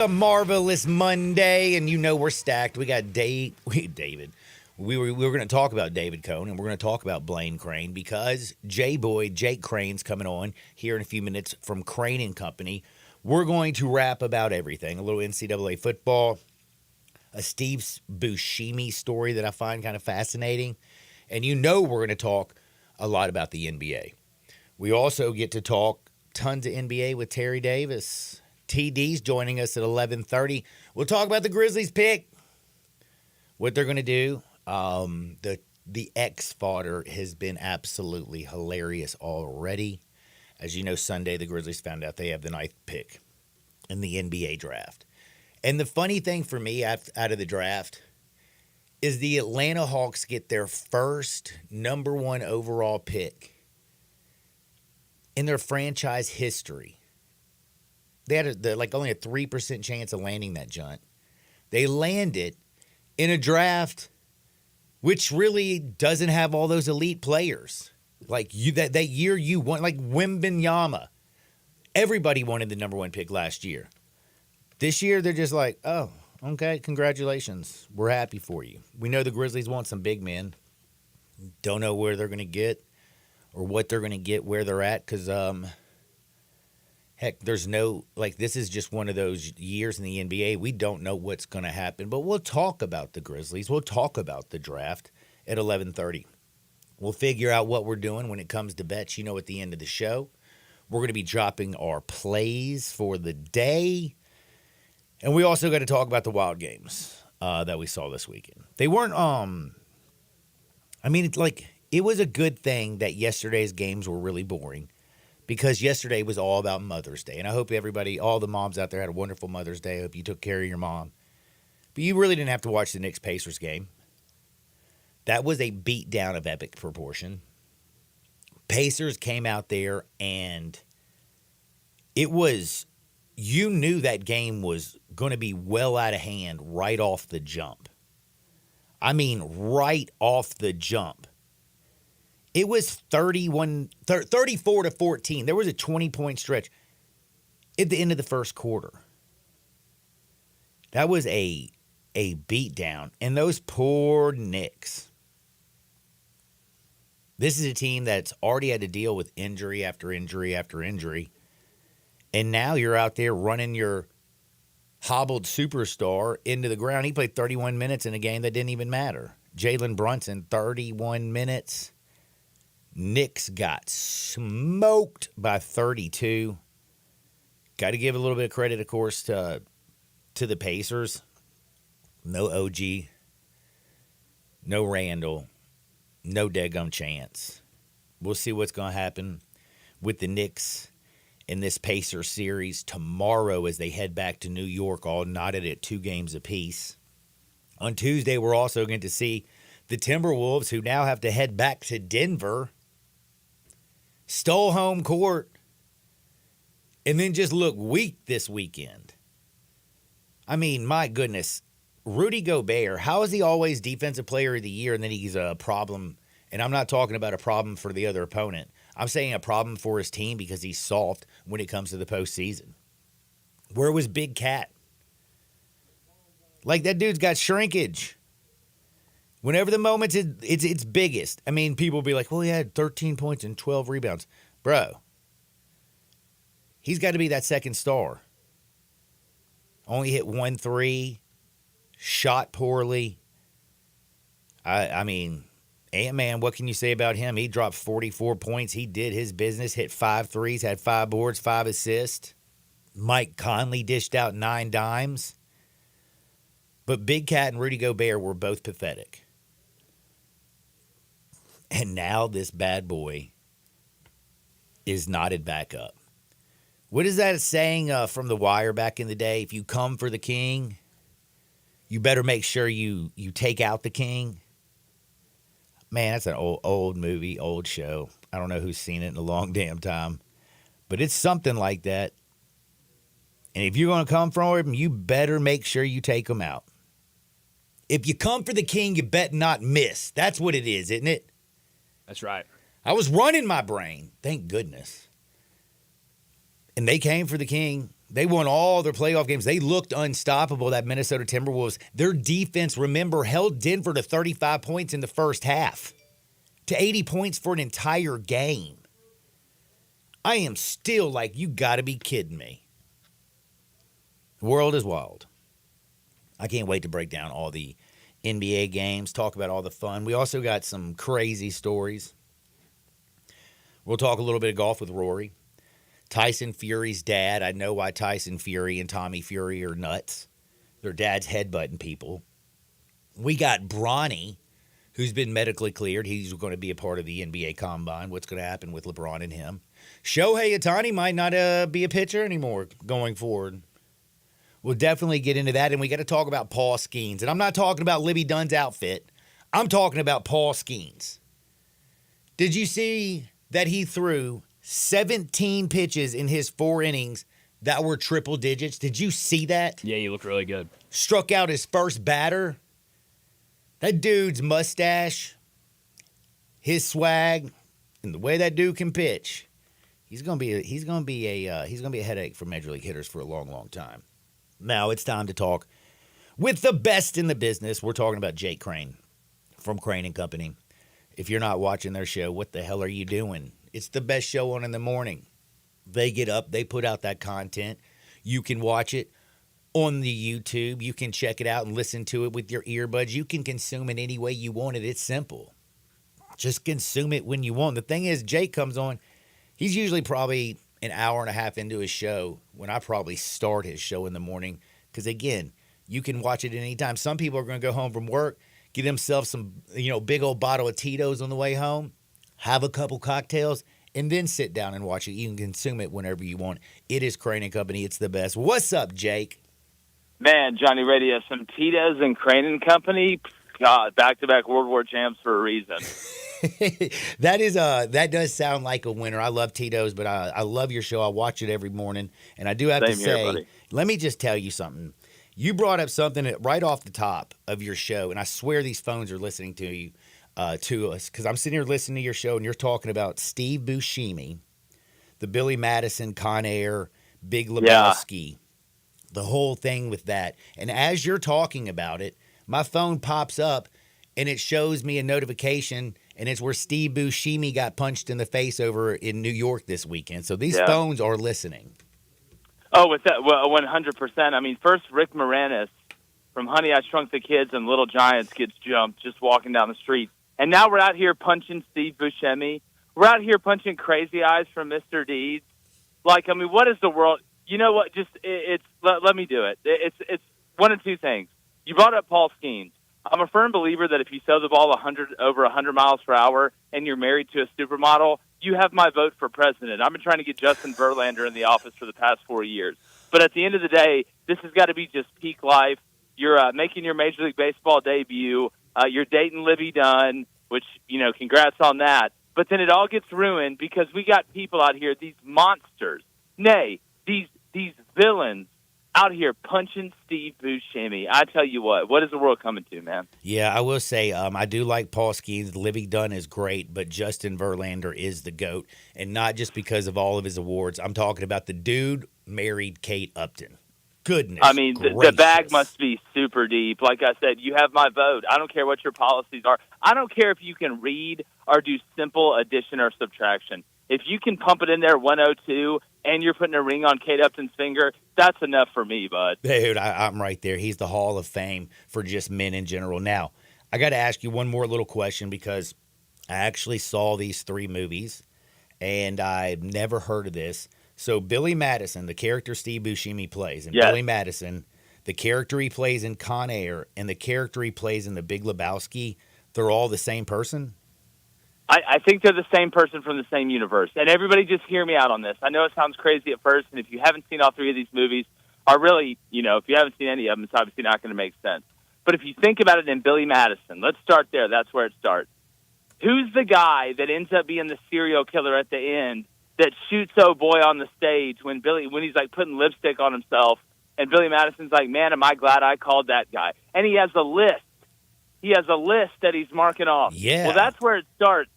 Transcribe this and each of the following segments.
A marvelous Monday, and you know we're stacked. We got David. We were going to talk about David Cohn, and we're going to talk about Blaine Crane because Jake Crane's coming on here in a few minutes from Crane and Company. We're going to rap about everything: a little NCAA football, a Steve Buscemi story that I find kind of fascinating, and you know we're going to talk a lot about the NBA. We also get to talk tons of NBA with Terry Davis. TD's joining us at 11:30. We'll talk about the Grizzlies pick, what they're going to do. The X fodder has been absolutely hilarious already. As you know, Sunday the Grizzlies found out they have the 9th pick in the NBA draft. And the funny thing for me out of the draft is the Atlanta Hawks get their first number 1 overall pick in their franchise history. They had only a 3% chance of landing that junt. They landed in a draft which really doesn't have all those elite players. Like that year you won, like Wembanyama. Everybody wanted the number 1 pick last year. This year they're just like, oh, okay, congratulations. We're happy for you. We know the Grizzlies want some big men. Don't know where they're going to get or what they're going to get where they're at because heck, there's no, this is just one of those years in the NBA. We don't know what's going to happen, but we'll talk about the Grizzlies. We'll talk about the draft at 11:30. We'll figure out what we're doing when it comes to bets, at the end of the show. We're going to be dropping our plays for the day. And we also got to talk about the wild games that we saw this weekend. They weren't, it was a good thing that yesterday's games were really boring. Because yesterday was all about Mother's Day. And I hope everybody, all the moms out there had a wonderful Mother's Day. I hope you took care of your mom. But you really didn't have to watch the Knicks-Pacers game. That was a beatdown of epic proportion. Pacers came out there and it was, you knew that game was going to be well out of hand right off the jump. I mean, right off the jump. It was 34-14. There was a 20-point stretch at the end of the first quarter. That was a beatdown. And those poor Knicks. This is a team that's already had to deal with injury after injury after injury. And now you're out there running your hobbled superstar into the ground. He played 31 minutes in a game that didn't even matter. Jalen Brunson, 31 minutes. Knicks got smoked by 32. Got to give a little bit of credit, of course, to the Pacers. No OG. No Randall. No daggum chance. We'll see what's going to happen with the Knicks in this Pacers series tomorrow as they head back to New York, all knotted at 2 games apiece. On Tuesday, we're also going to see the Timberwolves, who now have to head back to Denver. Stole home court, and then just look weak this weekend. I mean, my goodness. Rudy Gobert, how is he always Defensive Player of the Year, and then he's a problem? And I'm not talking about a problem for the other opponent. I'm saying a problem for his team because he's soft when it comes to the postseason. Where was Big Cat? That dude's got shrinkage. Whenever the moment's its biggest, I mean, people will be like, well, he had 13 points and 12 rebounds. Bro, he's got to be that second star. Only hit 1 3, shot poorly. I mean, Ant-Man, what can you say about him? He dropped 44 points. He did his business, hit 5 threes, had 5 boards, 5 assists. Mike Conley dished out 9 dimes. But Big Cat and Rudy Gobert were both pathetic. And now this bad boy is knotted back up. What is that saying from The Wire back in the day? If you come for the king, you better make sure you take out the king. Man, that's an old movie, old show. I don't know who's seen it in a long damn time. But it's something like that. And if you're going to come for him, you better make sure you take him out. If you come for the king, you bet not miss. That's what it is, isn't it? That's right. I was running my brain. Thank goodness. And they came for the king. They won all their playoff games. They looked unstoppable, that Minnesota Timberwolves. Their defense, remember, held Denver to 35 points in the first half, to 80 points for an entire game. I am still like, you got to be kidding me. The world is wild. I can't wait to break down all the NBA games, talk about all the fun. We also got some crazy stories. We'll talk a little bit of golf with Rory. Tyson Fury's dad. I know why Tyson Fury and Tommy Fury are nuts. Their dad's headbutting people. We got Bronny, who's been medically cleared. He's going to be a part of the NBA Combine. What's going to happen with LeBron and him? Shohei Ohtani might not be a pitcher anymore going forward. We'll definitely get into that, and we got to talk about Paul Skeens. And I'm not talking about Libby Dunn's outfit. I'm talking about Paul Skeens. Did you see that he threw 17 pitches in his 4 innings that were triple digits? Did you see that? Yeah, he looked really good. Struck out his first batter. That dude's mustache, his swag, and the way that dude can pitch, he's gonna be a headache for major league hitters for a long, long time. Now it's time to talk with the best in the business. We're talking about Jake Crane from Crane and Company. If you're not watching their show, what the hell are you doing? It's the best show on in the morning. They get up, they put out that content. You can watch it on the YouTube. You can check it out and listen to it with your earbuds. You can consume it any way you want it. It's simple. Just consume it when you want. The thing is, Jake comes on. He's usually probably an hour and a half into his show when I probably start his show in the morning. Because, again, you can watch it at any time. Some people are going to go home from work, get themselves some, big old bottle of Tito's on the way home, have a couple cocktails, and then sit down and watch it. You can consume it whenever you want. It is Crane and Company. It's the best. What's up, Jake? Man, Johnny Radio, some Tito's and Crane and Company. God, back-to-back World War champs for a reason. That does sound like a winner. I love Tito's, but I love your show. I watch it every morning, and I do have to say, let me just tell you something. You brought up something right off the top of your show, and I swear these phones are listening to you, to us, because I'm sitting here listening to your show, and you're talking about Steve Buscemi, the Billy Madison, Con Air, Big Lebowski, the whole thing with that. And as you're talking about it, my phone pops up, and it shows me a notification, and it's where Steve Buscemi got punched in the face over in New York this weekend. So these phones are listening. Oh, with that, 100%. I mean, first Rick Moranis from Honey, I Shrunk the Kids and Little Giants gets jumped just walking down the street. And now we're out here punching Steve Buscemi. We're out here punching Crazy Eyes from Mr. Deeds. Like, I mean, what is the world? You know what? Let me do it. It's one of two things. You brought up Paul Skeens. I'm a firm believer that if you throw the ball over 100 miles per hour and you're married to a supermodel, you have my vote for president. I've been trying to get Justin Verlander in the office for the past 4 years. But at the end of the day, this has got to be just peak life. You're making your Major League Baseball debut. You're dating Libby Dunn, which, congrats on that. But then it all gets ruined because we got people out here, these monsters, these villains, out here punching Steve Buscemi. I tell you what is the world coming to, man? Yeah, I will say I do like Paul Skeens. Libby Dunn is great, but Justin Verlander is the GOAT, and not just because of all of his awards. I'm talking about the dude married Kate Upton. Goodness I mean, the bag must be super deep. Like I said, you have my vote. I don't care what your policies are. I don't care if you can read or do simple addition or subtraction. If you can pump it in there 102 and you're putting a ring on Kate Upton's finger, that's enough for me, bud. Dude, I'm right there. He's the Hall of Fame for just men in general. Now, I got to ask you one more little question because I actually saw these 3 movies and I've never heard of this. So Billy Madison, the character Steve Buscemi plays, and Billy Madison, the character he plays in Con Air and the character he plays in The Big Lebowski, they're all the same person? I think they're the same person from the same universe. And everybody just hear me out on this. I know it sounds crazy at first, and if you haven't seen all 3 of these movies, are really, if you haven't seen any of them, it's obviously not going to make sense. But if you think about it in Billy Madison, let's start there. That's where it starts. Who's the guy that ends up being the serial killer at the end that shoots old boy on the stage when he's like putting lipstick on himself, and Billy Madison's like, man, am I glad I called that guy. And he has a list. He has a list that he's marking off. Yeah. Well, that's where it starts.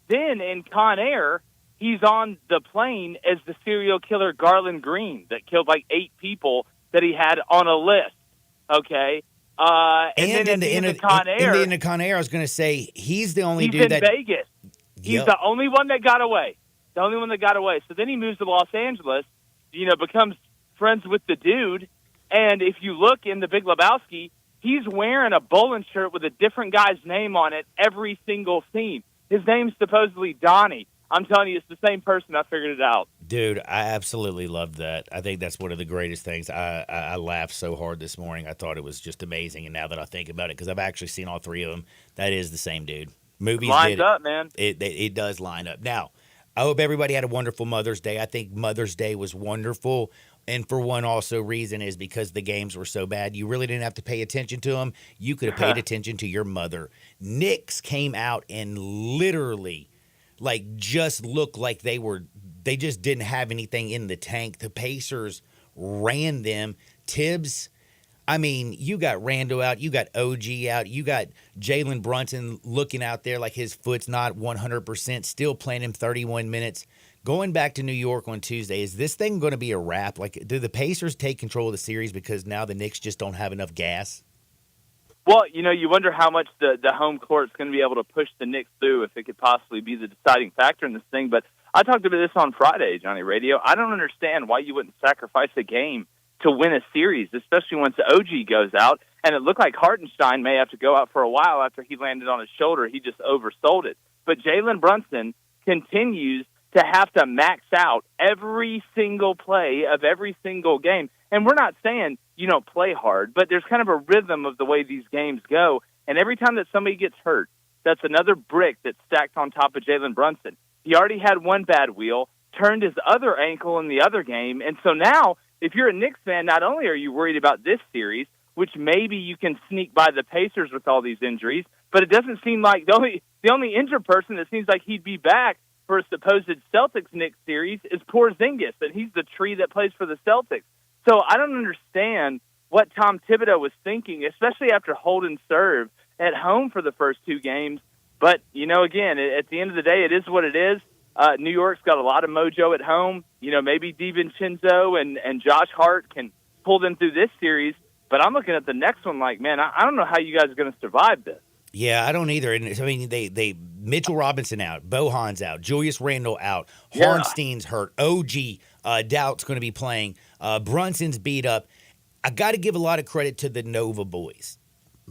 Then in Con Air, he's on the plane as the serial killer Garland Green that killed like 8 people that he had on a list. Okay. And then in in the Con Air, in the Con Air, I was going to say he's the only he's dude in that Vegas. He's Yep. the only one that got away. The only one that got away. So then he moves to Los Angeles, becomes friends with the dude. And if you look in The Big Lebowski, he's wearing a Bolin shirt with a different guy's name on it every single scene. His name's supposedly Donnie. I'm telling you, it's the same person. I figured it out. Dude, I absolutely loved that. I think that's one of the greatest things. I laughed so hard this morning. I thought it was just amazing. And now that I think about it, because I've actually seen all 3 of them, that is the same dude. Movies Lines did up, man. It does line up. Now, I hope everybody had a wonderful Mother's Day. I think Mother's Day was wonderful. And for one also reason is because the games were so bad, you really didn't have to pay attention to them. You could have paid attention to your mother. Knicks came out and literally just looked like they just didn't have anything in the tank. The Pacers ran them. Tibbs, I mean, you got Randall out, you got OG out, you got Jalen Brunson looking out there like his foot's not 100%, still playing him 31 minutes. Going back to New York on Tuesday, is this thing going to be a wrap? Like, do the Pacers take control of the series because now the Knicks just don't have enough gas? Well, you wonder how much the home court's going to be able to push the Knicks through if it could possibly be the deciding factor in this thing. But I talked about this on Friday, Johnny Radio. I don't understand why you wouldn't sacrifice a game to win a series, especially once OG goes out. And it looked like Hartenstein may have to go out for a while after he landed on his shoulder. He just oversold it. But Jalen Brunson continues to have to max out every single play of every single game. And we're not saying you don't play hard, but there's kind of a rhythm of the way these games go. And every time that somebody gets hurt, that's another brick that's stacked on top of Jalen Brunson. He already had one bad wheel, turned his other ankle in the other game. And so now, if you're a Knicks fan, not only are you worried about this series, which maybe you can sneak by the Pacers with all these injuries, but it doesn't seem like the only injured person that seems like he'd be back for a supposed Celtics-Knicks series is Porzingis, and he's the tree that plays for the Celtics. So I don't understand what Tom Thibodeau was thinking, especially after Holden served at home for the first 2 games. But, again, at the end of the day, it is what it is. New York's got a lot of mojo at home. Maybe DiVincenzo and Josh Hart can pull them through this series. But I'm looking at the next one like, man, I don't know how you guys are going to survive this. Yeah, I don't either. And I mean, they Mitchell Robinson out, Bohan's out, Julius Randle out, Yeah. Hartenstein's hurt, OG Doubt's going to be playing, Brunson's beat up. I got to give a lot of credit to the Nova boys,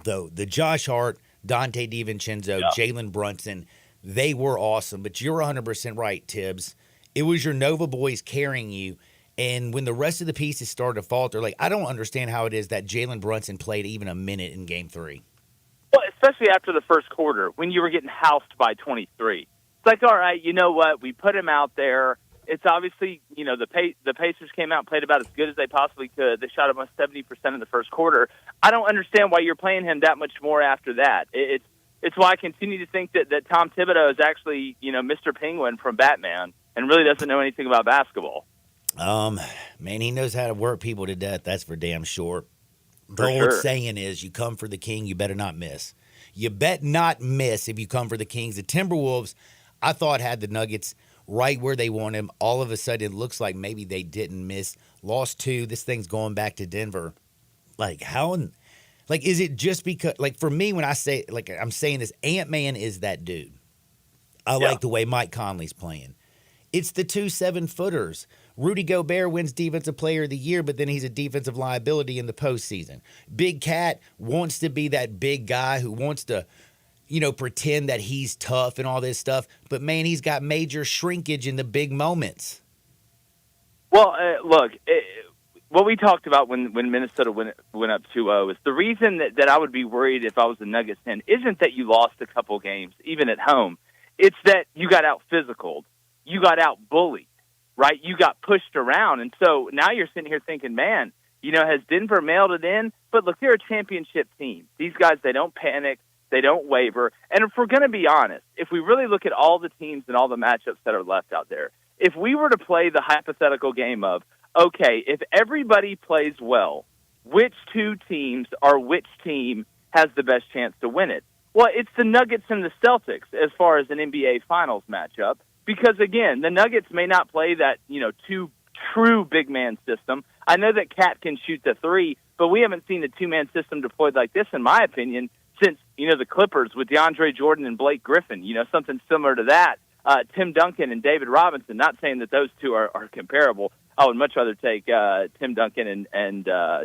though. The Josh Hart, Dante DiVincenzo, Jalen Brunson, they were awesome. But you're 100% right, Tibbs. It was your Nova boys carrying you. And when the rest of the pieces started to falter, I don't understand how it is that Jalen Brunson played even a minute in Game 3. Well, especially after the first quarter when you were getting housed by 23. It's like, all right, you know what? We put him out there. It's obviously, the Pacers came out and played about as good as they possibly could. They shot almost 70% in the first quarter. I don't understand why you're playing him that much more after that. It's why I continue to think that Tom Thibodeau is actually, Mr. Penguin from Batman and really doesn't know anything about basketball. Man, he knows how to work people to death. That's for damn sure. The For old sure. saying is, you come for the king, you better not miss. You bet not miss if you come for the Kings. The Timberwolves, I thought, had the Nuggets right where they want him. All of a sudden, it looks like maybe they didn't miss. Lost 2. This thing's going back to Denver. Is it just because, for me, when I say, I'm saying this, Ant-Man is that dude. I like the way Mike Conley's playing. It's the 2 7-footers. Rudy Gobert wins Defensive Player of the Year, but then he's a defensive liability in the postseason. Big Cat wants to be that big guy who wants to, pretend that he's tough and all this stuff. But, man, he's got major shrinkage in the big moments. Well, look, what we talked about when Minnesota went up 2-0 is the reason that I would be worried if I was the Nuggets fan isn't that you lost a couple games, even at home. It's that you got out-physicaled. You got out-bullied, right? You got pushed around. And so now you're sitting here thinking, man, has Denver mailed it in? But look, they're a championship team. These guys, they don't panic. They don't waver. And if we're going to be honest, if we really look at all the teams and all the matchups that are left out there, if we were to play the hypothetical game of, okay, if everybody plays well, which 2 teams or which team has the best chance to win it? Well, it's the Nuggets and the Celtics as far as an NBA Finals matchup. because, again, the Nuggets may not play that, two true big man system. I know that Cat can shoot the three, but we haven't seen a two-man system deployed like this, in my opinion, since, the Clippers with DeAndre Jordan and Blake Griffin, something similar to that. Tim Duncan and David Robinson, not saying that those two are comparable. I would much rather take Tim Duncan and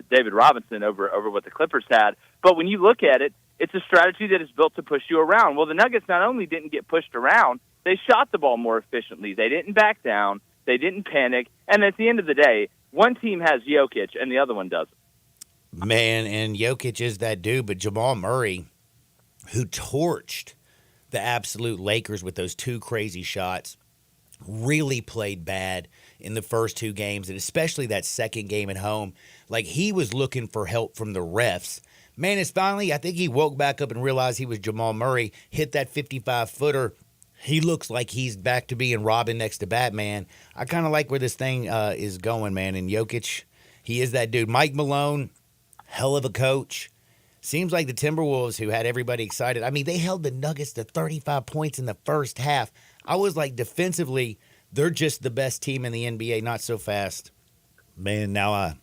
David Robinson over what the Clippers had. But when you look at it, it's a strategy that is built to push you around. Well, the Nuggets not only didn't get pushed around, they shot the ball more efficiently. They didn't back down. They didn't panic. And at the end of the day, one team has Jokic and the other one doesn't. Man, and Jokic is that dude, but Jamal Murray, who torched the absolute Lakers with those two crazy shots, really played bad in the first two games, and especially that second game at home. Like, he was looking for help from the refs. Man, it's finally, I think he woke back up and realized he was Jamal Murray, hit that 55-footer. He looks like he's back to being Robin next to Batman. I kind of like where this thing is going, man. And Jokic, he is that dude. Mike Malone, hell of a coach. Seems like the Timberwolves, who had everybody excited. I mean, they held the Nuggets to 35 points in the first half. I was like, defensively, they're just the best team in the NBA. Not so fast. Man, now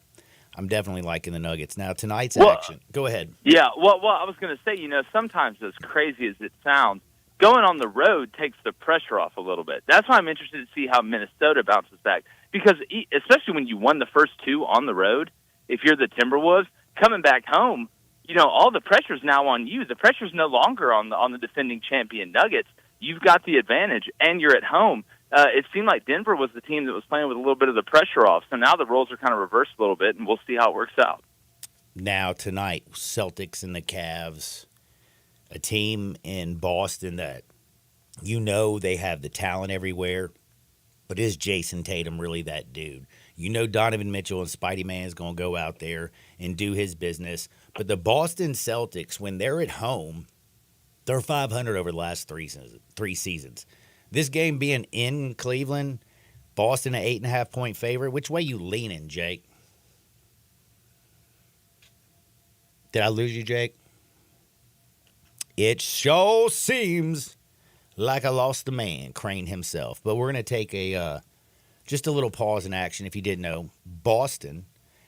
I'm definitely liking the Nuggets. Now, tonight's action. Go ahead. Yeah, well, I was going to say, sometimes as crazy as it sounds, going on the road takes the pressure off a little bit. That's why I'm interested to see how Minnesota bounces back. Because especially when you won the first two on the road, if you're the Timberwolves, coming back home, all the pressure's now on you. The pressure's no longer on the defending champion Nuggets. You've got the advantage, and you're at home. It seemed like Denver was the team that was playing with a little bit of the pressure off. So now the roles are kind of reversed a little bit, and we'll see how it works out. Now, tonight, Celtics and the Cavs, a team in Boston that they have the talent everywhere, but is Jason Tatum really that dude? Donovan Mitchell and Spidey Man is going to go out there and do his business. But the Boston Celtics, when they're at home, they're 500 over the last three seasons. This game being in Cleveland, Boston an 8.5-point favorite. Which way you leaning, Jake? Did I lose you, Jake? It sure seems like I lost the man, Crane himself. But we're going to take just a little pause in action. If you didn't know, Boston,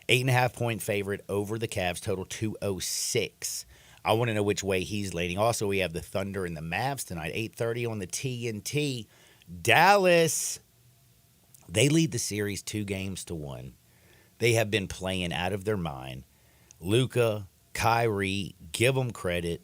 8.5-point favorite over the Cavs, total 206. I want to know which way he's leaning. Also, we have the Thunder and the Mavs tonight, 8:30 on the TNT. Dallas, they lead the series 2-1. They have been playing out of their mind. Luka, Kyrie, give them credit.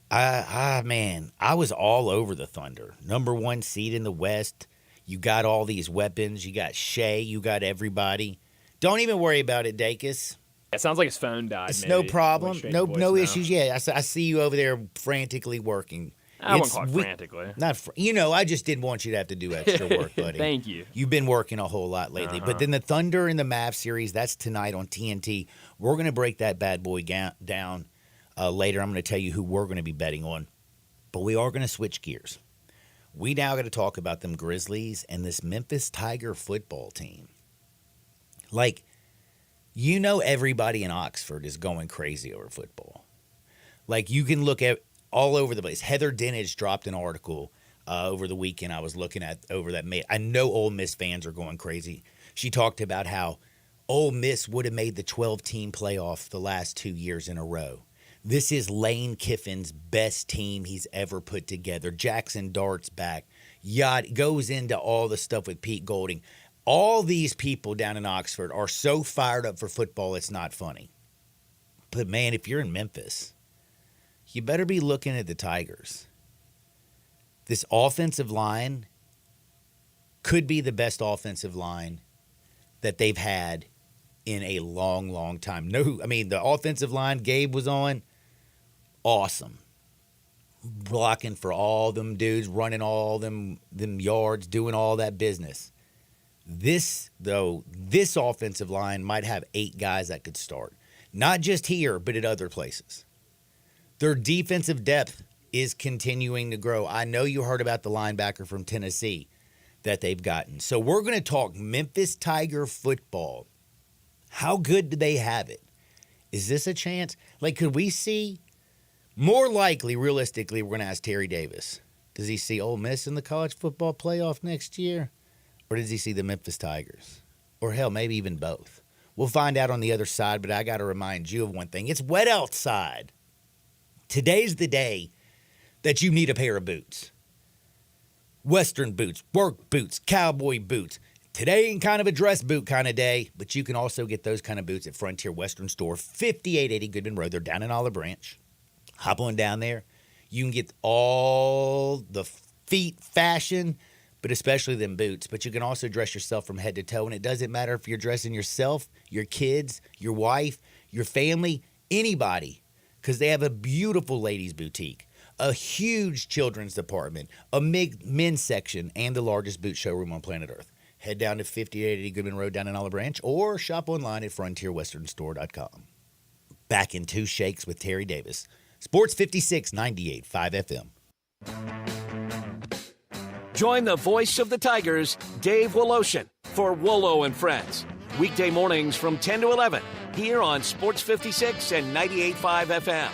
Man, I was all over the Thunder. Number 1 seed in the West. You got all these weapons. You got Shea. You got everybody. Don't even worry about it, Dacus. It sounds like his phone died. It's maybe. no problem. No issues. Yeah, Yeah, I see you over there frantically working. I won't call it frantically. I just didn't want you to have to do extra work, buddy. Thank you. You've been working a whole lot lately. But then the Thunder and the Mavs series, that's tonight on TNT. We're going to break that bad boy down later. I'm going to tell you who we're going to be betting on. But we are going to switch gears. We now got to talk about them Grizzlies and this Memphis Tiger football team. Like, everybody in Oxford is going crazy over football. Like, you can look at all over the place. Heather Dinich dropped an article over the weekend I was looking at over that. I know Ole Miss fans are going crazy. She talked about how Ole Miss would have made the 12-team playoff the last 2 years in a row. This is Lane Kiffin's best team he's ever put together. Jackson Dart's back. Goes into all the stuff with Pete Golding. All these people down in Oxford are so fired up for football, it's not funny. But, man, if you're in Memphis, you better be looking at the Tigers. This offensive line could be the best offensive line that they've had in a long, long time. The offensive line Gabe was on, awesome. Blocking for all them dudes, running all them yards, doing all that business. This offensive line might have 8 guys that could start. Not just here, but at other places. Their defensive depth is continuing to grow. I know you heard about the linebacker from Tennessee that they've gotten. So we're going to talk Memphis Tiger football. How good do they have it? Is this a chance? Like, could we see? More likely, realistically, we're going to ask Terry Davis. Does he see Ole Miss in the college football playoff next year? Or does he see the Memphis Tigers? Or hell, maybe even both. We'll find out on the other side, but I got to remind you of one thing. It's wet outside. Today's the day that you need a pair of boots. Western boots, work boots, cowboy boots. Today ain't kind of a dress boot kind of day, but you can also get those kind of boots at Frontier Western Store, 5880 Goodman Road. They're down in Olive Branch. Hop on down there. You can get all the feet fashion, but especially them boots. But you can also dress yourself from head to toe, and it doesn't matter if you're dressing yourself, your kids, your wife, your family, anybody, because they have a beautiful ladies' boutique, a huge children's department, a men's section, and the largest boot showroom on planet Earth. Head down to 5880 Goodman Road down in Olive Branch or shop online at frontierwesternstore.com. Back in Two Shakes with Terry Davis. Sports 56 98.5 FM. Join the voice of the Tigers, Dave Woloshin, for Wolo and Friends. Weekday mornings from 10 to 11 here on Sports 56 and 98.5 FM.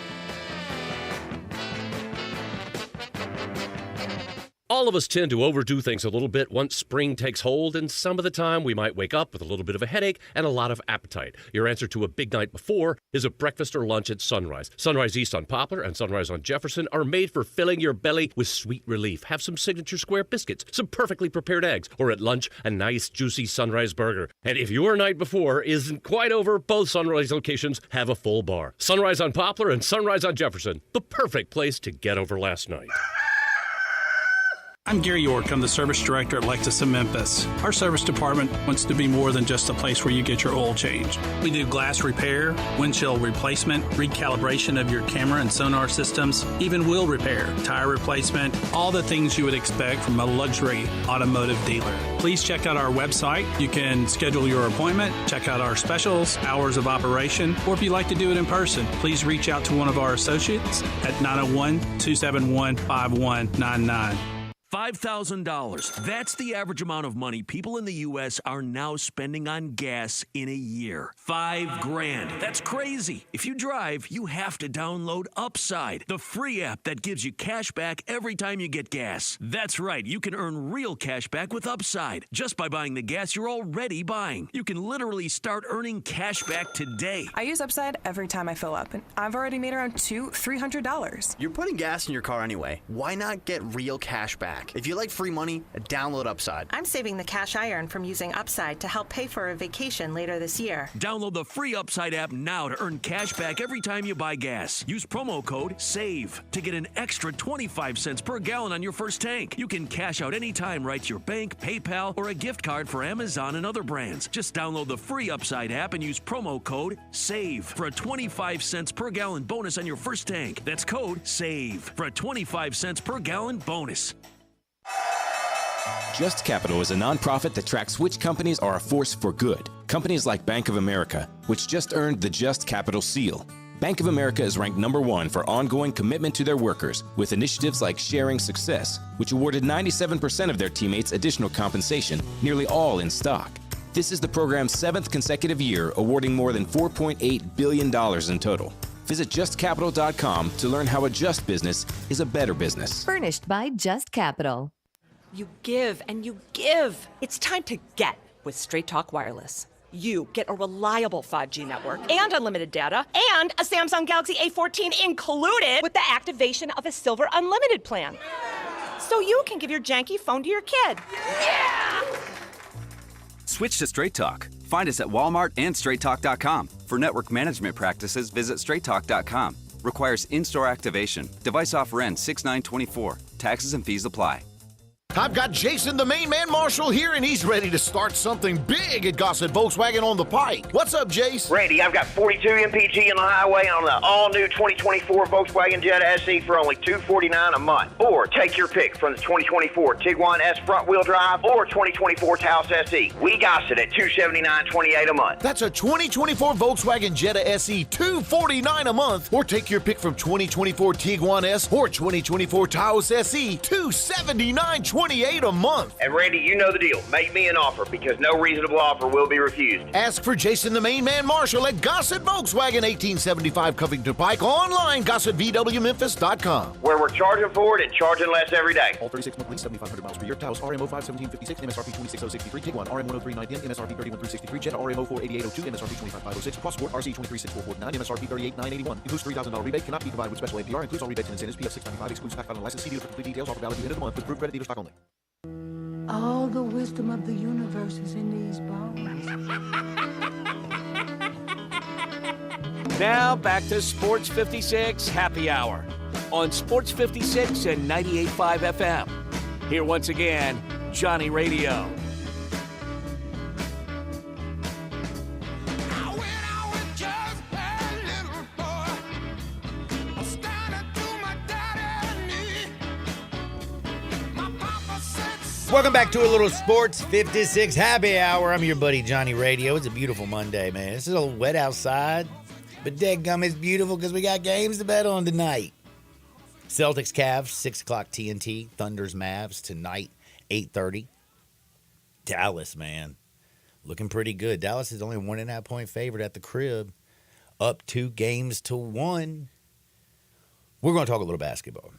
All of us tend to overdo things a little bit once spring takes hold, and some of the time we might wake up with a little bit of a headache and a lot of appetite. Your answer to a big night before is a breakfast or lunch at Sunrise. Sunrise East on Poplar and Sunrise on Jefferson are made for filling your belly with sweet relief. Have some signature square biscuits, some perfectly prepared eggs, or at lunch, a nice juicy Sunrise burger. And if your night before isn't quite over, both Sunrise locations have a full bar. Sunrise on Poplar and Sunrise on Jefferson, the perfect place to get over last night. I'm Gary York. I'm the service director at Lexus of Memphis. Our service department wants to be more than just a place where you get your oil changed. We do glass repair, windshield replacement, recalibration of your camera and sonar systems, even wheel repair, tire replacement, all the things you would expect from a luxury automotive dealer. Please check out our website. You can schedule your appointment, check out our specials, hours of operation, or if you'd like to do it in person, please reach out to one of our associates at 901-271-5199. $5,000. That's the average amount of money people in the U.S. are now spending on gas in a year. $5,000. That's crazy. If you drive, you have to download Upside, the free app that gives you cash back every time you get gas. That's right. You can earn real cash back with Upside just by buying the gas you're already buying. You can literally start earning cash back today. I use Upside every time I fill up, and I've already made around $200-$300. You're putting gas in your car anyway. Why not get real cash back? If you like free money, download Upside. I'm saving the cash I earn from using Upside to help pay for a vacation later this year. Download the free Upside app now to earn cash back every time you buy gas. Use promo code SAVE to get an extra 25 cents per gallon on your first tank. You can cash out anytime right to your bank, PayPal, or a gift card for Amazon and other brands. Just download the free Upside app and use promo code SAVE for a 25 cents per gallon bonus on your first tank. That's code SAVE for a 25 cents per gallon bonus. Just Capital is a nonprofit that tracks which companies are a force for good. Companies like Bank of America, which just earned the Just Capital seal. Bank of America is ranked #1 for ongoing commitment to their workers, with initiatives like Sharing Success, which awarded 97% of their teammates additional compensation, nearly all in stock. This is the program's 7th consecutive year, awarding more than $4.8 billion in total. Visit JustCapital.com to learn how a just business is a better business. Furnished by Just Capital. You give and you give. It's time to get with Straight Talk Wireless. You get a reliable 5G network and unlimited data and a Samsung Galaxy A14 included with the activation of a Silver Unlimited plan. So you can give your janky phone to your kid. Yeah! Switch to Straight Talk. Find us at Walmart and StraightTalk.com. For network management practices, visit StraightTalk.com. Requires in-store activation. Device offer ends 6/9/24. Taxes and fees apply. I've got Jason, the main man marshal, here, and he's ready to start something big at Gossett Volkswagen on the Pike. What's up, Jace? Randy, I've got 42 MPG on the highway on the all-new 2024 Volkswagen Jetta SE for only $249 a month. Or take your pick from the 2024 Tiguan S front-wheel drive or 2024 Taos SE. We Gossett at $279.28 a month. That's a 2024 Volkswagen Jetta SE, $249 a month. Or take your pick from 2024 Tiguan S or 2024 Taos SE, $279.28 $28 a month. And Randy, you know the deal. Make me an offer because no reasonable offer will be refused. Ask for Jason the Main Man Marshall at Gossett Volkswagen, 1875 Covington Pike. Online, GossettVWMemphis.com. Where we're charging for it and charging less every day. All 36-month lease, 7,500 miles per year. Taos RMO 51756, MSRP 26063. Take one, RM103910, MSRP 31363. Jetta RMO 48802, MSRP 25506. Cross Sport RC 236449, MSRP 38981. Includes $3,000 rebate. Cannot be provided with special APR. Includes all rebates and incentives. PF 695. Excludes tax and license. See dealer for complete details. Offer valid through the end of the month with approved credit dealer stock only. All the wisdom of the universe is in these bones. Now back to Sports 56 Happy Hour on Sports 56 and 98.5 FM. Here once again, Johnny Radio. Welcome back to a little Sports 56 Happy Hour. I'm your buddy Johnny Radio. It's a beautiful Monday, man. It's a little wet outside, but dadgum, it's beautiful because we got games to bet on tonight. Celtics Cavs, 6 o'clock TNT. Thunders Mavs tonight, 8:30. Dallas, man, looking pretty good. Dallas is only 1.5 point favorite at the crib, up 2-1. We're going to talk a little basketball.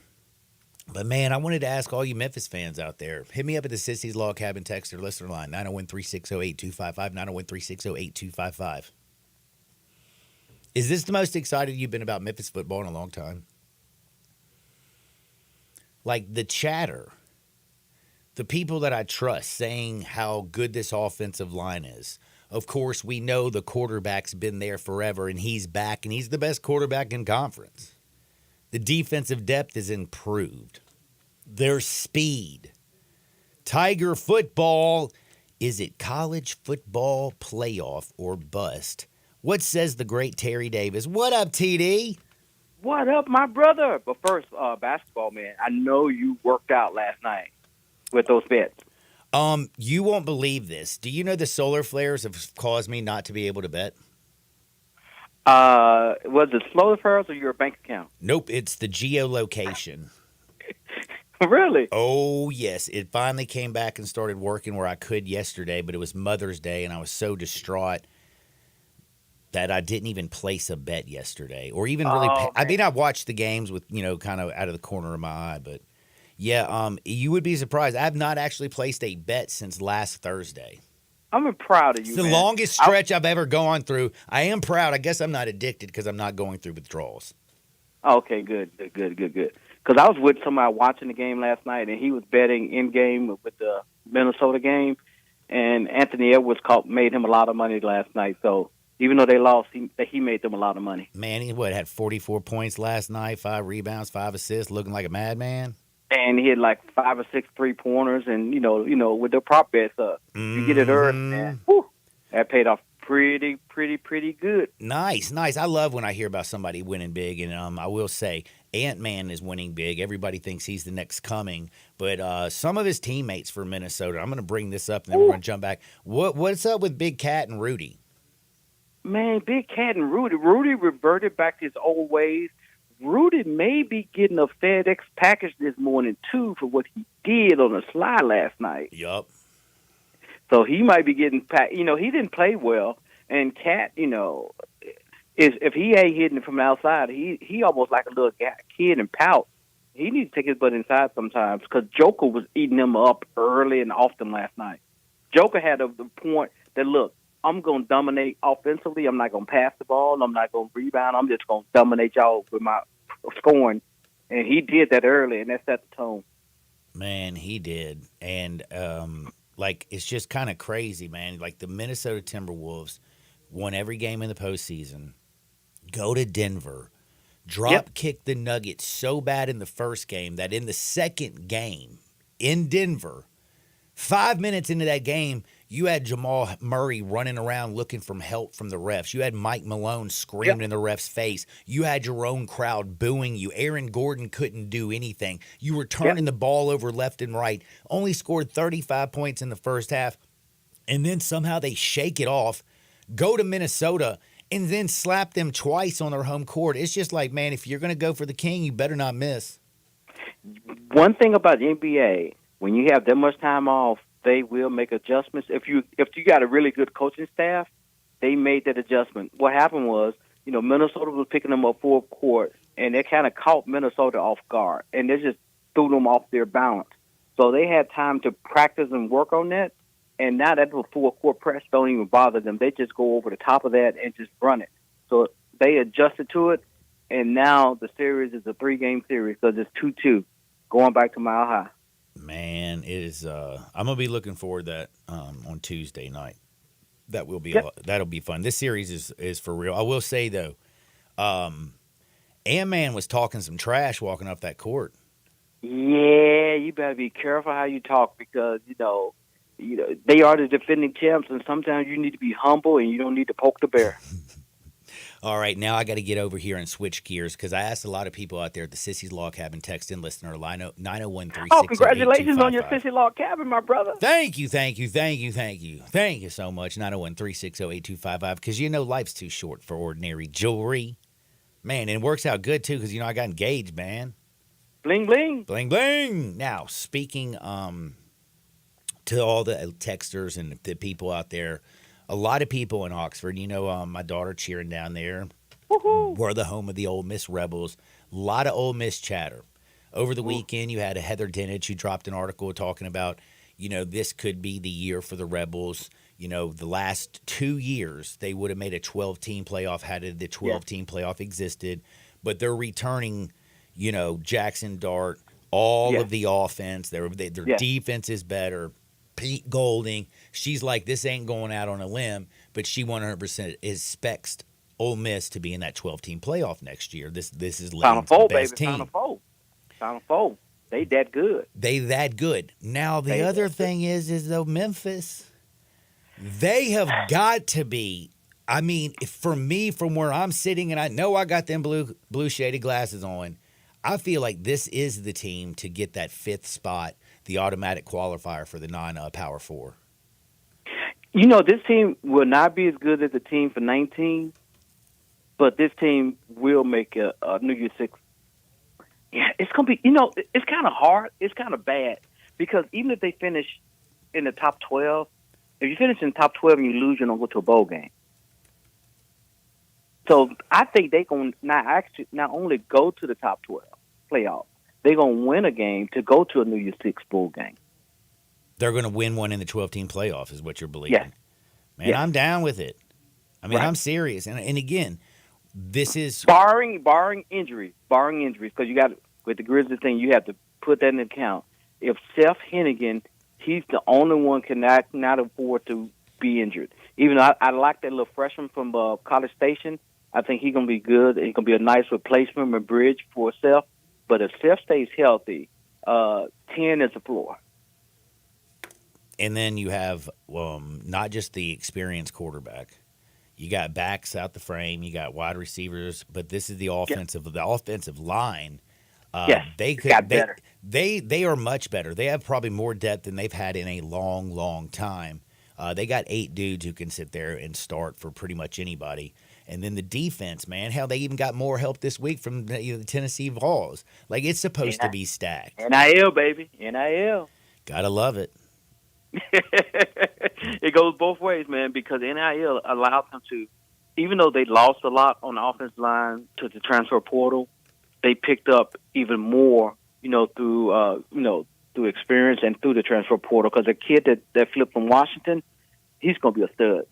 But, man, I wanted to ask all you Memphis fans out there. Hit me up at the Sissy's Log Cabin text or listener line, 901-360-8255, 901-360-8255. Is this the most excited you've been about Memphis football in a long time? Like, the chatter, the people that I trust saying how good this offensive line is. Of course, we know the quarterback's been there forever, and he's back, and he's the best quarterback in conference. The defensive depth is improved. Their speed. Tiger football. Is it college football playoff or bust? What says the great Terry Davis? What up, TD? What up, my brother? But first, basketball, man, I know you worked out last night with those bets. You won't believe this. Do you know the solar flares have caused me not to be able to bet? Was it solar flares or your bank account? Nope, it's the geolocation. Really? Oh, yes. It finally came back and started working where I could yesterday, but it was Mother's Day, and I was so distraught that I didn't even place a bet yesterday or even really I mean, I watched the games with, kind of out of the corner of my eye, but yeah, you would be surprised. I have not actually placed a bet since last Thursday. I'm proud of you, It's the longest stretch I've ever gone through. I am proud. I guess I'm not addicted because I'm not going through withdrawals. Okay, good. Because I was with somebody watching the game last night, and he was betting in-game with the Minnesota game, and Anthony Edwards made him a lot of money last night. So even though they lost, he made them a lot of money. Man, he had 44 points last night, 5 rebounds, 5 assists, looking like a madman. And he had like 5 or 6 3-pointers, and with the prop bets, you get it early, man. Whew, that paid off pretty good. Nice. I love when I hear about somebody winning big, and I will say Ant-Man is winning big. Everybody thinks he's the next coming, but some of his teammates for Minnesota. I'm going to bring this up, and then we're going to jump back. What's up with Big Cat and Rudy? Man, Big Cat and Rudy. Rudy reverted back to his old ways. Rudy may be getting a FedEx package this morning, too, for what he did on the slide last night. Yup. So he might be getting he didn't play well. And Cat, if he ain't hitting it from the outside, he almost like a little kid and pout. He needs to take his butt inside sometimes because Joker was eating him up early and often last night. Joker had the point that, look, I'm going to dominate offensively. I'm not going to pass the ball. I'm not going to rebound. I'm just going to dominate y'all with my scoring. And he did that early, and that set the tone. Man, he did. And, it's just kind of crazy, man. Like, the Minnesota Timberwolves won every game in the postseason, go to Denver, kick the Nuggets so bad in the first game that in the second game in Denver, 5 minutes into that game, you had Jamal Murray running around looking for help from the refs. You had Mike Malone screaming in the ref's face. You had your own crowd booing you. Aaron Gordon couldn't do anything. You were turning the ball over left and right. Only scored 35 points in the first half. And then somehow they shake it off, go to Minnesota, and then slap them twice on their home court. It's just like, man, if you're going to go for the king, you better not miss. One thing about the NBA, when you have that much time off, they will make adjustments. If you got a really good coaching staff, they made that adjustment. What happened was, Minnesota was picking them up full court, and they kind of caught Minnesota off guard, and they just threw them off their balance. So they had time to practice and work on that, and now that the full court press don't even bother them. They just go over the top of that and just run it. So they adjusted to it, and now the series is a 3-game series because it's 2-2, going back to Mile High. Man, it is. I'm gonna be looking forward to that on Tuesday night. That will be that'll be fun. This series is for real. I will say though, Ant-Man was talking some trash walking off that court. Yeah, you better be careful how you talk because they are the defending champs, and sometimes you need to be humble and you don't need to poke the bear. All right, now I got to get over here and switch gears because I asked a lot of people out there at the Sissy's Log Cabin text in listener line 901-360-8255. Oh, congratulations on your Sissy Log Cabin, my brother. Thank you so much. 901-360-8255 because life's too short for ordinary jewelry. Man, and it works out good too because I got engaged, man. Bling bling. Bling bling. Now, speaking to all the texters and the people out there, a lot of people in Oxford, my daughter cheering down there. Woohoo. We're the home of the Ole Miss Rebels. A lot of Ole Miss chatter. Over the weekend, you had a Heather Dinich who dropped an article talking about, this could be the year for the Rebels. The last 2 years, they would have made a 12-team playoff had the 12-team playoff existed. But they're returning, Jackson Dart, all of the offense. Their defense is better. Pete Golding, she's like, this ain't going out on a limb, but she 100% expects Ole Miss to be in that 12-team playoff next year. This is Lane's best team. Final four. They that good. They that good. Now, the other thing is though, Memphis, they have got to be, for me, from where I'm sitting, and I know I got them blue shaded glasses on, I feel like this is the team to get that 5th spot, the automatic qualifier for the non-Power 4. This team will not be as good as the team for 19, but this team will make a New Year's Six. Yeah, it's going to be, it's kind of hard. It's kind of bad because even if they finish in the top 12, if you finish in the top 12 and you lose, you don't go to a bowl game. So I think they're going to not only go to the top 12 playoff, they're going to win a game to go to a New Year's Six bowl game. They're going to win one in the 12-team playoff is what you're believing. Yeah. Man, I'm down with it. I'm serious. And again, this is... Barring injuries, because you got with the Grizzlies thing, you have to put that in account. If Seth Hennigan, he's the only one can not afford to be injured. Even though I like that little freshman from College Station, I think he's going to be good. He's going to be a nice replacement and bridge for Seth. But if Seth stays healthy, 10 is the floor. And then you have not just the experienced quarterback. You got backs out the frame. You got wide receivers. But this is the offensive line. They are much better. They have probably more depth than they've had in a long, long time. They got 8 dudes who can sit there and start for pretty much anybody. And then the defense, man, hell, they even got more help this week from the Tennessee Vols. Like, it's supposed to be stacked. NIL, baby. NIL. Gotta love it. It goes both ways, man, because NIL allows them to, even though they lost a lot on the offensive line to the transfer portal, they picked up even more, through experience and through the transfer portal. Because the kid that flipped from Washington, he's going to be a stud.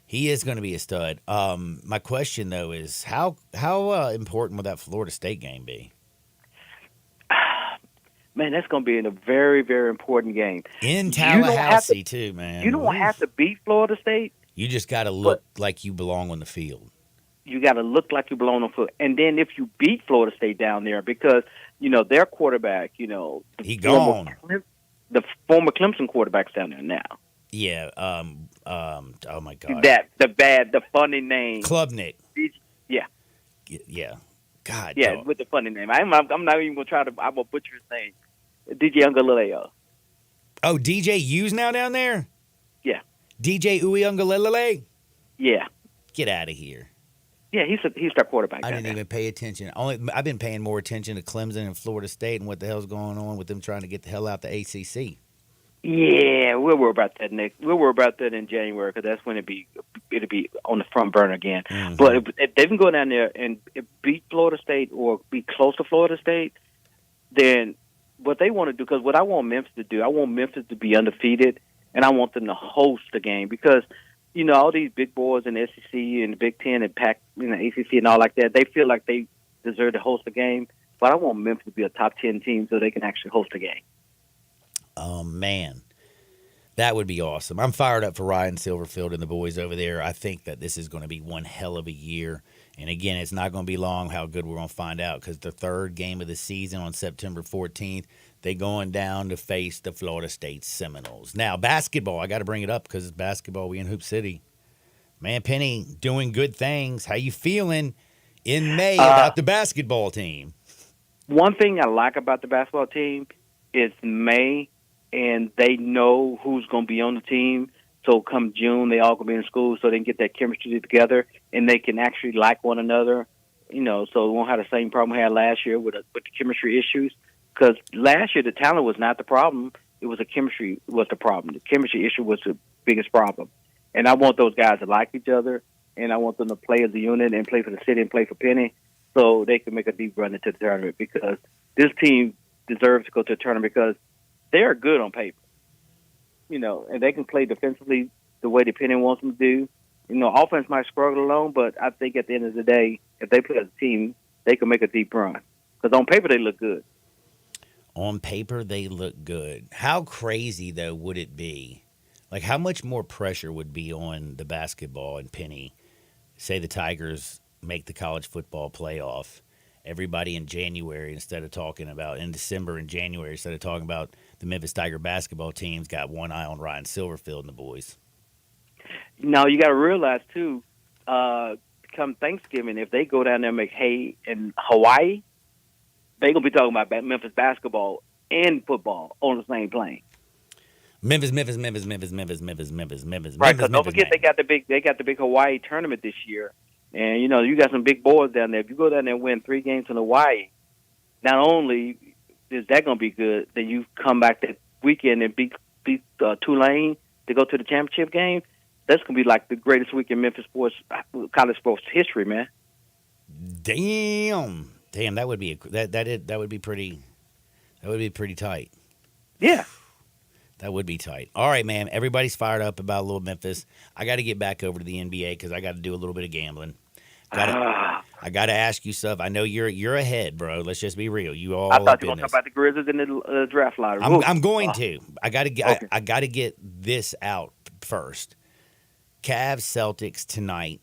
He is going to be a stud. My question, though, is how important will that Florida State game be? Man, that's going to be a very, very important game. In Tallahassee, too, man. You don't have to beat Florida State. You just got to look like you belong on the field. You got to look like you belong on the field. And then if you beat Florida State down there, because, their quarterback, he gone. The former Clemson quarterback's down there now. Yeah. Oh my God. The funny name. Klubnik. Yeah. Yeah. God. Yeah, dog. with the funny name. I'm not even gonna try to. I'm gonna butcher his name. DJ Ungalileo. Oh, DJ U's now down there. Yeah. DJ Uwe Ungalileo. Yeah. Get out of here. Yeah, he's their quarterback. I didn't even pay attention. I've been paying more attention to Clemson and Florida State and what the hell's going on with them trying to get the hell out the ACC. Yeah, we'll worry about that next. We'll worry about that in January because that's when it'll be on the front burner again. Mm-hmm. But if they can go down there and beat Florida State or be close to Florida State, then what they want to do, because what I want Memphis to do, I want Memphis to be undefeated, and I want them to host the game because, you know, all these big boys in the SEC and the Big Ten and Pac, you know, ACC and all like that, they feel like they deserve to host the game. But I want Memphis to be a top 10 team so they can actually host the game. Oh, man. That would be awesome. I'm fired up for Ryan Silverfield and the boys over there. I think that this is going to be one hell of a year. And, again, it's not going to be long how good we're going to find out because the third game of the season on September 14th, they going down to face the Florida State Seminoles. Now, basketball, I got to bring it up because it's basketball. We in Hoop City. Man, Penny, doing good things. How you feeling in May about the basketball team? One thing I like about the basketball team is May, and they know who's going to be on the team. So come June, they all going to be in school so they can get that chemistry together, and they can actually like one another, you know, so we won't have the same problem we had last year with the chemistry issues. Because last year the talent was not the problem. It was the chemistry was the problem. The chemistry issue was the biggest problem. And I want those guys to like each other, and I want them to play as a unit and play for the city and play for Penny so they can make a deep run into the tournament because this team deserves to go to the tournament because they're good on paper. You know, and they can play defensively the way the Penny wants them to do. You know, offense might struggle alone, but I think at the end of the day, if they play as a team, they can make a deep run. Because on paper, they look good. On paper, they look good. How crazy, though, would it be? Like, how much more pressure would be on the basketball and Penny? Say the Tigers make the college football playoff. Everybody in January, instead of talking about in December and January, instead of talking about the Memphis Tiger basketball team's got one eye on Ryan Silverfield and the boys. Now, you got to realize, too, come Thanksgiving, if they go down there and make hay in Hawaii, they're going to be talking about Memphis basketball and football on the same plane. Memphis. Right, because don't forget they got the big Hawaii tournament this year. And, you know, you got some big boys down there. If you go down there and win 3 games in Hawaii, not only is that going to be good, then you come back that weekend and beat Tulane to go to the championship game. That's going to be like the greatest week in Memphis college sports history, man. Damn, that would be that would be pretty tight. Yeah. That would be tight. All right, man. Everybody's fired up about little Memphis. I got to get back over to the NBA because I got to do a little bit of gambling. I got to ask you stuff. I know you're ahead, bro. Let's just be real. You all. I thought you were going to talk about the Grizzlies in the draft lottery. I'm going to. I got to get. Okay. I got to get this out first. Cavs Celtics tonight.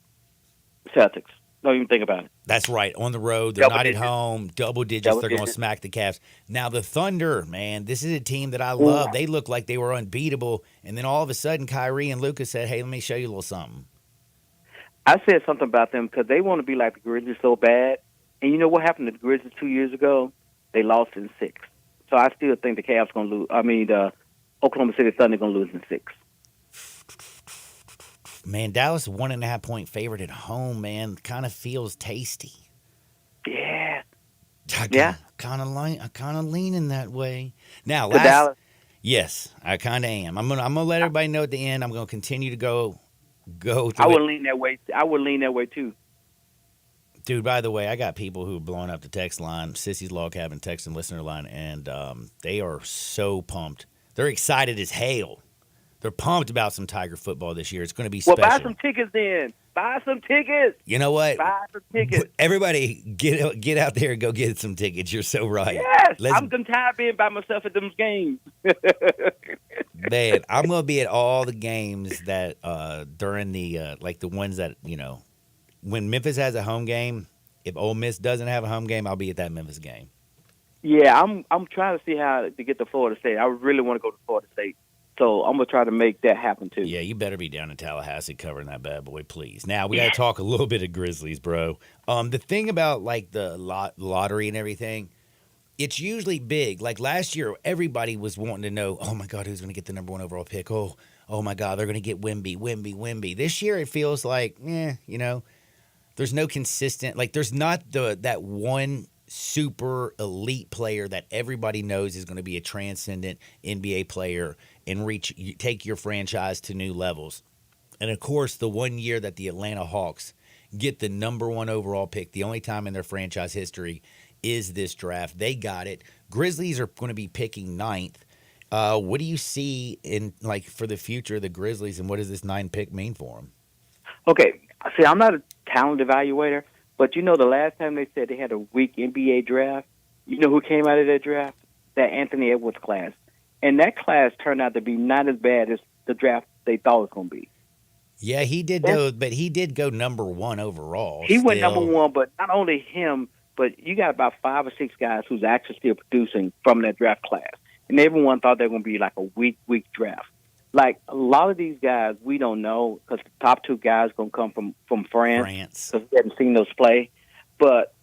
Celtics. Don't even think about it. That's right. On the road. They're not at home. Double digits. They're going to smack the Cavs. Now, the Thunder, man, this is a team that I love. They look like they were unbeatable. And then all of a sudden, Kyrie and Luka said, hey, let me show you a little something. I said something about them because they want to be like the Grizzlies so bad. And you know what happened to the Grizzlies 2 years ago? They lost in 6. So I still think the Cavs going to lose. I mean, the Oklahoma City Thunder going to lose in 6. Man, Dallas 1.5 point favorite at home, man. Kind of feels tasty. Yeah. I kind of leaning that way. Now, Dallas. Yes, I kind of am. I'm gonna let everybody know at the end. I'm gonna continue to go. I would lean that way. I would lean that way too. Dude, by the way, I got people who are blowing up the text line, Sissy's Log Cabin text and listener line, and they are so pumped. They're excited as hell. They're pumped about some Tiger football this year. It's going to be special. Well, buy some tickets then. Buy some tickets. You know what? Buy some tickets. Everybody, get out there and go get some tickets. You're so right. Yes, I'm tired of being by myself at them games. Man, I'm going to be at all the games that during the like the ones that, you know, when Memphis has a home game. If Ole Miss doesn't have a home game, I'll be at that Memphis game. Yeah, I'm trying to see how to get to Florida State. I really want to go to Florida State. So I'm going to try to make that happen, too. Yeah, you better be down in Tallahassee covering that bad boy, please. Now, we got to talk a little bit of Grizzlies, bro. The thing about, like, the lottery and everything, it's usually big. Like, last year, everybody was wanting to know, oh, my God, who's going to get the number 1 overall pick? Oh, my God, they're going to get Wemby. This year, it feels like, you know, There's no consistent, like there's not that one super elite player that everybody knows is going to be a transcendent NBA player and take your franchise to new levels. And of course, the one year that the Atlanta Hawks get the number 1 overall pick, the only time in their franchise history, is this draft. They got it. Grizzlies are going to be picking 9th. What do you see for the future of the Grizzlies, and what does this 9 pick mean for them? Okay, see, I'm not a talent evaluator, but the last time they said they had a weak NBA draft, you know who came out of that draft? That Anthony Edwards class. And that class turned out to be not as bad as the draft they thought it was going to be. Yeah, he did but he did go number 1 overall. He went number 1, but not only him, but you got about 5 or 6 guys who's actually still producing from that draft class. And everyone thought they were going to be like a weak draft. Like, a lot of these guys, we don't know, because the top 2 guys going to come from France. Because we haven't seen those play. But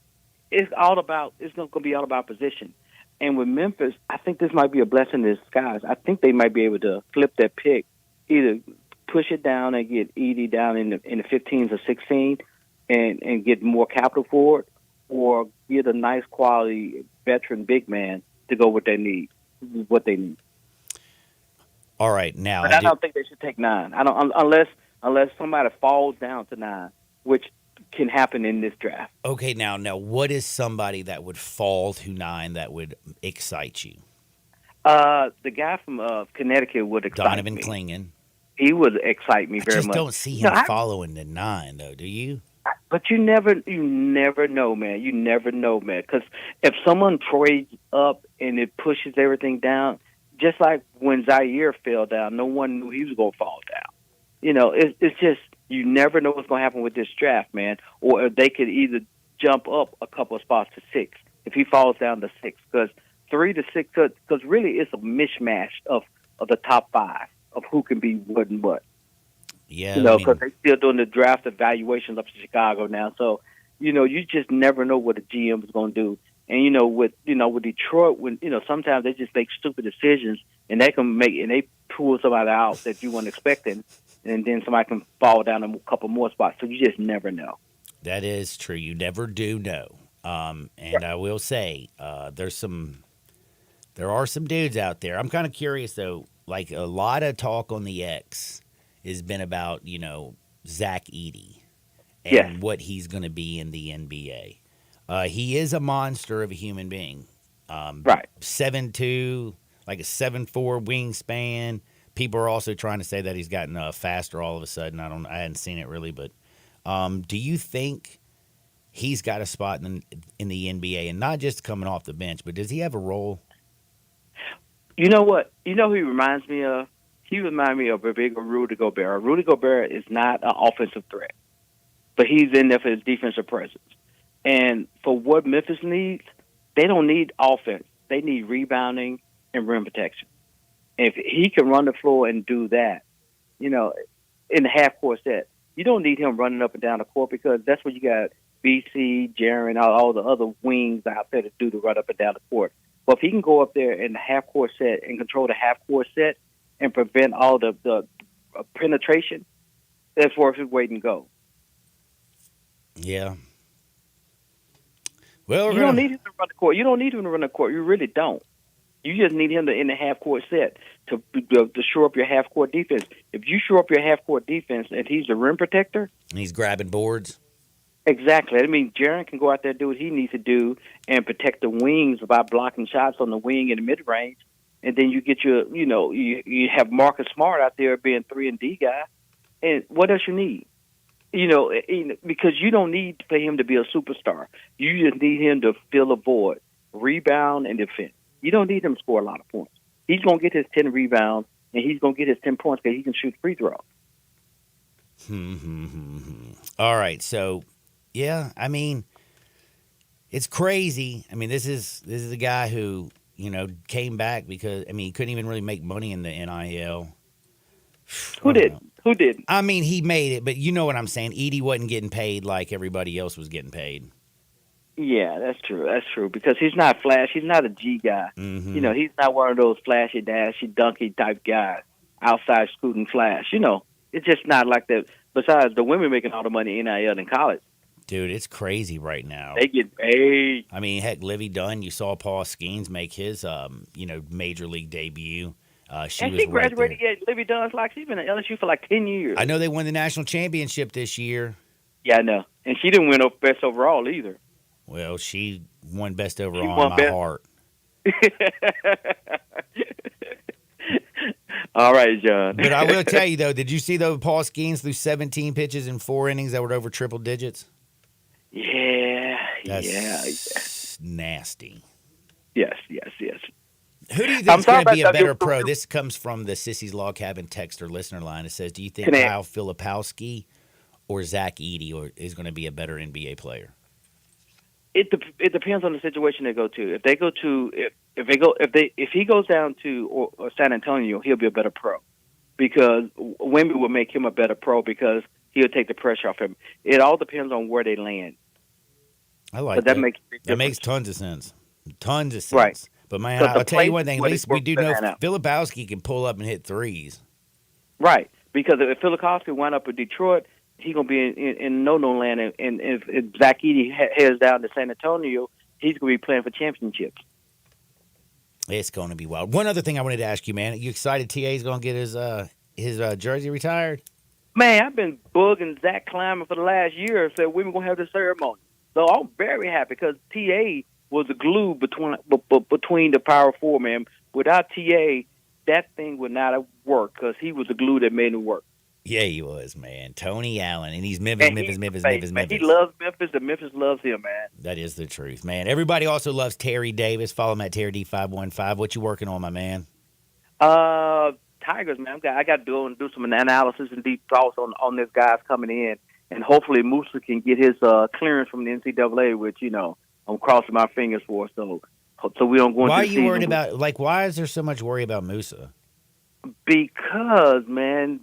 it's going to be all about position. And with Memphis, I think this might be a blessing in disguise. I think they might be able to flip that pick, either push it down and get Edey down in the 15s or 16 and get more capital for it, or get a nice quality veteran big man to go with what they need. All right, now but I don't think they should take 9. I don't unless somebody falls down to 9, which can happen in this draft. Okay, now what is somebody that would fall to 9 that would excite you? The guy from Connecticut would excite Donovan me. Clingan. He would excite me very much. I just don't see him following the 9, though. Do you? But you never know, man. You never know, man. Because if someone trades up and it pushes everything down, just like when Zaire fell down, no one knew he was going to fall down. It's just you never know what's going to happen with this draft, man. Or if they could either jump up a couple of spots to 6 if he falls down to 6, because 3 to 6, because really it's a mishmash of the top 5 of who can be what and what. Yeah, because they're still doing the draft evaluations up in Chicago now. So, you just never know what a GM is going to do. And with Detroit, when sometimes they just make stupid decisions, and they pull somebody out that you weren't expecting, and then somebody can fall down a couple more spots. So you just never know. That is true. You never do know. And I will say, there are some dudes out there. I'm kind of curious though. Like, a lot of talk on the X has been about, Zach Edey and what he's going to be in the NBA. He is a monster of a human being. Right. 7'2", like a 7'4" wingspan. People are also trying to say that he's gotten faster all of a sudden. I hadn't seen it really, but do you think he's got a spot in the NBA, and not just coming off the bench, but does he have a role? You know what? You know who he reminds me of? He reminds me of a big Rudy Gobert. Rudy Gobert is not an offensive threat, but he's in there for his defensive presence. And for what Memphis needs, they don't need offense. They need rebounding and rim protection. If he can run the floor and do that, in the half-court set, you don't need him running up and down the court, because that's what you got BC, Jaren, all the other wings out there to do to run up and down the court. But if he can go up there in the half-court set and control the half-court set and prevent all the penetration, that's worth his weight and go. Yeah. Well, you don't need him to run the court. You don't need him to run the court. You really don't. You just need him in the half-court set to shore up your half-court defense. If you shore up your half-court defense and he's the rim protector, and he's grabbing boards. Exactly. I mean, Jaren can go out there and do what he needs to do and protect the wings by blocking shots on the wing in the mid-range. And then you get you have Marcus Smart out there being 3-and-D guy. And what else you need? Because you don't need for him to be a superstar. You just need him to fill a void, rebound, and defend. You don't need him to score a lot of points. He's going to get his 10 rebounds, and he's going to get his 10 points because he can shoot free throws. All right, so, yeah, I mean, it's crazy. I mean, this is a guy who, came back because, he couldn't even really make money in the NIL. Who did? Who didn't? I mean, he made it, but you know what I'm saying. Edey wasn't getting paid like everybody else was getting paid. Yeah, that's true. That's true, because he's not flash. He's not a G guy. Mm-hmm. He's not one of those flashy, dashy, dunky type guys, outside scooting flash. It's just not like that. Besides, the women making all the money in NIL in college. Dude, it's crazy right now. They get paid. I mean, heck, Livy Dunn, you saw Paul Skeens make his, major league debut. She graduated yet. Livy Dunn's like she's been at LSU for like 10 years. I know they won the national championship this year. Yeah, I know. And she didn't win best overall either. Well, she won best overall in my heart. All right, John. But I will tell you, though, did you see, Paul Skeens threw 17 pitches in 4 innings that were over triple digits? Yeah. That's nasty. Yes. Who do you think is going to be a better pro? This comes from the Sissy's Log Cabin text or listener line. It says, do you think Kyle Filipowski or Zach Edey is going to be a better NBA player? It depends on the situation they go to. If he goes down to San Antonio, he'll be a better pro because Wemby will make him a better pro because he'll take the pressure off him. It all depends on where they land. I like that. That makes tons of sense. Right. But man, I'll tell you one thing. At least we do know Filipowski can pull up and hit threes. Right, because if Filipowski wound up in Detroit, he's gonna be in no land, and if Zach Edey heads down to San Antonio, he's gonna be playing for championships. It's going to be wild. One other thing I wanted to ask you, man. Are you excited TA's going to get his jersey retired? Man, I've been bugging Zach Kleiman for the last year and said we were going to have the ceremony. So I'm very happy because TA was the glue between the Power Four, man. Without TA, that thing would not have worked because he was the glue that made it work. Yeah, he was, man. Tony Allen, and he's Memphis. He loves Memphis, and Memphis loves him, man. That is the truth, man. Everybody also loves Terry Davis. Follow him at TerryD515. What you working on, my man? Tigers, man. I got to do some analysis and deep thoughts on this guys coming in, and hopefully Musa can get his clearance from the NCAA, which I'm crossing my fingers for. So we don't go. Why are you worried about? Why is there so much worry about Musa? Because, man,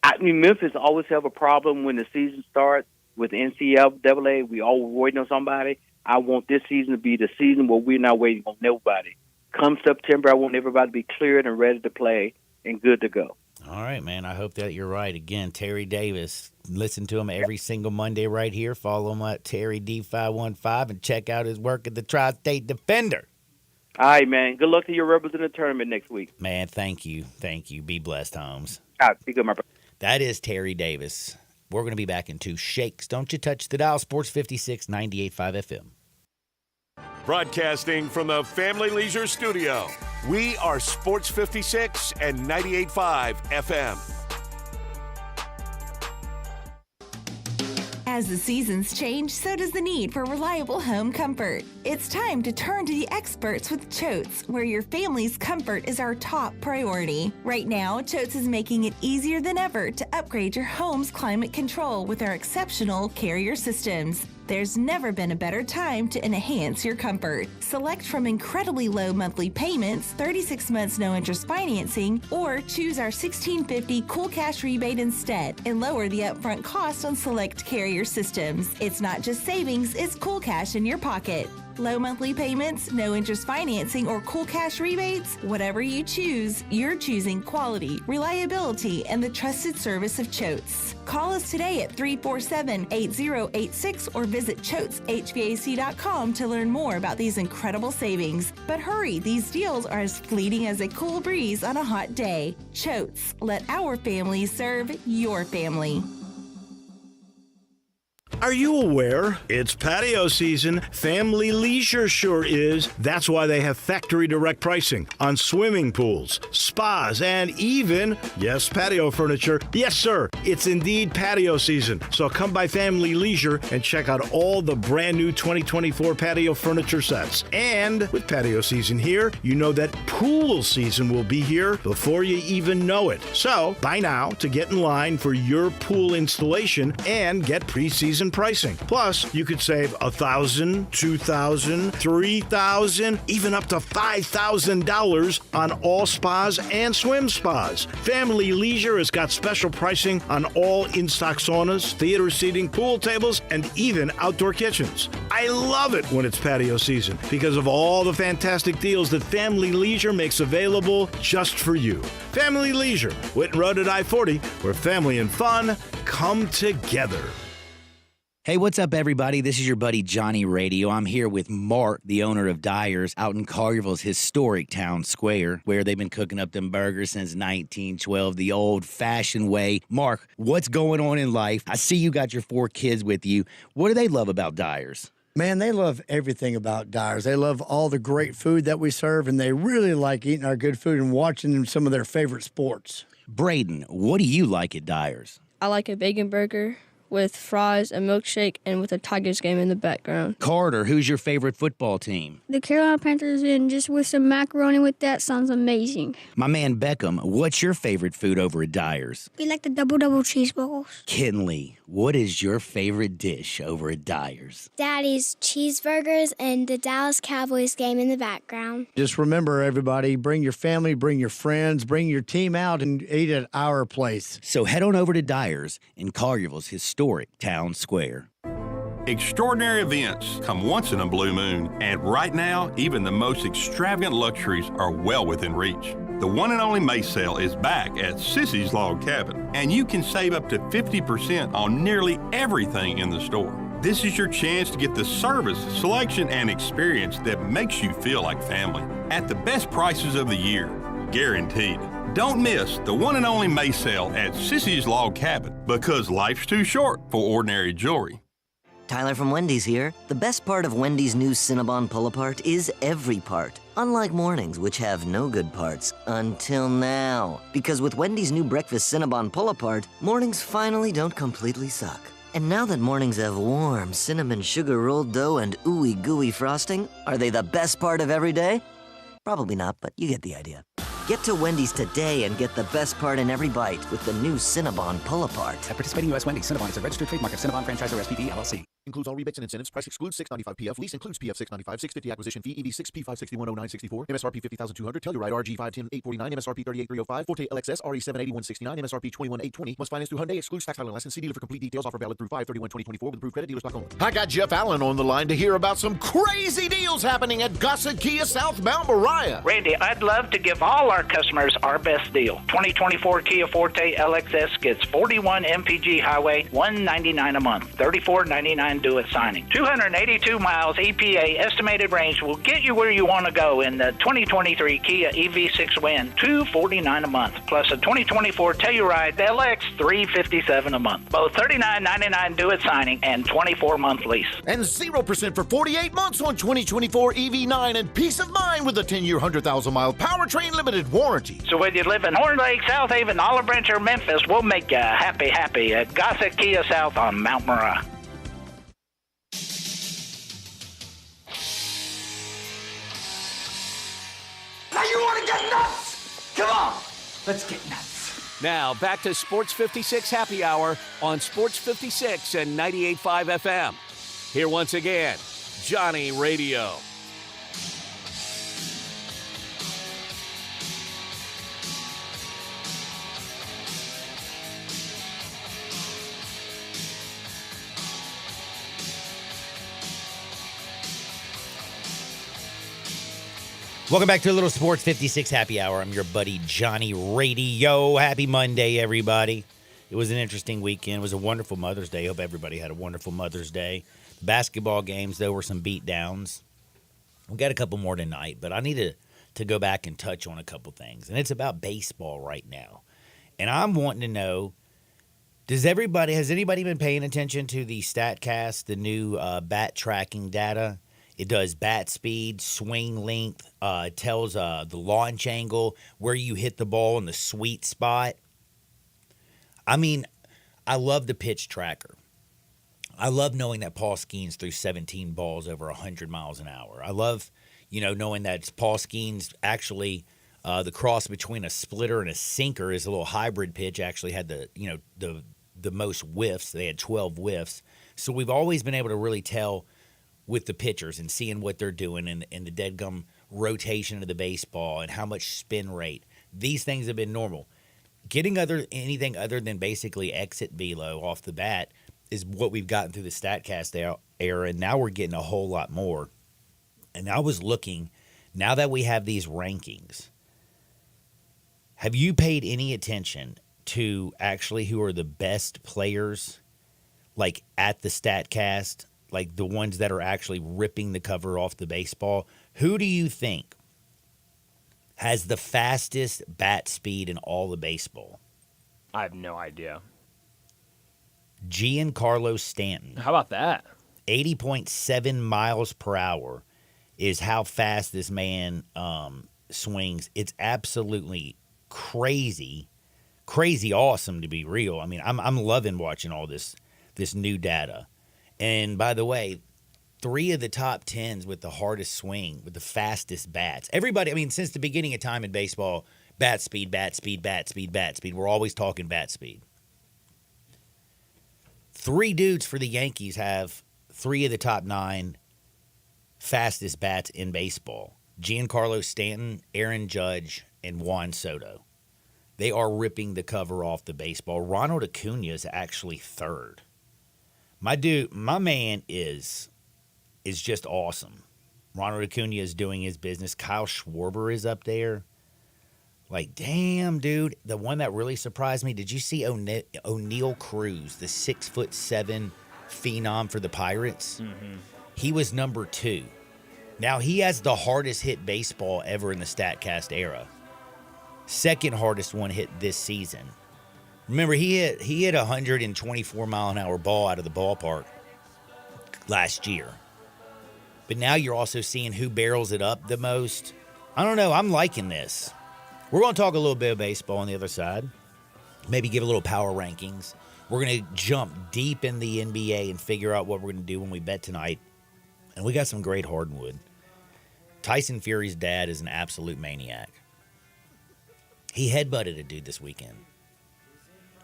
I mean, Memphis always have a problem when the season starts with NCAA. We always waiting on somebody. I want this season to be the season where we're not waiting on nobody. Come September, I want everybody to be cleared and ready to play and good to go. All right, man. I hope that you're right. Again, Terry Davis. Listen to him every single Monday right here. Follow him at TerryD515 and check out his work at the Tri-State Defender. All right, man. Good luck to your Rebels in the tournament next week. Man, thank you. Thank you. Be blessed, Holmes. All right, be good, my brother. That is Terry Davis. We're going to be back in 2 shakes. Don't you touch the dial. Sports 56, 98.5 FM. Broadcasting from the Family Leisure Studio, we are Sports 56 and 98.5 FM. As the seasons change, so does the need for reliable home comfort. It's time to turn to the experts with Choates, where your family's comfort is our top priority. Right now, Choates is making it easier than ever to upgrade your home's climate control with our exceptional Carrier systems. There's never been a better time to enhance your comfort. Select from incredibly low monthly payments, 36 months no interest financing, or choose our $1,650 Cool Cash rebate instead and lower the upfront cost on select Carrier systems. It's not just savings, it's Cool Cash in your pocket. Low monthly payments, no interest financing, or Cool Cash rebates? Whatever you choose, you're choosing quality, reliability, and the trusted service of Choates. Call us today at 347-8086 or visit ChoatesHVAC.com to learn more about these incredible savings. But hurry, these deals are as fleeting as a cool breeze on a hot day. Choates, let our family serve your family. Are you aware? It's patio season. Family Leisure sure is. That's why they have factory direct pricing on swimming pools, spas, and even, yes, patio furniture. Yes, sir, it's indeed patio season. So come by Family Leisure and check out all the brand new 2024 patio furniture sets. And with patio season here, you know that pool season will be here before you even know it. So buy now to get in line for your pool installation and get pre-season pricing. Plus, you could save $1,000, $2,000, $3,000, even up to $5,000 on all spas and swim spas. Family Leisure has got special pricing on all in-stock saunas, theater seating, pool tables, and even outdoor kitchens. I love it when it's patio season because of all the fantastic deals that Family Leisure makes available just for you. Family Leisure, Whitten Road at I-40, where family and fun come together. Hey, what's up, everybody? This is your buddy Johnny Radio. I'm here with Mark, the owner of Dyer's, out in Collierville's historic town square, where they've been cooking up them burgers since 1912, the old-fashioned way. Mark, what's going on in life? I see you got your 4 kids with you. What do they love about Dyer's? Man, they love everything about Dyer's. They love all the great food that we serve, and they really like eating our good food and watching some of their favorite sports. Braden, what do you like at Dyer's? I like a bacon burger with fries, a milkshake, and with a Tigers game in the background. Carter, who's your favorite football team? The Carolina Panthers, and just with some macaroni with that sounds amazing. My man Beckham, what's your favorite food over at Dyer's? We like the double cheeseburgers. Kinley, what is your favorite dish over at Dyer's? Daddy's cheeseburgers and the Dallas Cowboys game in the background. Just remember, everybody, bring your family, bring your friends, bring your team out and eat at our place. So head on over to Dyer's in Collierville's historic town square. Extraordinary events come once in a blue moon, and right now, even the most extravagant luxuries are well within reach. The one and only May sale is back at Sissy's Log Cabin, and you can save up to 50% on nearly everything in the store. This is your chance to get the service, selection, and experience that makes you feel like family at the best prices of the year, guaranteed. Don't miss the one and only May sale at Sissy's Log Cabin, because life's too short for ordinary jewelry. Tyler from Wendy's here. The best part of Wendy's new Cinnabon Pull-Apart is every part. Unlike mornings, which have no good parts, until now. Because with Wendy's new breakfast Cinnabon Pull-Apart, mornings finally don't completely suck. And now that mornings have warm cinnamon sugar rolled dough and ooey gooey frosting, are they the best part of every day? Probably not, but you get the idea. Get to Wendy's today and get the best part in every bite with the new Cinnabon Pull-Apart. At participating U.S. Wendy's, Cinnabon is a registered trademark of Cinnabon Franchisor SPV, LLC. Includes all rebates and incentives. Price excludes $6.95 PF. Lease includes PF $6.95. $6.50 acquisition fee. EV6 P5610964. MSRP $50,200. Telluride RG 510 $849. MSRP $38,305. Forte LXS RE 78169. MSRP $21,820. Must finance through Hyundai. Excludes tax title and license. See dealer for complete details. Offer valid through 5/31/2024 with approved credit. Dealers.com. I got Jeff Allen on the line to hear about some crazy deals happening at Gossett Kia southbound Mariah. Randy, I'd love to give all our customers our best deal. 2024 Kia Forte LXS gets 41 MPG highway, $199 a month, $34.99 due at signing. 282 miles EPA estimated range will get you where you want to go in the 2023 Kia EV6 Win, $249 a month, plus a 2024 Telluride LX, $357 a month. Both $39.99 due at signing and 24-month lease. And 0% for 48 months on 2024 EV9 and peace of mind with a 10-year, 100,000-mile powertrain limited warranty. So whether you live in Horn Lake, South Haven, Olive Branch, or Memphis, we'll make you happy at Gossett Kia South on Mount Moriah. Now you want to get nuts? Come on, let's get nuts. Now back to Sports 56 Happy Hour on Sports 56 and 98.5 FM. Here once again, Johnny Radio. Welcome back to a little Sports 56 Happy Hour. I'm your buddy Johnny Radio. Happy Monday, everybody. It was an interesting weekend. It was a wonderful Mother's Day. Hope everybody had a wonderful Mother's Day. The basketball games, though, were some beatdowns. We got a couple more tonight, but I need to go back and touch on a couple things. And it's about baseball right now. And I'm wanting to know, has anybody been paying attention to the StatCast, the new bat tracking data? It does bat speed, swing length, tells the launch angle, where you hit the ball in the sweet spot. I mean, I love the pitch tracker. I love knowing that Paul Skeens threw 17 balls over 100 miles an hour. I love, knowing that Paul Skeens actually, the cross between a splitter and a sinker is a little hybrid pitch, actually had the most whiffs. They had 12 whiffs. So we've always been able to really tell with the pitchers and seeing what they're doing and the deadgum rotation of the baseball and how much spin rate. These things have been normal. Getting anything other than basically exit velo off the bat is what we've gotten through the StatCast era, and now we're getting a whole lot more. And I was looking, now that we have these rankings, have you paid any attention to actually who are the best players like at the StatCast, like the ones that are actually ripping the cover off the baseball, who do you think has the fastest bat speed in all of baseball? I have no idea. Giancarlo Stanton. How about that? 80.7 miles per hour is how fast this man swings. It's absolutely crazy awesome, to be real. I mean, I'm loving watching all this new data. And by the way, 3 of the top 10s with the hardest swing, with the fastest bats. Everybody, I mean, since the beginning of time in baseball, bat speed, bat speed, bat speed, bat speed. We're always talking bat speed. 3 dudes for the Yankees have 3 of the top 9 fastest bats in baseball. Giancarlo Stanton, Aaron Judge, and Juan Soto. They are ripping the cover off the baseball. Ronald Acuna is actually 3rd. My man is just awesome. Ronald Acuna is doing his business. Kyle Schwarber is up there. Like, damn, dude. The one that really surprised me, did you see O'Neal Cruz, the 6'7" phenom for the Pirates? Mm-hmm. He was number 2. Now, he has the hardest hit baseball ever in the StatCast era. Second hardest one hit this season. Remember, he hit a 124-mile-an-hour ball out of the ballpark last year. But now you're also seeing who barrels it up the most. I don't know. I'm liking this. We're going to talk a little bit of baseball on the other side. Maybe give a little power rankings. We're going to jump deep in the NBA and figure out what we're going to do when we bet tonight. And we got some great hardwood. Tyson Fury's dad is an absolute maniac. He headbutted a dude this weekend.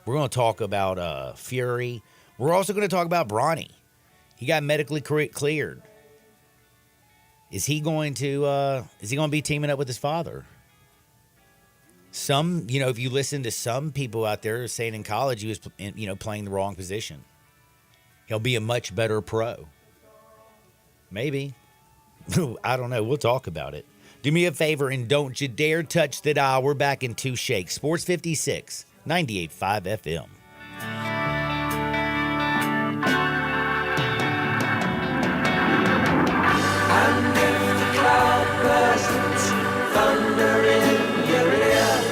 We're going to talk about Fury. We're also going to talk about Bronny. He got medically cleared. Is he going to be teaming up with his father? Some, if you listen to some people out there saying in college he was, playing the wrong position. He'll be a much better pro. Maybe. I don't know. We'll talk about it. Do me a favor and don't you dare touch the dial. We're back in 2 shakes. Sports 56, 98.5 FM. And if the cloud bursts, thunder in your ear,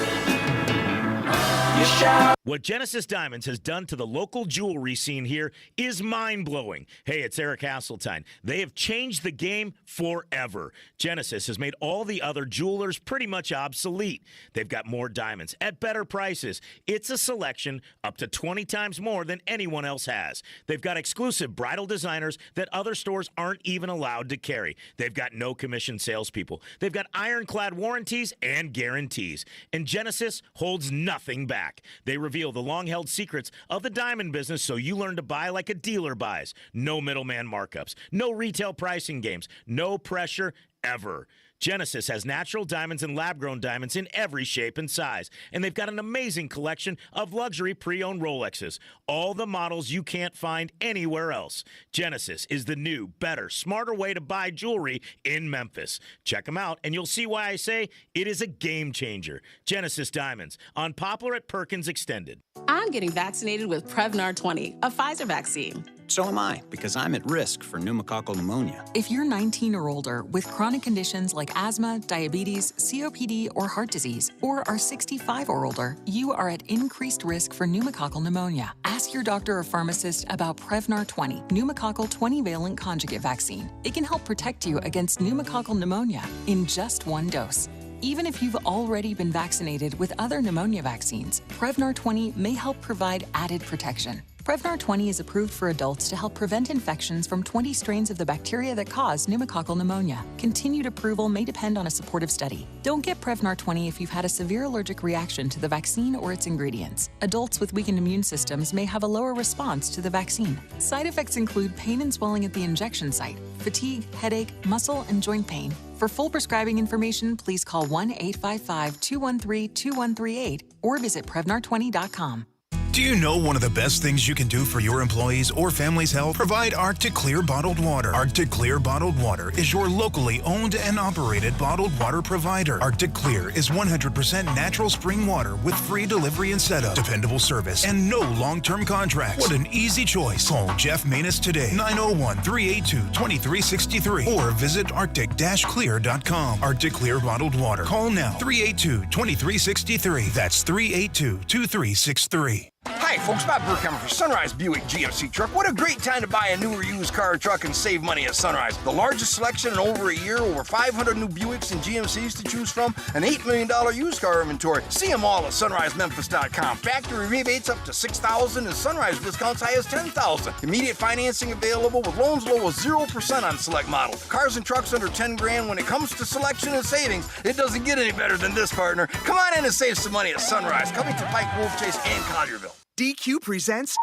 you shout. What Genesis Diamonds has done to the local jewelry scene here is mind-blowing. Hey, it's Eric Hasseltine. They have changed the game forever. Genesis has made all the other jewelers pretty much obsolete. They've got more diamonds at better prices. It's a selection up to 20 times more than anyone else has. They've got exclusive bridal designers that other stores aren't even allowed to carry. They've got no commission salespeople. They've got ironclad warranties and guarantees. And Genesis holds nothing back. They reveal the long-held secrets of the diamond business so you learn to buy like a dealer buys. No middleman markups, no retail pricing games, no pressure ever. Genesis has natural diamonds and lab-grown diamonds in every shape and size, and they've got an amazing collection of luxury pre-owned Rolexes, all the models you can't find anywhere else. Genesis is the new, better, smarter way to buy jewelry in Memphis. Check them out, and you'll see why I say it is a game changer. Genesis Diamonds on Poplar at Perkins Extended. I'm getting vaccinated with Prevnar 20, a Pfizer vaccine. So am I, because I'm at risk for pneumococcal pneumonia. If you're 19 or older with chronic conditions like asthma, diabetes, COPD, or heart disease, or are 65 or older, you are at increased risk for pneumococcal pneumonia. Ask your doctor or pharmacist about Prevnar 20, pneumococcal 20-valent conjugate vaccine. It can help protect you against pneumococcal pneumonia in just 1 dose. Even if you've already been vaccinated with other pneumonia vaccines, Prevnar 20 may help provide added protection. Prevnar 20 is approved for adults to help prevent infections from 20 strains of the bacteria that cause pneumococcal pneumonia. Continued approval may depend on a supportive study. Don't get Prevnar 20 if you've had a severe allergic reaction to the vaccine or its ingredients. Adults with weakened immune systems may have a lower response to the vaccine. Side effects include pain and swelling at the injection site, fatigue, headache, muscle, and joint pain. For full prescribing information, please call 1-855-213-2138 or visit Prevnar20.com. Do you know one of the best things you can do for your employees or family's health? Provide Arctic Clear bottled water. Arctic Clear bottled water is your locally owned and operated bottled water provider. Arctic Clear is 100% natural spring water with free delivery and setup, dependable service, and no long-term contracts. What an easy choice. Call Jeff Manus today, 901-382-2363, or visit arctic-clear.com. Arctic Clear bottled water. Call now, 382-2363. That's 382-2363. Hi, folks. Bob Burkheimer for Sunrise Buick GMC Truck. What a great time to buy a new or used car or truck and save money at Sunrise. The largest selection in over a year, over 500 new Buicks and GMCs to choose from, an $8 million used car inventory. See them all at sunrisememphis.com. Factory rebates up to $6,000 and Sunrise discounts high as $10,000. Immediate financing available with loans low as 0% on select models. Cars and trucks under $10,000. When it comes to selection and savings, it doesn't get any better than this, partner. Come on in and save some money at Sunrise. Coming to Pike, Wolf Chase, and Collierville. DQ presents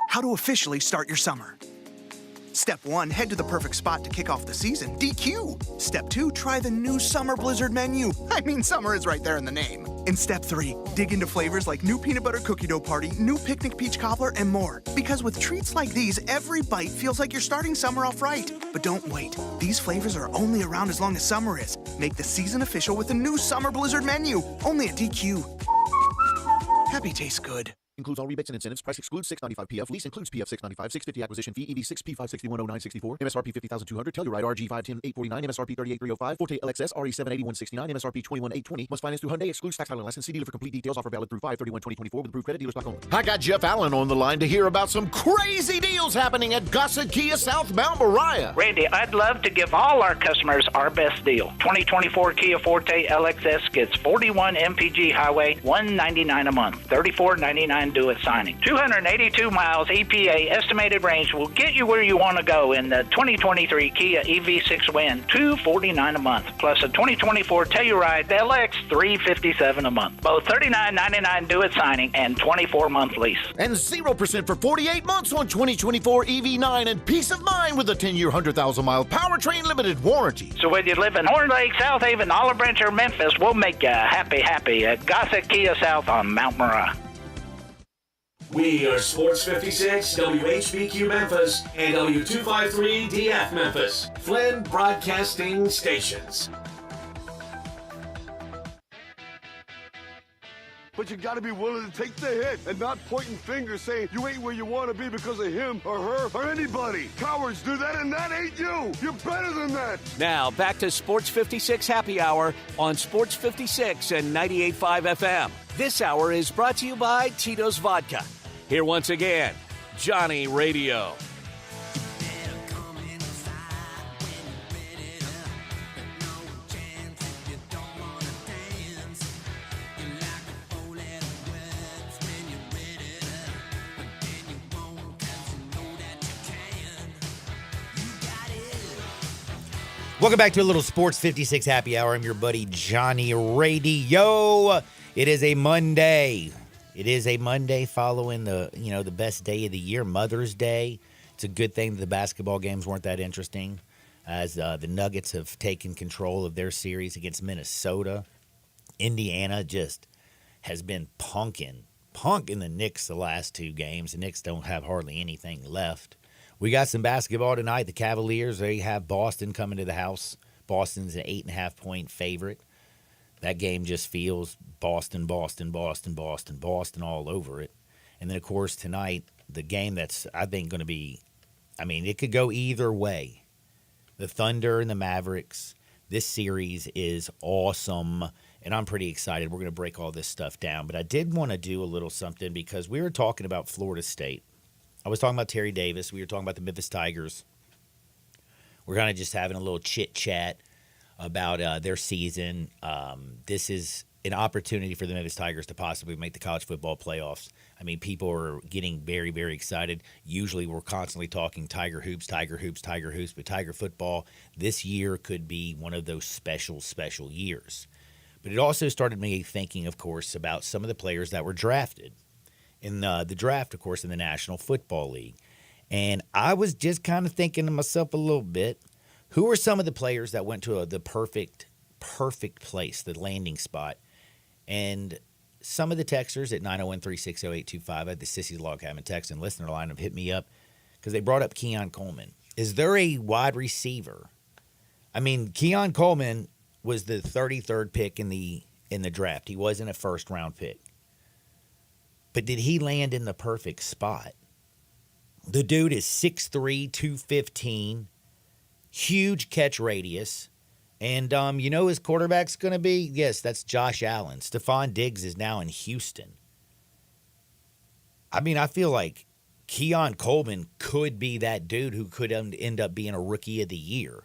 how to officially start your summer. Step 1, head to the perfect spot to kick off the season, DQ. Step 2, try the new Summer Blizzard menu. I mean, summer is right there in the name. In Step 3, dig into flavors like new peanut butter cookie dough party, new picnic peach cobbler, and more. Because with treats like these, every bite feels like you're starting summer off right. But don't wait. These flavors are only around as long as summer is. Make the season official with the new Summer Blizzard menu, only at DQ. Happy tastes good. Includes all rebates and incentives. Price excludes $695 PF. Lease includes PF $695. $650 acquisition fee. EV6 P5610964. MSRP $50,200. Telluride RG 510-849. MSRP $38,305. Forte LXS RE 78169. MSRP $21,820. Must finance through Hyundai. Excludes tax title license. See dealer for complete details. Offer valid through 5/31/2024 with approved credit. Dealer stock only. I got Jeff Allen on the line to hear about some crazy deals happening at Gossett Kia South Mount Moriah. Randy, I'd love to give all our customers our best deal. 2024 Kia Forte LXS gets 41 MPG highway, $199 a month, $34.99 due at signing. 282 miles EPA estimated range will get you where you want to go in the 2023 Kia EV6 Win, $249 a month, plus a 2024 Telluride LX, $357 a month. Both $39.99 due at signing and 24-month lease. And 0% for 48 months on 2024 EV9 and peace of mind with a 10-year, 100,000-mile powertrain limited warranty. So whether you live in Horn Lake, South Haven, Olive Branch, or Memphis, we'll make you happy at Gossett Kia South on Mount Moriah. We are Sports 56, WHBQ Memphis, and W253DF Memphis, Flynn Broadcasting Stations. But you gotta be willing to take the hit and not pointing fingers saying you ain't where you want to be because of him or her or anybody. Cowards do that, and that ain't you. You're better than that. Now, back to Sports 56 Happy Hour on Sports 56 and 98.5 FM. This hour is brought to you by Tito's Vodka. Here once again, Johnny Radio. Welcome back to a little Sports 56 Happy Hour. I'm your buddy Johnny Radio. It is a Monday. It is a Monday following the best day of the year, Mother's Day. It's a good thing that the basketball games weren't that interesting, as the Nuggets have taken control of their series against Minnesota. Indiana just has been punking the Knicks the last two games. The Knicks don't have hardly anything left. We got some basketball tonight. The Cavaliers, they have Boston coming to the house. Boston's an 8.5-point favorite. That game just feels Boston all over it. And then, of course, tonight, the game that's, I think, going to be, it could go either way. The Thunder and the Mavericks, this series is awesome, and I'm pretty excited. We're going to break all this stuff down. But I did want to do a little something because we were talking about Florida State. I was talking about Terry Davis. We were talking about the Memphis Tigers. We're kind of just having a little chit-chat about their season. This is an opportunity for the Memphis Tigers to possibly make the college football playoffs. People are getting very, very excited. Usually we're constantly talking Tiger hoops, but Tiger football this year could be one of those special years. But it also started me thinking, of course, about some of the players that were drafted in the draft, of course, in the National Football League. And I was just kind of thinking to myself a little bit, who are some of the players that went to the perfect place, the landing spot? And some of the texters at 901-360-8255 at the Sissy's Log Cabin text and listener line have hit me up because they brought up Keon Coleman. Is there a wide receiver? I mean, Keon Coleman was the 33rd pick in the draft. He wasn't a first-round pick. But did he land in the perfect spot? The dude is 6'3", 215, huge catch radius. And you know who his quarterback's going to be? Yes, that's Josh Allen. Stephon Diggs is now in Houston. I mean, I feel like Keon Coleman could be that dude who could end up being a rookie of the year.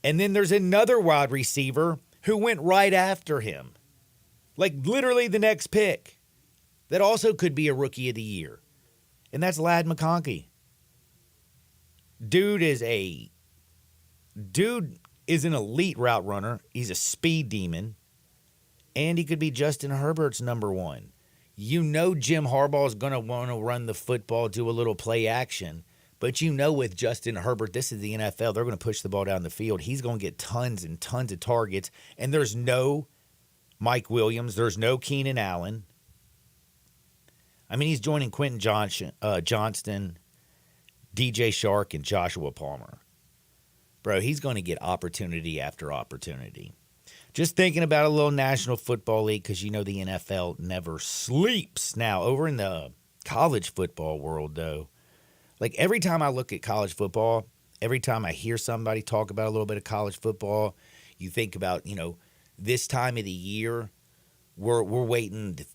And then there's another wide receiver who went right after him. Like literally the next pick. That also could be a rookie of the year. And that's Ladd McConkey. Dude is an elite route runner. He's a speed demon. And he could be Justin Herbert's number one. You know Jim Harbaugh is going to want to run the football, do a little play action. But you know with Justin Herbert, this is the NFL. They're going to push the ball down the field. He's going to get tons and tons of targets. And there's no Mike Williams. There's no Keenan Allen. I mean, he's joining Quentin Johnston, DJ Shark, and Joshua Palmer. Bro, he's going to get opportunity after opportunity. Just thinking about a little National Football League because you know the NFL never sleeps. Now, over in the college football world, though, like every time I look at college football, every time I hear somebody talk about a little bit of college football, you think about, this time of the year, we're waiting to,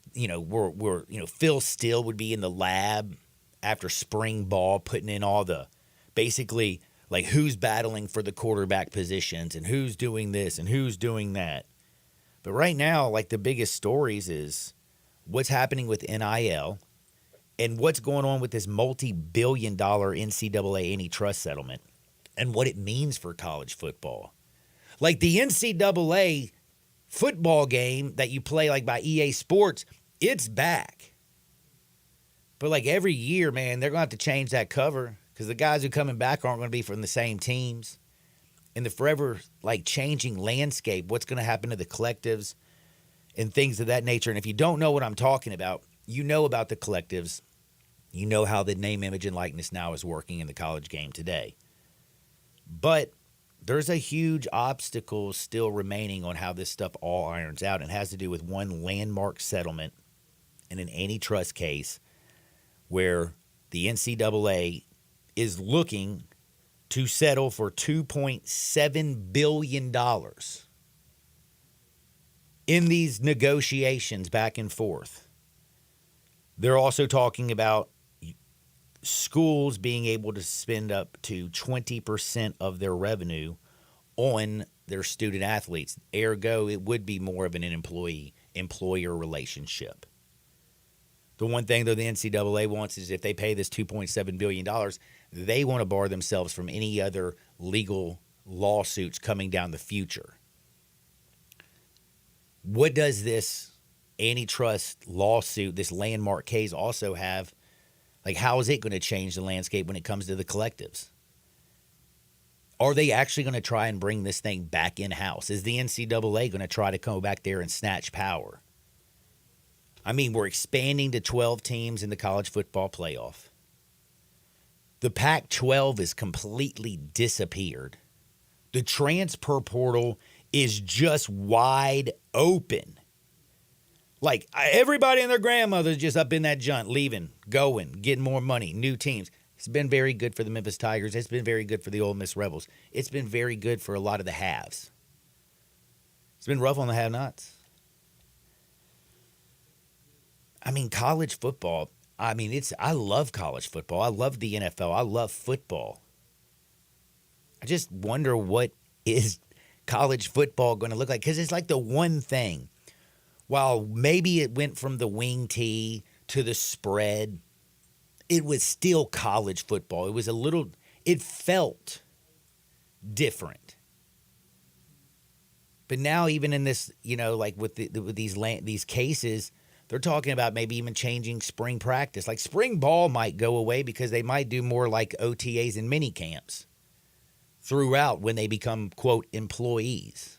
Phil Steele would be in the lab after spring ball, putting in all the basically like who's battling for the quarterback positions and who's doing this and who's doing that. But right now, like the biggest stories is what's happening with NIL and what's going on with this multi-billion-dollar NCAA antitrust settlement and what it means for college football. Like the NCAA football game that you play like by EA Sports, it's back. But like every year, man, they're going to have to change that cover because the guys who are coming back aren't going to be from the same teams. And the forever like changing landscape, what's going to happen to the collectives and things of that nature. And if you don't know what I'm talking about, you know about the collectives. You know how the name, image, and likeness now is working in the college game today. But there's a huge obstacle still remaining on how this stuff all irons out. It has to do with one landmark settlement in an antitrust case where the NCAA is looking to settle for $2.7 billion in these negotiations back and forth. They're also talking about schools being able to spend up to 20% of their revenue on their student athletes. Ergo, it would be more of an employee-employer relationship. The one thing, though, the NCAA wants is if they pay this $2.7 billion, they want to bar themselves from any other legal lawsuits coming down the future. What does this antitrust lawsuit, this landmark case, also have? Like, how is it going to change the landscape when it comes to the collectives? Are they actually going to try and bring this thing back in-house? Is the NCAA going to try to come back there and snatch power? I mean, we're expanding to 12 teams in the college football playoff. The Pac-12 is completely disappeared. The transfer portal is just wide open. Like, everybody and their grandmother's just up in that junk, leaving, going, getting more money, new teams. It's been very good for the Memphis Tigers. It's been very good for the Ole Miss Rebels. It's been very good for a lot of the haves. It's been rough on the have-nots. I mean, college football, I love college football. I love the NFL. I love football. I just wonder what is college football going to look like, because it's like the one thing. While maybe it went from the wing tee to the spread, it was still college football. It felt different. But now even in this, like with these cases, they're talking about maybe even changing spring practice. Like spring ball might go away because they might do more like OTAs and mini camps throughout when they become, quote, employees.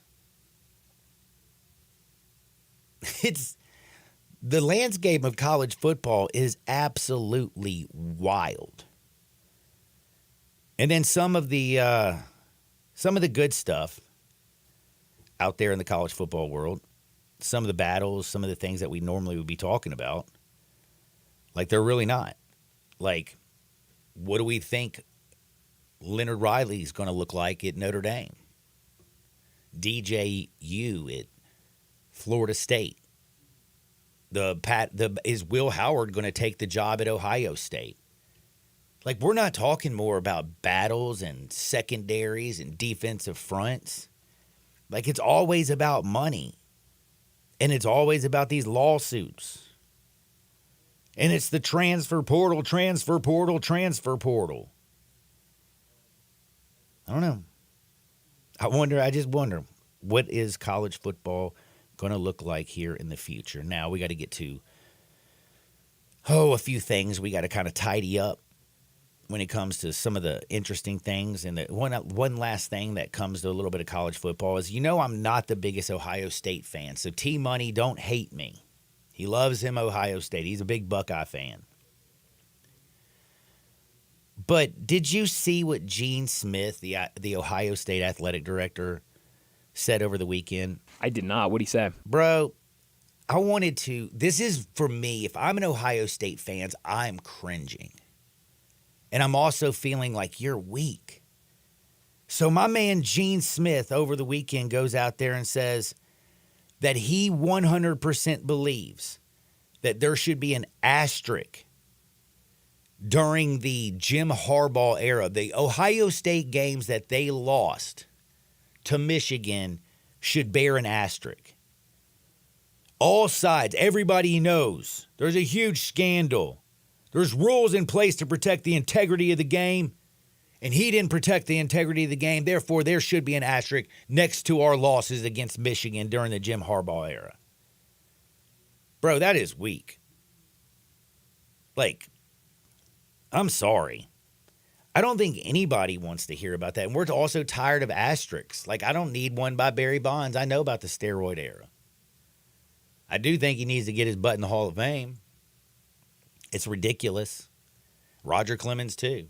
The landscape of college football is absolutely wild. And then some of the good stuff out there in the college football world, some of the battles, some of the things that we normally would be talking about, like they're really not. Like, what do we think Leonard Riley's going to look like at Notre Dame? DJU at Florida State. Is Will Howard going to take the job at Ohio State? Like, we're not talking more about battles and secondaries and defensive fronts. Like, it's always about money. And it's always about these lawsuits. And it's the transfer portal, transfer portal, transfer portal. I don't know. I just wonder, what is college football going to look like here in the future? Now, we got to get to, a few things we got to kind of tidy up when it comes to some of the interesting things. And the one last thing that comes to a little bit of college football is, I'm not the biggest Ohio State fan. So T-Money, don't hate me. He loves him Ohio State. He's a big Buckeye fan. But did you see what Gene Smith, the Ohio State athletic director, said over the weekend? I did not. What'd he say? Bro, this is for me, if I'm an Ohio State fan, I'm cringing. And I'm also feeling like you're weak. So my man Gene Smith over the weekend goes out there and says that he 100% believes that there should be an asterisk during the Jim Harbaugh era. The Ohio State games that they lost to Michigan should bear an asterisk. All sides, everybody knows there's a huge scandal. There's rules in place to protect the integrity of the game, and he didn't protect the integrity of the game. Therefore, there should be an asterisk next to our losses against Michigan during the Jim Harbaugh era. Bro, that is weak. Like, I'm sorry. I don't think anybody wants to hear about that. And we're also tired of asterisks. Like, I don't need one by Barry Bonds. I know about the steroid era. I do think he needs to get his butt in the Hall of Fame. It's ridiculous. Roger Clemens, too.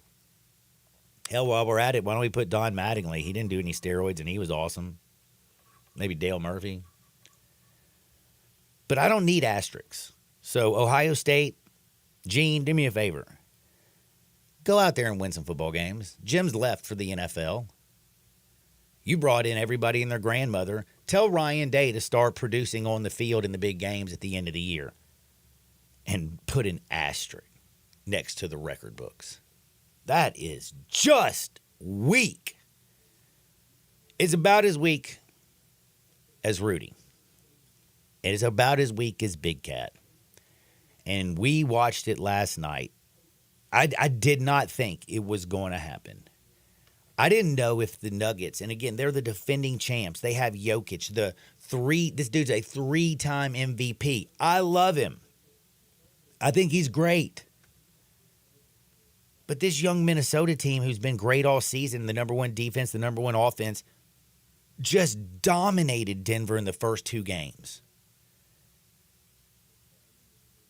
Hell, while we're at it, why don't we put Don Mattingly? He didn't do any steroids, and he was awesome. Maybe Dale Murphy. But I don't need asterisks. So, Ohio State, Gene, do me a favor. Go out there and win some football games. Jim's left for the NFL. You brought in everybody and their grandmother. Tell Ryan Day to start producing on the field in the big games at the end of the year. And put an asterisk next to the record books. That is just weak. It's about as weak as Rudy. It is about as weak as Big Cat. And we watched it last night. I did not think it was going to happen. I didn't know if the Nuggets, and again, they're the defending champs. They have Jokic, this dude's a 3-time MVP. I love him. I think he's great. But this young Minnesota team who's been great all season, the number one defense, the number one offense, just dominated Denver in the first 2 games.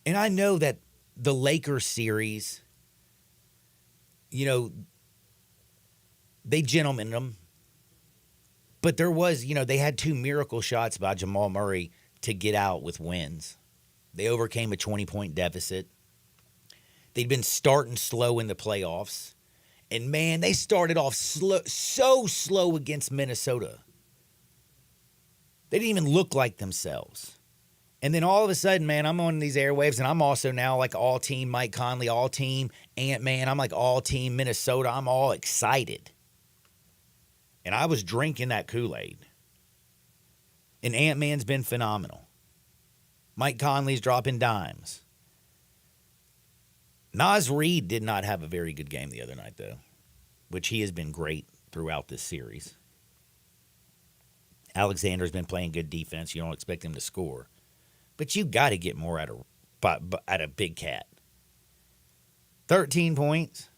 And I know that the Lakers series, they gentlemaned them. But there was, they had 2 miracle shots by Jamal Murray to get out with wins. They overcame a 20-point deficit. They'd been starting slow in the playoffs. And, man, they started off so slow against Minnesota. They didn't even look like themselves. And then all of a sudden, man, I'm on these airwaves, and I'm also now like all-team Mike Conley, all-team Ant-Man. I'm like all-team Minnesota. I'm all excited. And I was drinking that Kool-Aid. And Ant-Man's been phenomenal. Mike Conley's dropping dimes. Naz Reid did not have a very good game the other night, though, which he has been great throughout this series. Alexander's been playing good defense. You don't expect him to score. But you got to get more out of Big Cat. 13 points.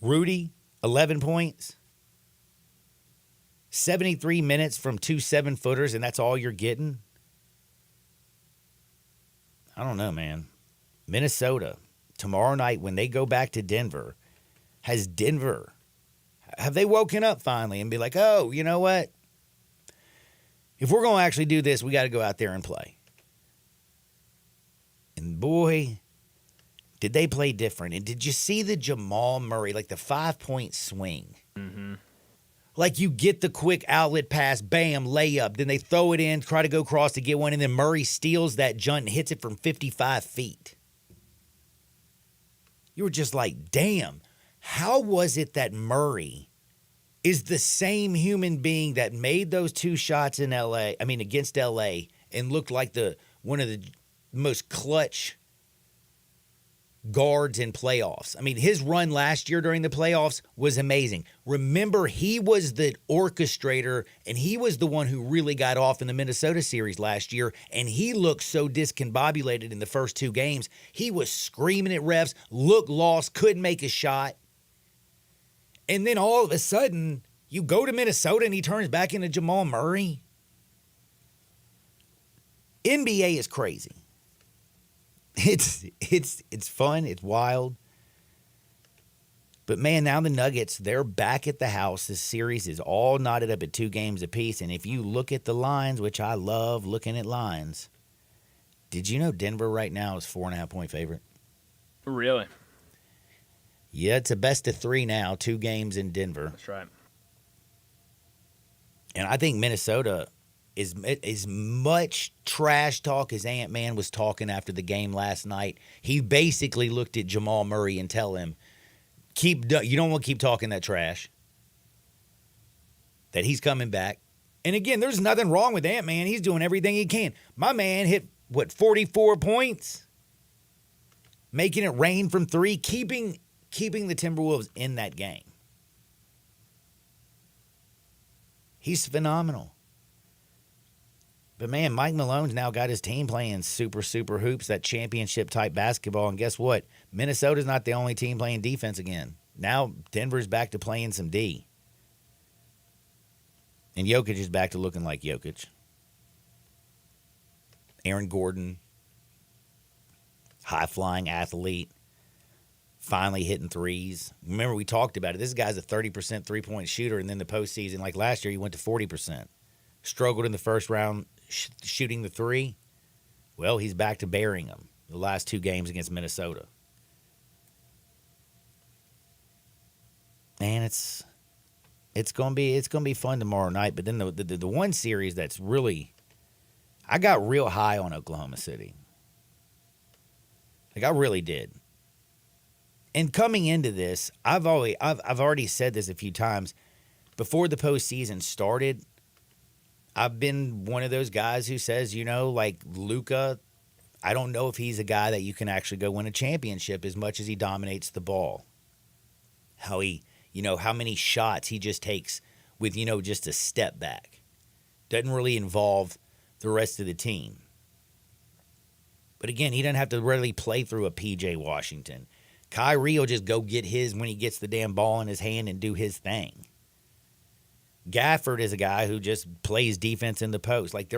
Rudy, 11 points. 73 minutes from 2 7-footers, and that's all you're getting? I don't know, man. Minnesota, tomorrow night when they go back to Denver, have they woken up finally and be like, oh, you know what? If we're going to actually do this, we got to go out there and play. And boy, did they play different. And did you see the Jamal Murray, like the 5-point swing? Mm-hmm. Like you get the quick outlet pass, bam, layup. Then they throw it in, try to go across to get one, and then Murray steals that junt and hits it from 55 feet. You were just like, damn, how was it that Murray is the same human being that made those 2 shots in against LA and looked like one of the most clutch guards in playoffs? I mean, his run last year during the playoffs was amazing. Remember, he was the orchestrator, and he was the one who really got off in the Minnesota series last year, and he looked so discombobulated in the first 2 games. He was screaming at refs, looked lost, couldn't make a shot. And then all of a sudden, you go to Minnesota and he turns back into Jamal Murray. NBA is crazy. It's fun. It's wild. But, man, now the Nuggets, they're back at the house. This series is all knotted up at 2 games apiece. And if you look at the lines, which I love looking at lines, did you know Denver right now is 4.5-point favorite? Really? Yeah, it's a best of 3 now, 2 games in Denver. That's right. And I think Minnesota is as much trash talk as Ant-Man was talking after the game last night. He basically looked at Jamal Murray and tell him, you don't want to keep talking that trash, that he's coming back. And again, there's nothing wrong with Ant-Man. He's doing everything he can. My man hit, 44 points? Making it rain from 3, keeping the Timberwolves in that game. He's phenomenal. But, man, Mike Malone's now got his team playing super, super hoops, that championship-type basketball. And guess what? Minnesota's not the only team playing defense again. Now Denver's back to playing some D. And Jokic is back to looking like Jokic. Aaron Gordon, high-flying athlete, finally hitting threes. Remember, we talked about it. This guy's a 30% three-point shooter, and then the postseason, like last year, he went to 40%. Struggled in the first round shooting the 3. Well, he's back to burying them the last 2 games against Minnesota. And it's gonna be fun tomorrow night. But then the one series that's really, I got real high on Oklahoma City. Like I really did. And coming into this, I've already said this a few times. Before the postseason started, I've been one of those guys who says, like Luka, I don't know if he's a guy that you can actually go win a championship as much as he dominates the ball. How how many shots he just takes with, just a step back. Doesn't really involve the rest of the team. But again, he doesn't have to really play through a PJ Washington. Kyrie will just go get his when he gets the damn ball in his hand and do his thing. Gafford is a guy who just plays defense in the post. Like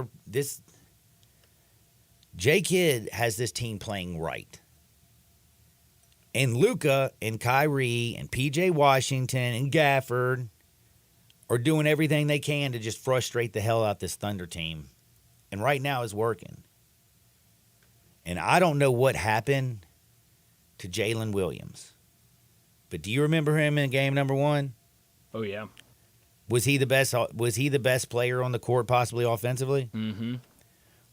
J. Kidd has this team playing right. And Luka and Kyrie and PJ Washington and Gafford are doing everything they can to just frustrate the hell out this Thunder team. And right now it's working. And I don't know what happened to Jalen Williams. But do you remember him in game number 1? Oh, yeah. Was he the best player on the court, possibly offensively? Mm-hmm.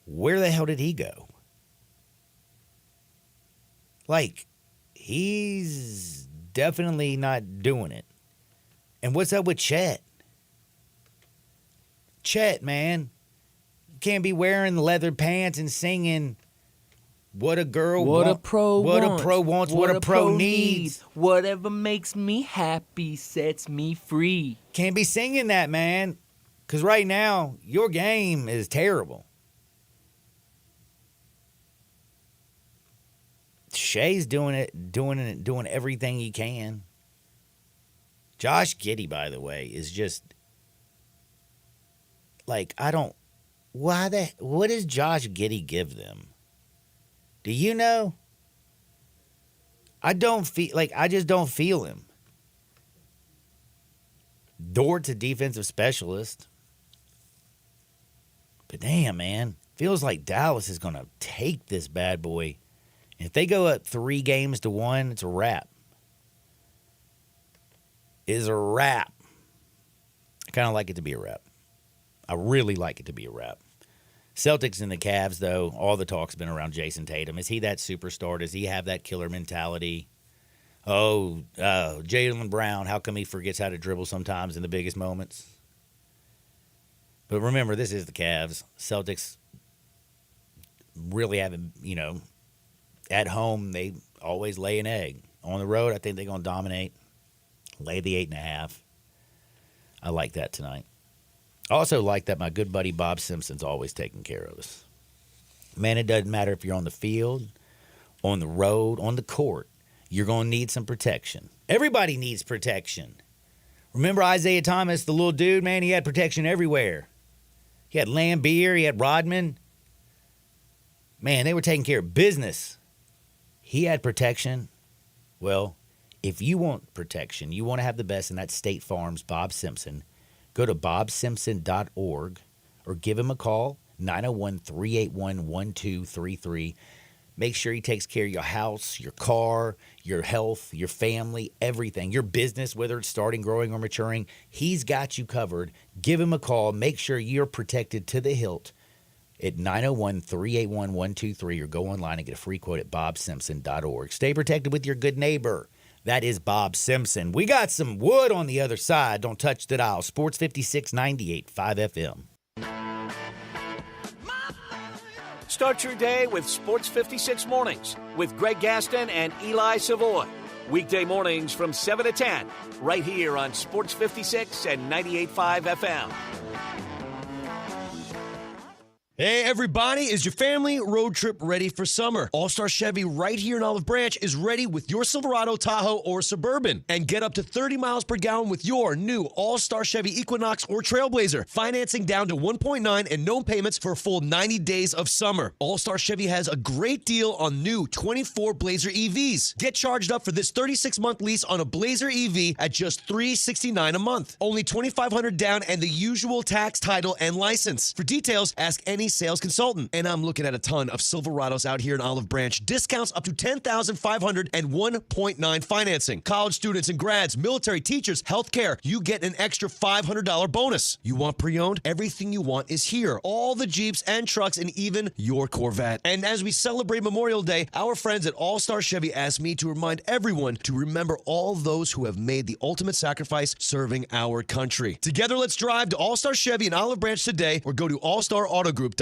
Where the hell did he go? Like, he's definitely not doing it. And what's up with Chet? Chet, man. You can't be wearing leather pants and singing what a girl What wants. a pro What wants. a pro wants. What a pro needs. Whatever makes me happy sets me free. Can't be singing that, man. Because right now, your game is terrible. Shea's doing everything he can. Josh Giddey, by the way, is just like, what does Josh Giddey give them? Do you know? I just don't feel him. Dort's a defensive specialist. But damn, man. Feels like Dallas is going to take this bad boy. And if they go up 3-1, it's a wrap. It's a wrap. I kind of like it to be a wrap. I really like it to be a wrap. Celtics and the Cavs, though, all the talk's been around Jason Tatum. Is he that superstar? Does he have that killer mentality? Jaylen Brown, how come he forgets how to dribble sometimes in the biggest moments? But remember, this is the Cavs. Celtics really haven't, at home, they always lay an egg. On the road, I think they're going to dominate. Lay the 8.5. I like that tonight. I also like that my good buddy Bob Simpson's always taking care of us. Man, it doesn't matter if you're on the field, on the road, on the court. You're going to need some protection. Everybody needs protection. Remember Isaiah Thomas, the little dude, man, he had protection everywhere. He had Lambeer, he had Rodman. Man, they were taking care of business. He had protection. Well, if you want protection, you want to have the best, and that's State Farm's Bob Simpson. Go to bobsimpson.org or give him a call, 901-381-1233. Make sure he takes care of your house, your car, your health, your family, everything, your business, whether it's starting, growing, or maturing. He's got you covered. Give him a call. Make sure you're protected to the hilt at 901-381-1233 or go online and get a free quote at bobsimpson.org. Stay protected with your good neighbor. That is Bob Simpson. We got some wood on the other side. Don't touch the dial. Sports 56 98.5 FM. Start your day with Sports 56 Mornings with Greg Gaston and Eli Savoy. Weekday mornings from 7 to 10, right here on Sports 56 and 98.5 FM. Hey everybody, is your family road trip ready for summer? All-Star Chevy right here in Olive Branch is ready with your Silverado, Tahoe, or Suburban. And get up to 30 miles per gallon with your new All-Star Chevy Equinox or Trailblazer. Financing down to 1.9 and no payments for a full 90 days of summer. All-Star Chevy has a great deal on new 24 Blazer EVs. Get charged up for this 36-month lease on a Blazer EV at just $369 a month. Only $2,500 down and the usual tax, title, and license. For details, ask any sales consultant. And I'm looking at a ton of Silverados out here in Olive Branch. Discounts up to $10,500 and 1.9 financing. College students and grads, military, teachers, healthcare. You get an extra $500 bonus. You want pre-owned? Everything you want is here. All the Jeeps and trucks and even your Corvette. And as we celebrate Memorial Day, our friends at All-Star Chevy asked me to remind everyone to remember all those who have made the ultimate sacrifice serving our country. Together, let's drive to All-Star Chevy in Olive Branch today or go to allstarautogroup.com.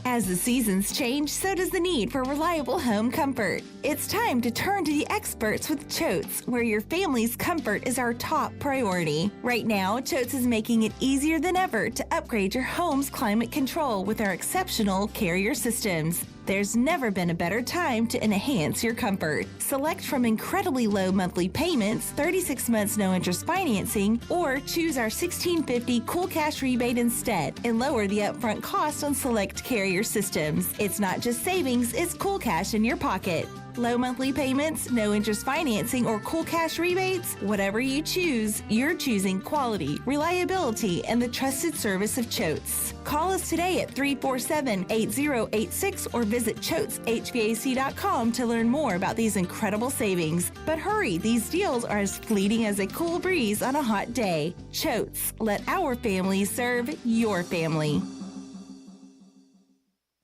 As the seasons change, so does the need for reliable home comfort. It's time to turn to the experts with Choates, where your family's comfort is our top priority. Right now, Choates is making it easier than ever to upgrade your home's climate control with our exceptional Carrier systems. There's never been a better time to enhance your comfort. Select from incredibly low monthly payments, 36 months no interest financing, or choose our $1,650 Cool Cash rebate instead and lower the upfront cost on select Carrier systems. It's not just savings, it's cool cash in your pocket. Low monthly payments, no interest financing, or cool cash rebates? Whatever you choose, you're choosing quality, reliability, and the trusted service of Choates. Call us today at 347-8086 or visit ChoatesHVAC.com to learn more about these incredible savings. But hurry, these deals are as fleeting as a cool breeze on a hot day. Choates, let our family serve your family.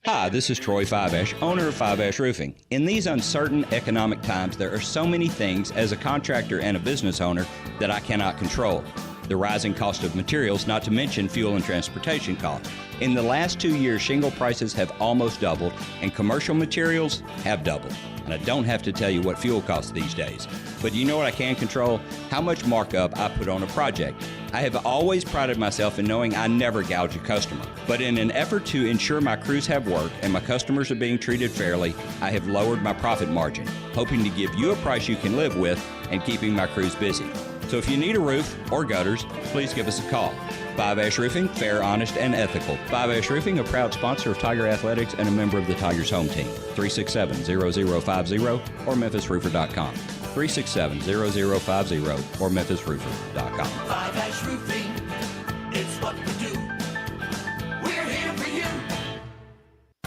Hi, this is Troy Fiveash, owner of Fiveash Roofing. In these uncertain economic times, there are so many things as a contractor and a business owner that I cannot control. The rising cost of materials, not to mention fuel and transportation costs. In the last 2 years, shingle prices have almost doubled and commercial materials have doubled. And I don't have to tell you what fuel costs these days. But you know what I can control? How much markup I put on a project. I have always prided myself in knowing I never gouge a customer. But in an effort to ensure my crews have work and my customers are being treated fairly, I have lowered my profit margin, hoping to give you a price you can live with and keeping my crews busy. So if you need a roof or gutters, please give us a call. 5 Roofing, fair, honest, and ethical. 5 Roofing, a proud sponsor of Tiger Athletics and a member of the Tigers home team. 367-0050 or memphisroofer.com. 367-0050 or memphisroofer.com. 5 Roofing, it's what we do. We're here for you.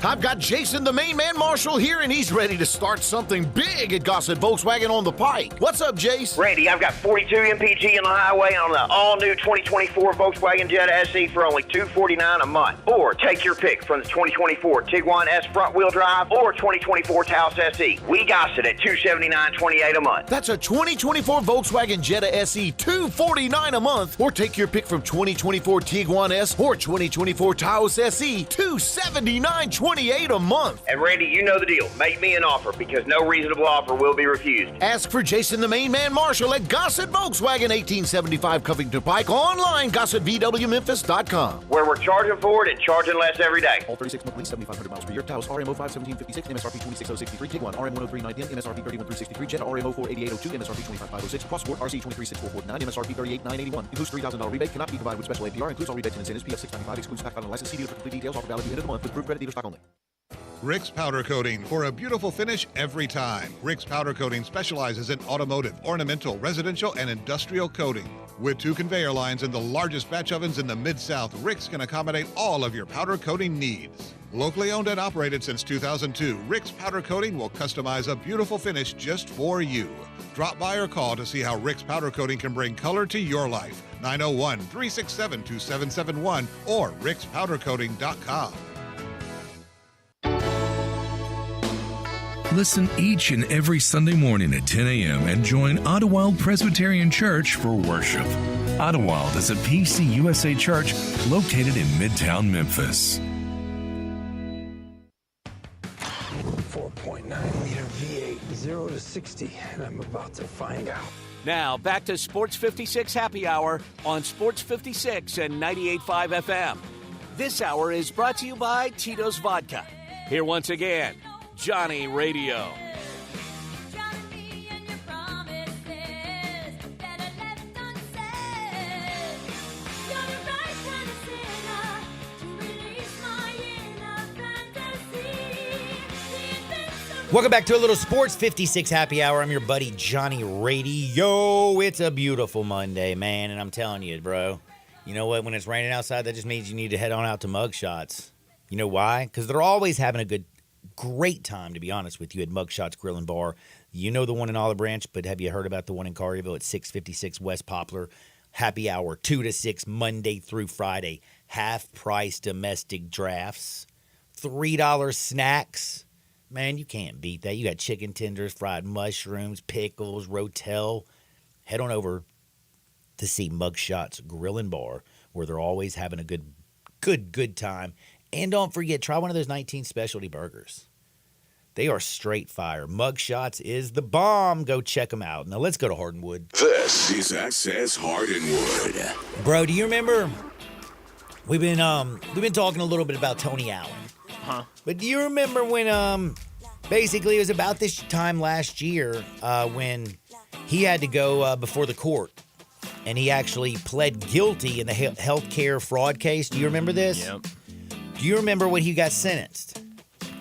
I've got Jason, the main man Marshall, here, and he's ready to start something big at Gossett Volkswagen on the Pike. What's up, Jace? Randy, I've got 42 MPG on the highway on the all-new 2024 Volkswagen Jetta SE for only $249 a month. Or take your pick from the 2024 Tiguan S front-wheel drive or 2024 Taos SE. We Gossett at $279.28 a month. That's a 2024 Volkswagen Jetta SE, $249 a month. Or take your pick from 2024 Tiguan S or 2024 Taos SE, $279.28 a month. And Randy, you know the deal. Make me an offer because no reasonable offer will be refused. Ask for Jason, the main man Marshall at Gossett Volkswagen, 1875 Covington Pike. Online, GossettVWMemphis.com. Where we're charging for it and charging less every day. All 36 monthly, 7,500 miles per year. Taos RMO 51756, MSRP 26063. Tiguan RM 103,910, MSRP 31363. Jetta RMO 48802, MSRP 25506. Crossport RC 23449, MSRP 38981. Includes $3,000 rebate. Cannot be combined with special APR. Includes all rebates and incentives. PF 695. Excludes tax and license. See dealer for complete details. Offer valid through end of the month with approved credit dealer stock only. Rick's Powder Coating for a beautiful finish every time. Rick's Powder Coating specializes in automotive, ornamental, residential, and industrial coating. With 2 conveyor lines and the largest batch ovens in the Mid-South, Rick's can accommodate all of your powder coating needs. Locally owned and operated since 2002, Rick's Powder Coating will customize a beautiful finish just for you. Drop by or call to see how Rick's Powder Coating can bring color to your life. 901-367-2771 or rickspowdercoating.com. Listen each and every Sunday morning at 10 a.m. and join Ottawald Presbyterian Church for worship. Ottawald is a PCUSA church located in Midtown Memphis. 4.9-liter V8, 0 to 60, and I'm about to find out. Now, back to Sports 56 Happy Hour on Sports 56 and 98.5 FM. This hour is brought to you by Tito's Vodka. Here once again, Johnny Radio. Welcome back to a little Sports 56 Happy Hour. I'm your buddy Johnny Radio. It's a beautiful Monday, man, and I'm telling you, bro, you know what? When it's raining outside, that just means you need to head on out to Mugshots. You know why? Because they're always having a great time, to be honest with you, at Mugshots Grill and Bar. You know the one in Olive Branch, but have you heard about the one in Collierville at 656 West Poplar? Happy hour, 2 to 6, Monday through Friday. Half-price domestic drafts. $3 snacks. Man, you can't beat that. You got chicken tenders, fried mushrooms, pickles, rotel. Head on over to see Mugshots Grill and Bar, where they're always having a good time. And don't forget, try one of those 19 specialty burgers. They are straight fire. Mugshots is the bomb. Go check them out. Now let's go to Hardinwood. This is Access Hardinwood. Bro, do you remember? We've been talking a little bit about Tony Allen. Huh? But do you remember when basically it was about this time last year when he had to go before the court and he actually pled guilty in the healthcare fraud case? Do you remember this? Yep. Do you remember when he got sentenced?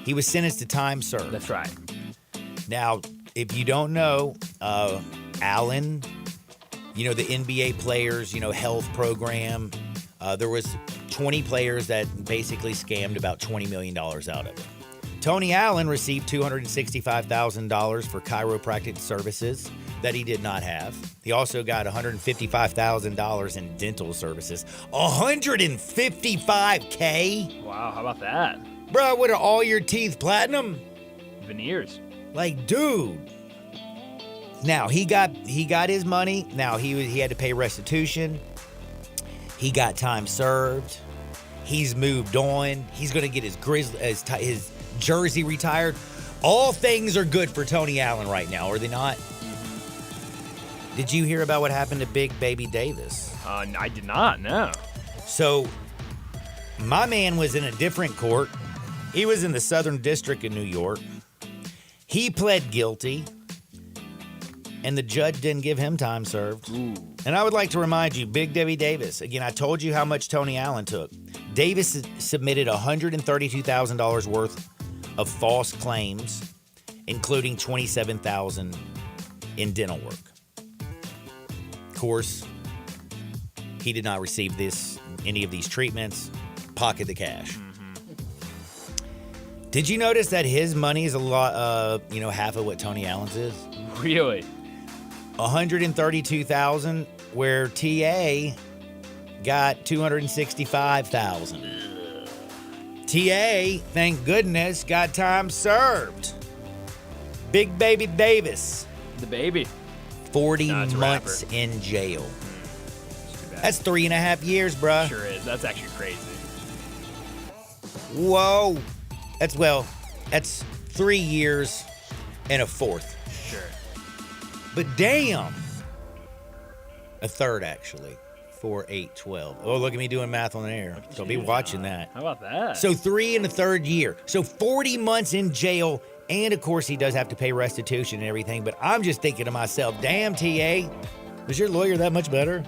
He was sentenced to time served. That's right. Now, if you don't know, Allen, you know, the NBA players, you know, health program, there was 20 players that basically scammed about $20 million out of it. Tony Allen received $265,000 for chiropractic services that he did not have. He also got $155,000 in dental services. $155K? Wow, how about that? Bro, what are all your teeth platinum? Veneers. Like, dude. Now, he got his money. Now, he had to pay restitution. He got time served. He's moved on. He's going to get his jersey retired. All things are good for Tony Allen right now, are they not? Did you hear about what happened to Big Baby Davis? I did not, no. So, my man was in a different court. He was in the Southern District of New York. He pled guilty. and the judge didn't give him time served. Ooh. And I would like to remind you, Big Debbie Davis, again, I told you how much Tony Allen took. Davis submitted $132,000 worth of false claims, including $27,000 in dental work. Of course, he did not receive any of these treatments. Pocket the cash. Did you notice that his money is a lot, half of what Tony Allen's is? Really? $132,000, where TA got $265,000. TA, thank goodness, got time served. Big Baby Davis. The baby. 40 months in jail. That's 3.5 years, bruh. Sure is. That's actually crazy. Whoa. That's 3 years and a fourth. Sure. But damn. A third, actually. 4, 8, 12. Oh, look at me doing math on the air. So be watching that. How about that? So 3 and a third year. So 40 months in jail. And, of course, he does have to pay restitution and everything. But I'm just thinking to myself, damn, TA, was your lawyer that much better?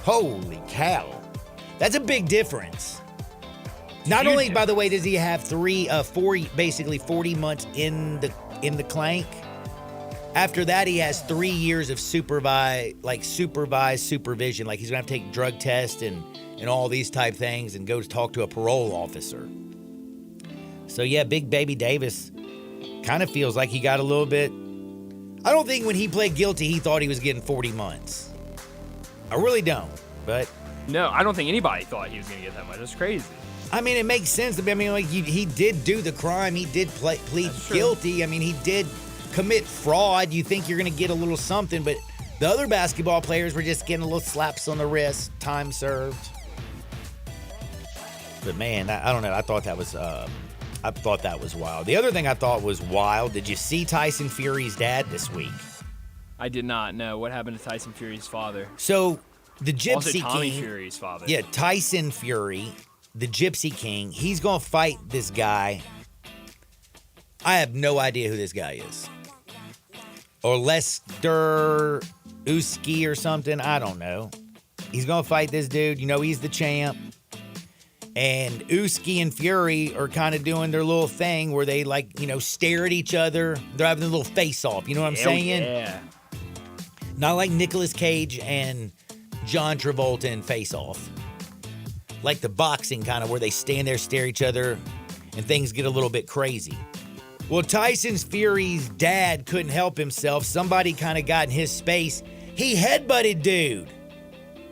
Holy cow. That's a big difference. Not only, by the way, does he have 40 months in the clank. After that, he has 3 years of supervised supervision. Like he's gonna have to take drug tests and all these type things and go to talk to a parole officer. So yeah, Big Baby Davis kind of feels like he got a little bit. I don't think when he pled guilty, he thought he was getting 40 months. I really don't. But no, I don't think anybody thought he was gonna get that much. That's crazy. I mean, it makes sense. I mean, like he did do the crime. He did plead guilty. I mean, he did commit fraud. You think you're going to get a little something, but the other basketball players were just getting a little slaps on the wrist, time served. But man, I don't know. I thought that was wild. The other thing I thought was wild. Did you see Tyson Fury's dad this week? I did not know what happened to Tyson Fury's father. So the Gypsy also Tommy King, Fury's father. Yeah, Tyson Fury. The Gypsy King, he's going to fight this guy. I have no idea who this guy is. Or Lester Usyk or something. I don't know. He's going to fight this dude. You know, he's the champ. And Usyk and Fury are kind of doing their little thing where they, stare at each other. They're having a little face-off. You know what I'm saying? Yeah. Not like Nicolas Cage and John Travolta in Face Off. Like the boxing kind of where they stand there, stare at each other, and things get a little bit crazy. Well, Tyson Fury's dad couldn't help himself. Somebody kind of got in his space. He headbutted dude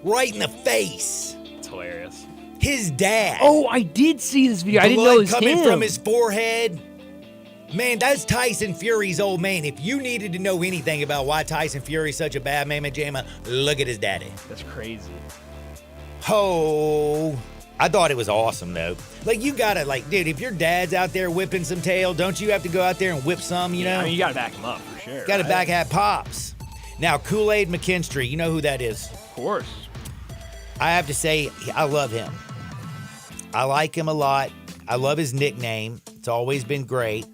right in the face. It's hilarious. His dad. Oh, I did see this video. I didn't know it was coming him. From his forehead. Man, that's Tyson Fury's old man. If you needed to know anything about why Tyson Fury's such a bad man, Jamma, look at his daddy. That's crazy. Oh, I thought it was awesome, though. Like, you gotta, dude, if your dad's out there whipping some tail, don't you have to go out there and whip some, you know? I mean, you gotta back him up, for sure. Gotta back at Pops. Now, Kool-Aid McKinstry, you know who that is? Of course. I have to say, I love him. I like him a lot. I love his nickname. It's always been great.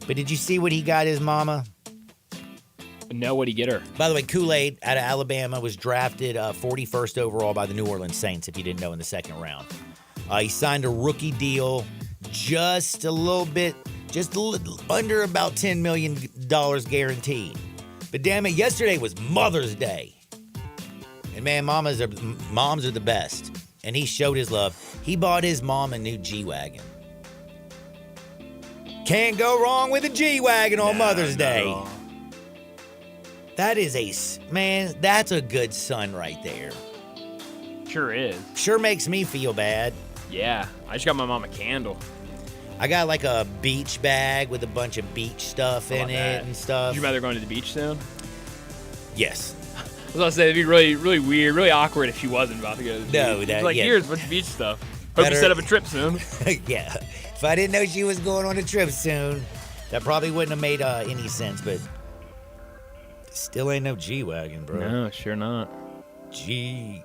But did you see what he got his mama? No, what'd he get her? By the way, Kool-Aid out of Alabama was drafted 41st overall by the New Orleans Saints, if you didn't know, in the second round. He signed a rookie deal just under about $10 million guaranteed. But damn it, yesterday was Mother's Day. And man, moms are the best. And he showed his love. He bought his mom a new G-Wagon. Can't go wrong with a G-Wagon on Mother's Day. That is that's a good son right there. Sure is. Sure makes me feel bad. Yeah, I just got my mom a candle. I got like a beach bag with a bunch of beach stuff in it and stuff. Would you rather go to the beach soon? Yes. I was going to say, it'd be really, really weird, really awkward if she wasn't about to go to the beach. Here's a bunch of beach stuff. Hope you set up a trip soon. Yeah. If I didn't know she was going on a trip soon, that probably wouldn't have made any sense, but still ain't no G-Wagon, bro. No, sure not. G-Wagon.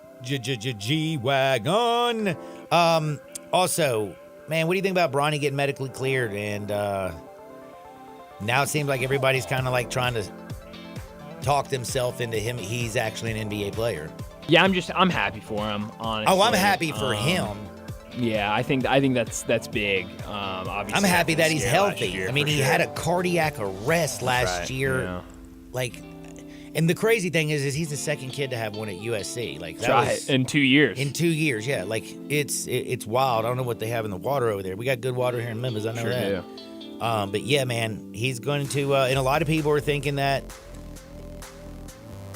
Also, man, what do you think about Bronny getting medically cleared? And now it seems like everybody's kind of like trying to talked himself into him. He's actually an NBA player. Yeah, I'm happy for him, honestly. Oh, I'm happy for him. Yeah, I think that's big. Obviously, I'm happy that he's healthy. Year, I mean, he had a cardiac arrest last year. Yeah. Like, and the crazy thing is he's the second kid to have one at USC. Like, that was in 2 years. In 2 years, yeah. Like, it's wild. I don't know what they have in the water over there. We got good water here in Memphis. I know Sure that. do. But yeah, man, he's going to. And a lot of people are thinking that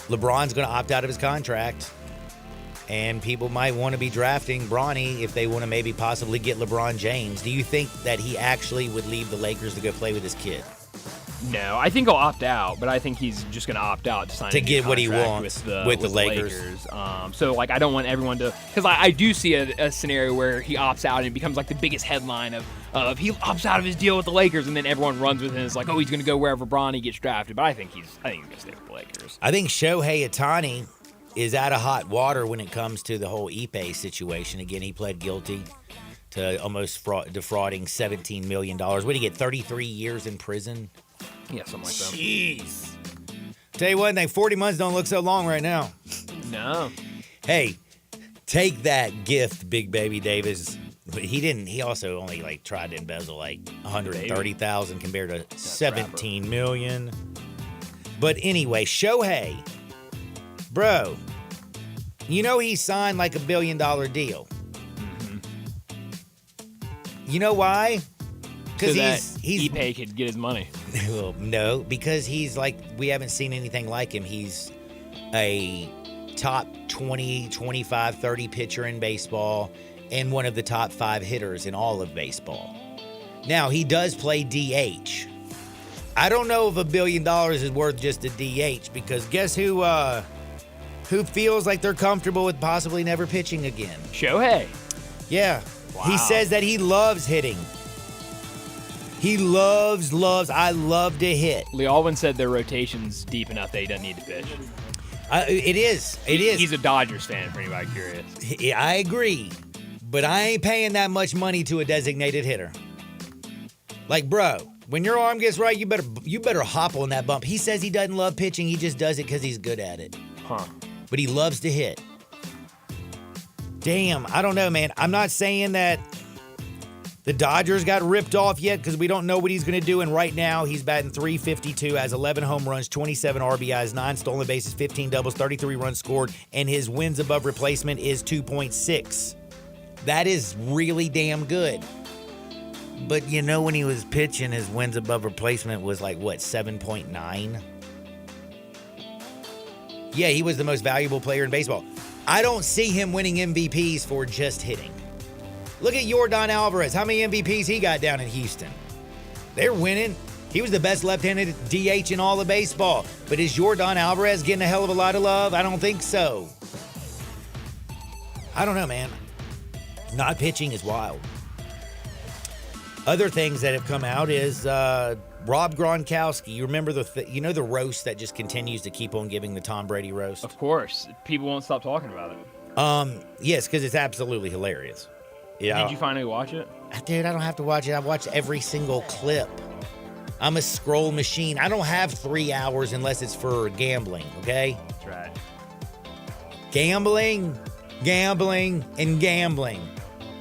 LeBron's going to opt out of his contract. And people might want to be drafting Bronny if they want to maybe possibly get LeBron James. Do you think that he actually would leave the Lakers to go play with his kid? No, I think he'll opt out, but I think he's just going to opt out to sign to a new get what he contract wants with the Lakers. So, like, I don't want everyone to, because I do see a scenario where he opts out and it becomes like the biggest headline of he opts out of his deal with the Lakers, and then everyone runs with him and is like, oh, he's going to go wherever Bronny gets drafted. But I think he's going to stay with the Lakers. I think Shohei Ohtani is out of hot water when it comes to the whole Ipe situation. Again, he pled guilty to almost defrauding $17 million. What did he get, 33 years in prison? Yeah, something like that. Jeez. Tell you one thing, 40 months don't look so long right now. No. Hey, take that gift, Big Baby Davis. He also only tried to embezzle $130,000 compared to $17 million. But anyway, Shohei, bro, you know he signed like $1 billion deal. Mm-hmm. You know why? Because he's Ipe could get his money. Well, no, because he's we haven't seen anything like him. He's a top 20, 25, 30 pitcher in baseball and one of the top 5 hitters in all of baseball. Now, he does play DH. I don't know if $1 billion is worth just a DH, because guess who feels like they're comfortable with possibly never pitching again? Shohei. Yeah. Wow. He says that he loves hitting. He loves, I love to hit. Lee Alwyn said their rotation's deep enough that he doesn't need to pitch. It is. He's a Dodgers fan, for anybody curious. I agree. But I ain't paying that much money to a designated hitter. Bro, when your arm gets right, you better hop on that bump. He says he doesn't love pitching. He just does it because he's good at it. Huh. But he loves to hit. Damn, I don't know, man. I'm not saying that the Dodgers got ripped off yet because we don't know what he's going to do. And right now, he's batting .352, has 11 home runs, 27 RBIs, 9 stolen bases, 15 doubles, 33 runs scored, and his wins above replacement is 2.6. That is really damn good. But when he was pitching, his wins above replacement was 7.9? Yeah, he was the most valuable player in baseball. I don't see him winning MVPs for just hitting. Look at Yordan Alvarez. How many MVPs he got down in Houston? They're winning. He was the best left-handed DH in all of baseball. But is Yordan Alvarez getting a hell of a lot of love? I don't think so. I don't know, man. Not pitching is wild. Other things that have come out is Rob Gronkowski. You remember the roast that just continues to keep on giving, the Tom Brady roast? Of course. People won't stop talking about it. Yes, because it's absolutely hilarious. Yeah. Did you finally watch it? Dude, I don't have to watch it. I've watched every single clip. I'm a scroll machine. I don't have 3 hours unless it's for gambling, okay? That's right. Gambling, and gambling.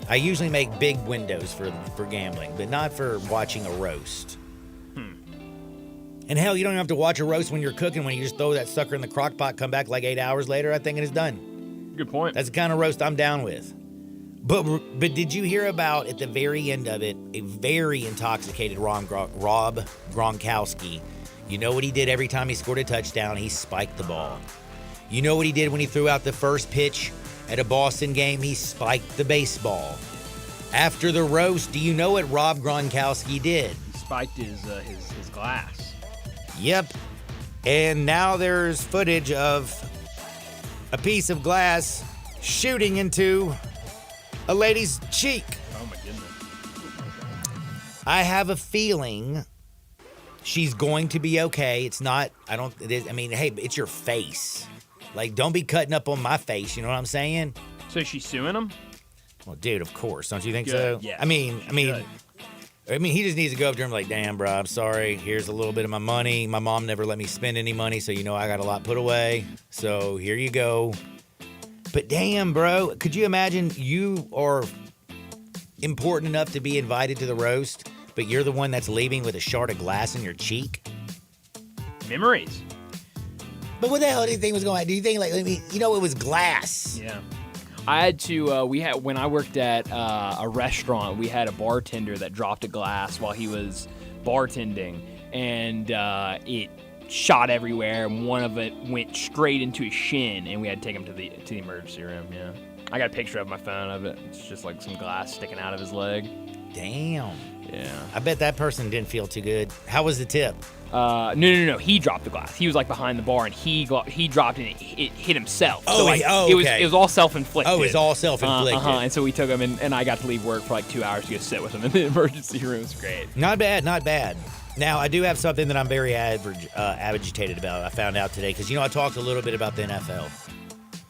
I usually make big windows for gambling, but not for watching a roast. And hell, you don't even have to watch a roast when you're cooking. When you just throw that sucker in the crock pot, come back 8 hours later, I think it is done. Good point. That's the kind of roast I'm down with. But did you hear about, at the very end of it, a very intoxicated Rob Gronkowski? You know what he did every time he scored a touchdown? He spiked the ball. You know what he did when he threw out the first pitch at a Boston game? He spiked the baseball. After the roast, do you know what Rob Gronkowski did? He spiked his glass. Yep. And now there's footage of a piece of glass shooting into a lady's cheek. Oh my goodness. I have a feeling she's going to be okay. It's not, hey, it's your face. Don't be cutting up on my face, you know what I'm saying? So she's suing him? Well, dude, of course. Don't you think Good. so? Yeah. I mean, I mean, he just needs to go up there and be like, damn, bro, I'm sorry. Here's a little bit of my money. My mom never let me spend any money, so I got a lot put away. So here you go. But damn, bro, could you imagine you are important enough to be invited to the roast, but you're the one that's leaving with a shard of glass in your cheek? Memories. But what the hell do you think was going on? Do you think, it was glass? Yeah. I had to, when I worked at a restaurant, we had a bartender that dropped a glass while he was bartending, and it shot everywhere, and one of it went straight into his shin, and we had to take him to the emergency room, yeah. I got a picture of my phone of it. It's just like some glass sticking out of his leg. Damn. Yeah. I bet that person didn't feel too good. How was the tip? No. He dropped the glass. He was like behind the bar, and he dropped it, and it hit himself. Oh, so, okay. It was all self-inflicted. Oh, it's all self-inflicted. And so we took him, and I got to leave work for like 2 hours to go sit with him in the emergency room. It was great. Not bad. Now, I do have something that I'm very agitated about. I found out today because, I talked a little bit about the NFL.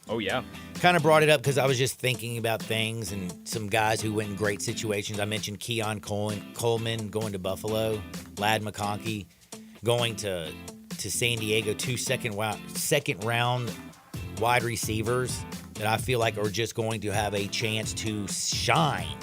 Oh, yeah. Kind of brought it up because I was just thinking about things and some guys who went in great situations. I mentioned Keon Coleman going to Buffalo, Ladd McConkey going to San Diego, 2 second round wide receivers that I feel like are just going to have a chance to shine.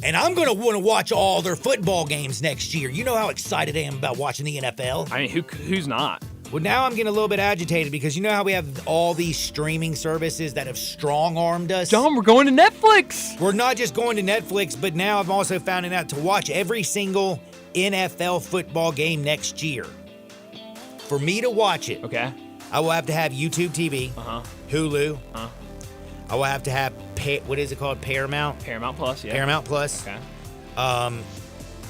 And I'm going to want to watch all their football games next year. You know how excited I am about watching the NFL? I mean, who's not? Well, now I'm getting a little bit agitated because you know how we have all these streaming services that have strong-armed us? John, we're going to Netflix. We're not just going to Netflix, but now I've also found out to watch every single NFL football game next year. For me to watch it, okay, I will have to have YouTube TV, Hulu. I will have to have, what is it called, Paramount? Paramount Plus, yeah. Paramount Plus. Okay.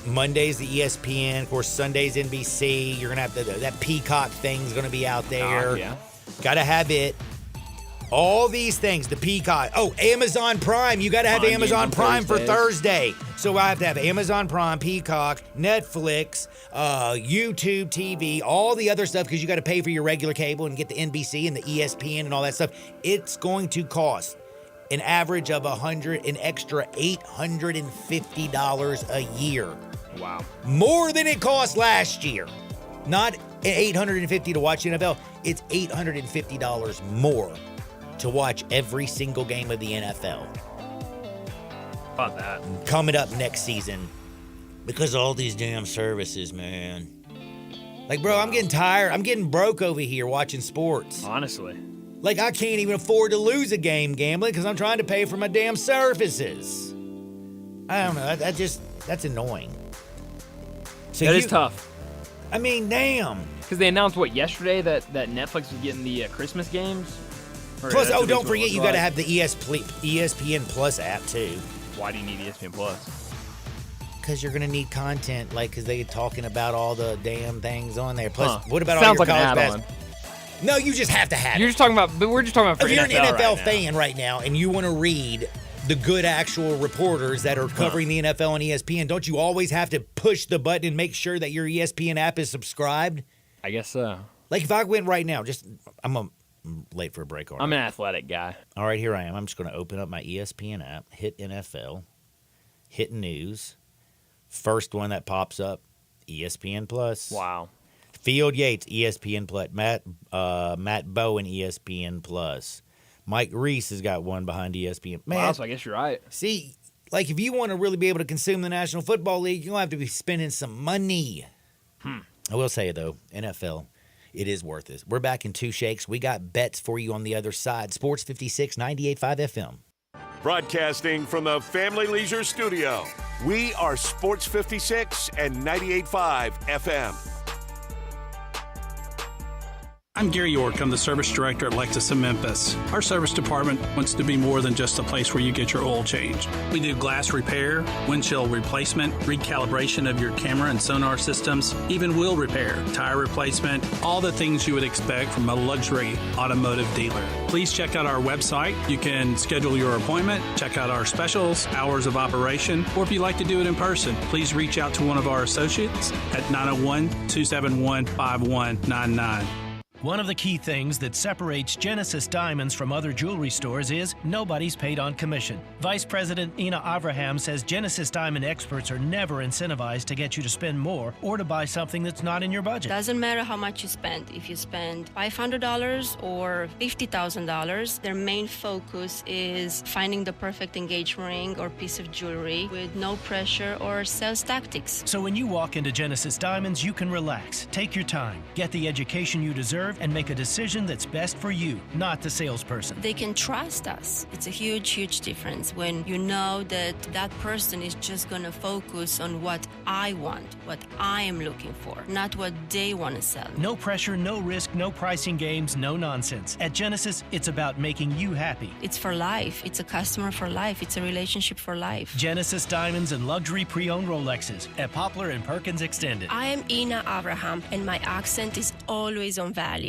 Monday's the ESPN. Of course, Sunday's NBC. You're going to have that Peacock thing's going to be out there. Yeah. Got to have it. All these things, the Peacock. Oh, Amazon Prime. You got to have Amazon Prime for Thursday. So I have to have Amazon Prime, Peacock, Netflix, YouTube TV, all the other stuff because you got to pay for your regular cable and get the NBC and the ESPN and all that stuff. It's going to cost an average of an extra $850 a year. Wow. More than it cost last year. Not $850 to watch the NFL. It's $850 more to watch every single game of the NFL. About that. Coming up next season. Because of all these damn services, man. Like, bro, I'm getting tired. I'm getting broke over here watching sports. Honestly. Like, I can't even afford to lose a game gambling because I'm trying to pay for my damn services. I don't know. That's annoying. So that is tough. I mean, damn. Because they announced, yesterday that Netflix was getting the Christmas games? Plus, don't forget, you got to have the ESPN Plus app, too. Why do you need ESPN Plus? Because you're going to need content, because they're talking about all the damn things on there. Plus, what about Sounds all your like college an add-on. No, you just have to have it. We're just talking about for if you're NFL an NFL right fan right now and you want to read the good actual reporters that are covering the NFL on ESPN, don't you always have to push the button and make sure that your ESPN app is subscribed? I guess so. Like if I went right now, I'm late for a break. I'm an athletic guy. All right, here I am. I'm just going to open up my ESPN app, hit NFL, hit news. First one that pops up, ESPN Plus. Wow. Field Yates, ESPN Plus. Matt Bowen, ESPN Plus. Mike Reese has got one behind ESPN. Man, wow, so I guess you're right. See, if you want to really be able to consume the National Football League, you're going to have to be spending some money. I will say, though, NFL, it is worth it. We're back in 2 shakes. We got bets for you on the other side. Sports 56, 98.5 FM. Broadcasting from the Family Leisure Studio, we are Sports 56 and 98.5 FM. I'm Gary York. I'm the service director at Lexus of Memphis. Our service department wants to be more than just a place where you get your oil changed. We do glass repair, windshield replacement, recalibration of your camera and sonar systems, even wheel repair, tire replacement, all the things you would expect from a luxury automotive dealer. Please check out our website. You can schedule your appointment, check out our specials, hours of operation, or if you'd like to do it in person, please reach out to one of our associates at 901-271-5199. One of the key things that separates Genesis Diamonds from other jewelry stores is nobody's paid on commission. Vice President Ina Avraham says Genesis Diamond experts are never incentivized to get you to spend more or to buy something that's not in your budget. Doesn't matter how much you spend. If you spend $500 or $50,000, their main focus is finding the perfect engagement ring or piece of jewelry with no pressure or sales tactics. So when you walk into Genesis Diamonds, you can relax, take your time, get the education you deserve, and make a decision that's best for you, not the salesperson. They can trust us. It's a huge, huge difference when you know that that person is just going to focus on what I want, what I am looking for, not what they want to sell. No pressure, no risk, no pricing games, no nonsense. At Genesis, it's about making you happy. It's for life. It's a customer for life. It's a relationship for life. Genesis Diamonds and luxury pre-owned Rolexes at Poplar and Perkins Extended. I am Ina Avraham, and my accent is always on value.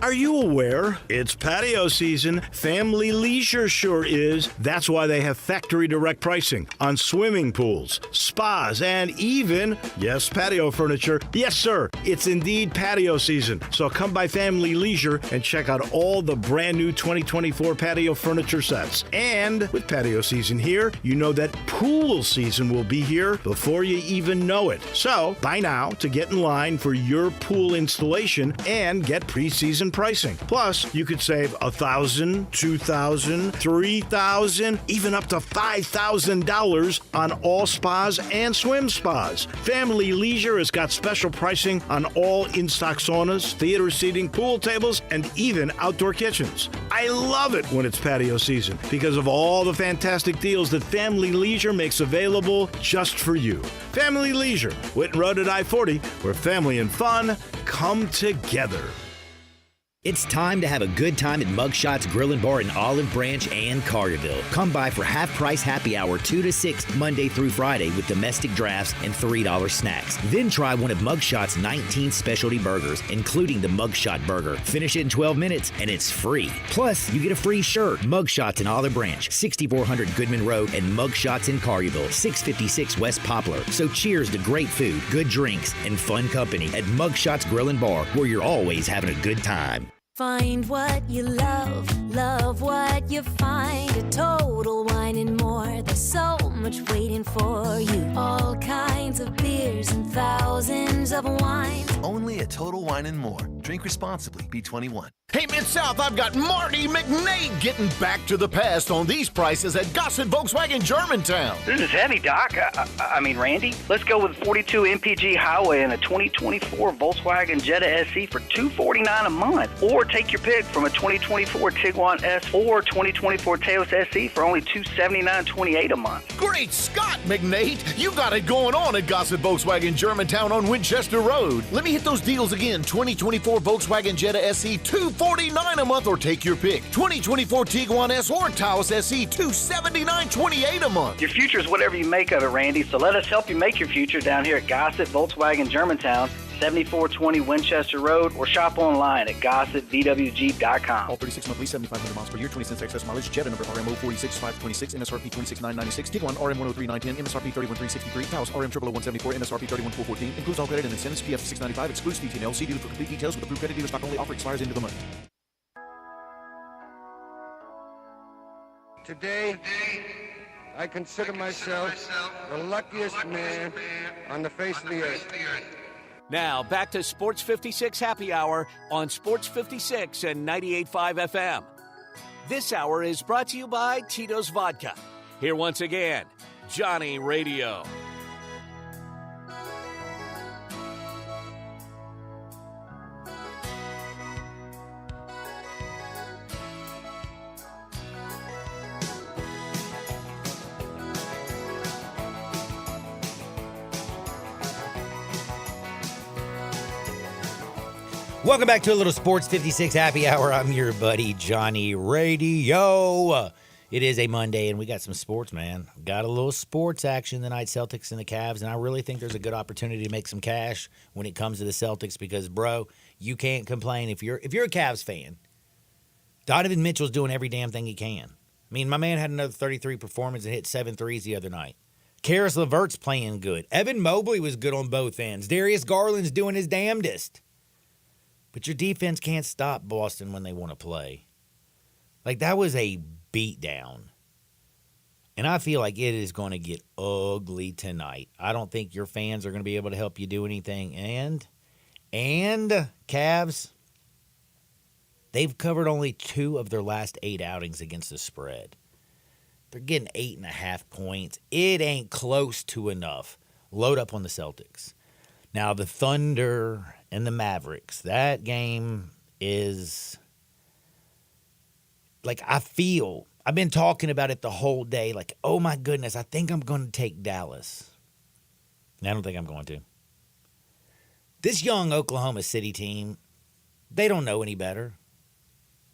Are you aware? It's patio season. Family Leisure sure is. That's why they have factory direct pricing on swimming pools, spas, and even, yes, patio furniture. Yes, sir, it's indeed patio season. So come by Family Leisure and check out all the brand new 2024 patio furniture sets. And with patio season here, you know that pool season will be here before you even know it. So buy now to get in line for your pool installation and get pre-season pricing. Plus, you could save $1,000, $2,000, $3,000, even up to $5,000 on all spas and swim spas. Family Leisure has got special pricing on all in-stock saunas, theater seating, pool tables, and even outdoor kitchens. I love it when it's patio season because of all the fantastic deals that Family Leisure makes available just for you. Family Leisure, Whitten Road at I-40, where family and fun come together. It's time to have a good time at Mugshots Grill and Bar in Olive Branch and Carterville. Come by for half-price happy hour 2 to 6 Monday through Friday with domestic drafts and $3 snacks. Then try one of Mugshot's 19 specialty burgers, including the Mugshot Burger. Finish it in 12 minutes and it's free. Plus, you get a free shirt. Mugshots in Olive Branch, 6400 Goodman Road, and Mugshots in Carterville, 656 West Poplar. So cheers to great food, good drinks, and fun company at Mugshots Grill and Bar, where you're always having a good time. Find what you love, love what you find. A Total Wine and More. There's so much waiting for you. All kinds of beers and thousands of wines. Only at Total Wine and More. Drink responsibly. B21. Hey, Mid-South, I've got Marty McNade getting back to the past on these prices at Gossett Volkswagen Germantown. This is heavy, Doc. I mean, Randy. Let's go with 42 MPG Highway and a 2024 Volkswagen Jetta SE for $249 a month. Or take your pick from a 2024 Tiguan S or 2024 Taos SE for only $279.28 a month. Great Scott, McNade. You got it going on at Gossett Volkswagen Germantown on Winchester Road. Let me hit those deals again. 2024 Volkswagen Jetta SE, $249 a month, or take your pick. 2024 Tiguan S or Taos SE, $279.28 a month. Your future is whatever you make of it, Randy, so let us help you make your future down here at Gossett Volkswagen Germantown, 7420 Winchester Road, or shop online at GossettVWG.com. All 36-month lease, 7,500 miles per year, 20 cents excess mileage. Jetta number RMO 46526, MSRP 26,996. Tiguan RM 103,910, MSRP 31,363. Taos RM 11174, MSRP 31,414. Includes all credit and incentives. PF 695. Excludes DTNL. See dealer for complete details. With approved credit dealer stock only. Offer expires into the month. Today, I consider myself the luckiest man on the face of the earth. Now, back to Sports 56 Happy Hour on Sports 56 and 98.5 FM. This hour is brought to you by Tito's Vodka. Here once again, Johnny Radio. Welcome back to a little Sports 56 Happy Hour. I'm your buddy, Johnny Radio. It is a Monday, and we got some sports, man. Got a little sports action tonight, Celtics and the Cavs, and I really think there's a good opportunity to make some cash when it comes to the Celtics because, bro, you can't complain. If you're a Cavs fan, Donovan Mitchell's doing every damn thing he can. I mean, my man had another 33 performance and hit 7 threes the other night. Karis LeVert's playing good. Evan Mobley was good on both ends. Darius Garland's doing his damnedest. But your defense can't stop Boston when they want to play. Like, that was a beatdown. And I feel like it is going to get ugly tonight. I don't think your fans are going to be able to help you do anything. And Cavs, they've covered only 2 of their last 8 outings against the spread. They're getting 8.5 points. It ain't close to enough. Load up on the Celtics. Now, the Thunder and the Mavericks, that game is, like, I've been talking about it the whole day. Like, oh my goodness, I think I'm going to take Dallas. I don't think I'm going to. This young Oklahoma City team, they don't know any better.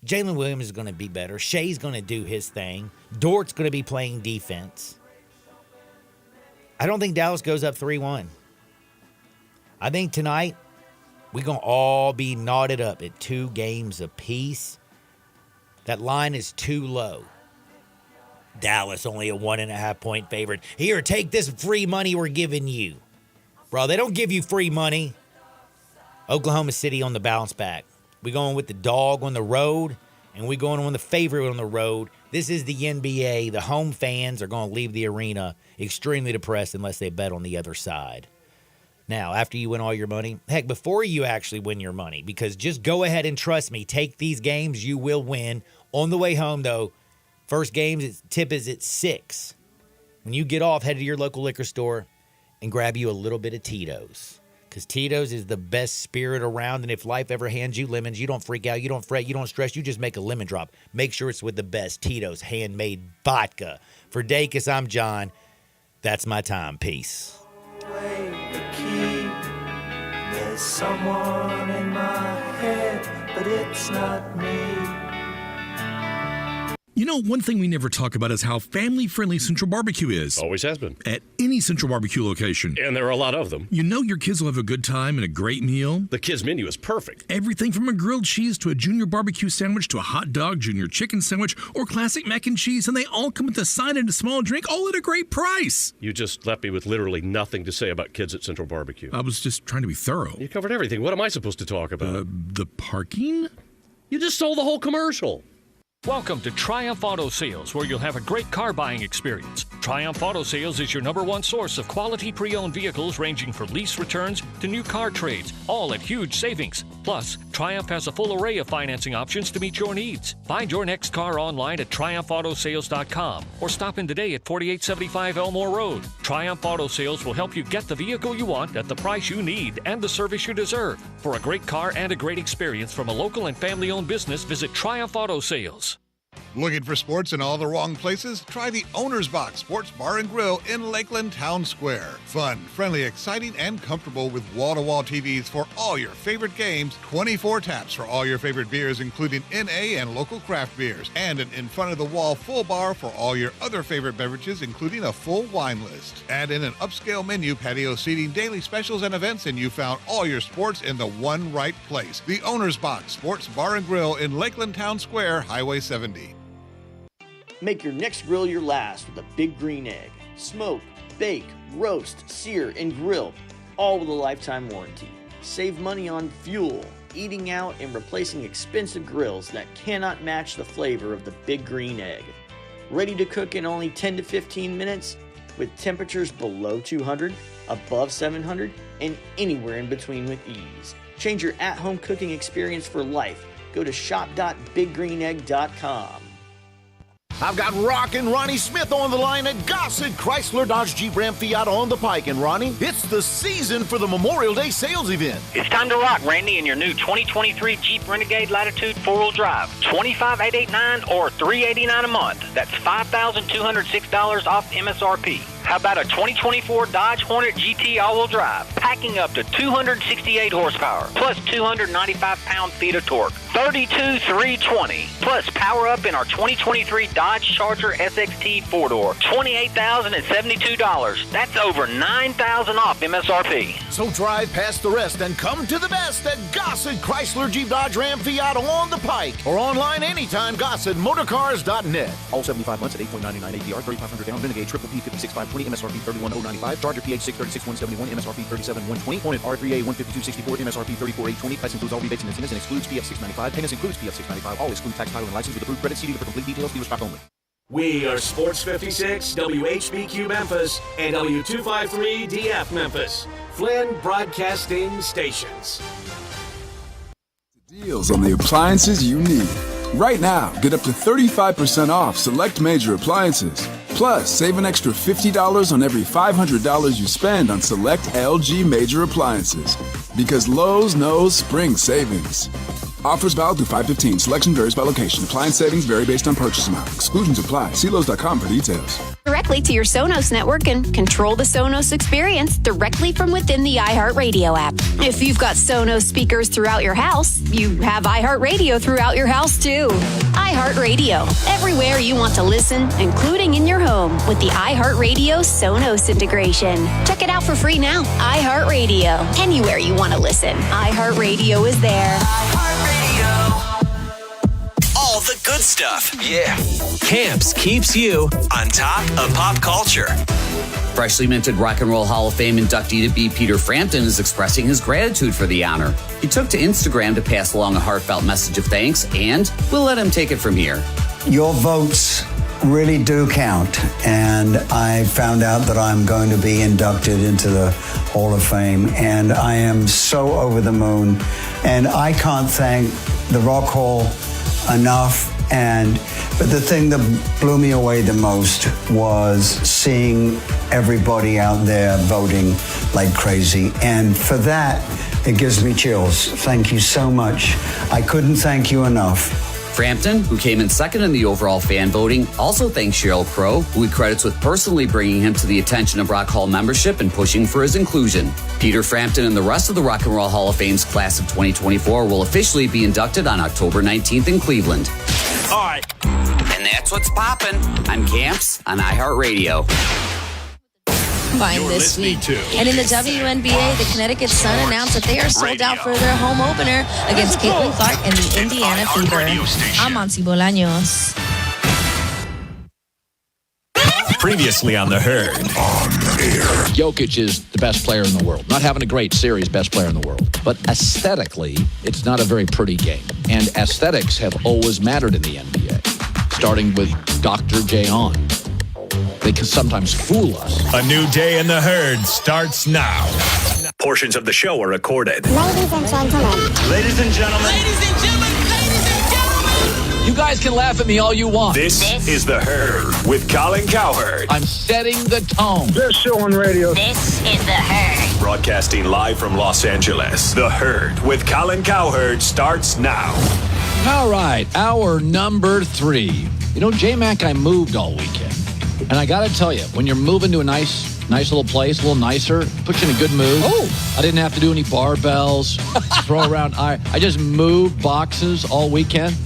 Jalen Williams is going to be better. Shea's going to do his thing. Dort's going to be playing defense. I don't think Dallas goes up 3-1. I think tonight we're going to all be knotted up at 2 games apiece. That line is too low. Dallas only a 1.5 point favorite. Here, take this free money we're giving you. Bro, they don't give you free money. Oklahoma City on the bounce back. We going with the dog on the road, and we going on the favorite on the road. This is the NBA. The home fans are going to leave the arena extremely depressed unless they bet on the other side. Now, after you win all your money, heck, before you actually win your money, because just go ahead and trust me, take these games, you will win. On the way home, though, first game's tip is at 6. When you get off, head to your local liquor store and grab you a little bit of Tito's. Because Tito's is the best spirit around, and if life ever hands you lemons, you don't freak out, you don't fret, you don't stress, you just make a lemon drop. Make sure it's with the best Tito's handmade vodka. For Dacus, I'm John. That's my time. Peace. There's someone in my head, but it's not me. You know, one thing we never talk about is how family-friendly Central Barbecue is. Always has been. At any Central Barbecue location. And there are a lot of them. You know your kids will have a good time and a great meal. The kids' menu is perfect. Everything from a grilled cheese to a junior barbecue sandwich to a hot dog, junior chicken sandwich, or classic mac and cheese, and they all come with a side and a small drink, all at a great price. You just left me with literally nothing to say about kids at Central Barbecue. I was just trying to be thorough. You covered everything. What am I supposed to talk about? The parking? You just sold the whole commercial. Welcome to Triumph Auto Sales, where you'll have a great car buying experience. Triumph Auto Sales is your #1 source of quality pre-owned vehicles ranging from lease returns to new car trades, all at huge savings. Plus, Triumph has a full array of financing options to meet your needs. Find your next car online at triumphautosales.com or stop in today at 4875 Elmore Road. Triumph Auto Sales will help you get the vehicle you want at the price you need and the service you deserve. For a great car and a great experience from a local and family-owned business, visit Triumph Auto Sales. Looking for sports in all the wrong places? Try the Owner's Box Sports Bar and Grill in Lakeland Town Square. Fun, friendly, exciting, and comfortable with wall-to-wall TVs for all your favorite games, 24 taps for all your favorite beers, including NA and local craft beers, and an in-front-of-the-wall full bar for all your other favorite beverages, including a full wine list. Add in an upscale menu, patio seating, daily specials, and events, and you found all your sports in the one right place. The Owner's Box Sports Bar and Grill in Lakeland Town Square, Highway 70. Make your next grill your last with a Big Green Egg. Smoke, bake, roast, sear, and grill, all with a lifetime warranty. Save money on fuel, eating out, and replacing expensive grills that cannot match the flavor of the Big Green Egg. Ready to cook in only 10 to 15 minutes with temperatures below 200, above 700, and anywhere in between with ease. Change your at-home cooking experience for life. Go to shop.biggreenegg.com. I've got Rockin' Ronnie Smith on the line at Gossett Chrysler Dodge Jeep Ram Fiat on the Pike. And Ronnie, it's the season for the Memorial Day sales event. It's time to rock, Randy, in your new 2023 Jeep Renegade Latitude 4-wheel drive. $25,889 or $389 a month. That's $5,206 off MSRP. How about a 2024 Dodge Hornet GT all-wheel drive, packing up to 268 horsepower, plus 295 pound-feet of torque, $32,320, plus power up in our 2023 Dodge Charger SXT 4-door, $28,072. That's over $9,000 off MSRP. So drive past the rest and come to the best at Gossett Chrysler Jeep Dodge Ram Fiat on the Pike, or online anytime, GossettMotorcars.net. All 75 months at 8.99 APR, 3,500 down, Renegade Triple P 56,520, MSRP 31,095, Charger PH 636,171, MSRP 120. Hornet R3A 152.64, MSRP 34.820. Price includes all rebates and incentives and excludes PF 695. Payments includes PF 695. All exclude tax, title, and license with approved credit. See dealer for complete details. Dealer stock only. We are Sports 56, WHBQ Memphis, and W253 DF Memphis. Flynn Broadcasting Stations. Deals on the appliances you need. Right now, get up to 35% off select major appliances. Plus, save an extra $50 on every $500 you spend on select LG major appliances. Because Lowe's knows spring savings. Offers valid through 5/15. Selection varies by location. Appliance savings vary based on purchase amount. Exclusions apply. See Lowe's.com for details. Directly to your Sonos network and control the Sonos experience directly from within the iHeartRadio app. If you've got Sonos speakers throughout your house, you have iHeartRadio throughout your house too. iHeartRadio, everywhere you want to listen, including in your home with the iHeartRadio Sonos integration. Check it out for free now. iHeartRadio, anywhere you want to listen. iHeartRadio is there. All the good stuff. Yeah. Camps keeps you on top of pop culture. Freshly minted Rock and Roll Hall of Fame inductee to be Peter Frampton is expressing his gratitude for the honor. He took to Instagram to pass along a heartfelt message of thanks, and we'll let him take it from here. Your votes really do count, and I found out that I'm going to be inducted into the Hall of Fame, and I am so over the moon, and I can't thank the Rock Hall enough. But the thing that blew me away the most was seeing everybody out there voting like crazy. And for that, it gives me chills. Thank you so much. I couldn't thank you enough. Frampton, who came in second in the overall fan voting, also thanks Sheryl Crow, who he credits with personally bringing him to the attention of Rock Hall membership and pushing for his inclusion. Peter Frampton and the rest of the Rock and Roll Hall of Fame's class of 2024 will officially be inducted on October 19th in Cleveland. All right. And that's what's poppin'. I'm Camps on iHeartRadio. This week. And in the WNBA, the Connecticut Sun announced that they are sold out for their home opener against Caitlin Clark and the Indiana Fever. I'm Monty Bolaños. Previously on The Herd. Jokic is the best player in the world. Not having a great series, best player in the world. But aesthetically, it's not a very pretty game. And aesthetics have always mattered in the NBA, starting with Dr. J. On. They can sometimes fool us. A new day in The Herd starts now. Portions of the show are recorded. Ladies and gentlemen. Ladies and gentlemen. Ladies and gentlemen. You guys can laugh at me all you want. This is The Herd with Colin Cowherd. I'm setting the tone. Best show on radio. This is The Herd. Broadcasting live from Los Angeles. The Herd with Colin Cowherd starts now. All right, hour number 3. You know, J-Mac, I moved all weekend. And I got to tell you, when you're moving to a nice little place, a little nicer, puts you in a good mood. Oh. I didn't have to do any barbells, throw around. I just moved boxes all weekend.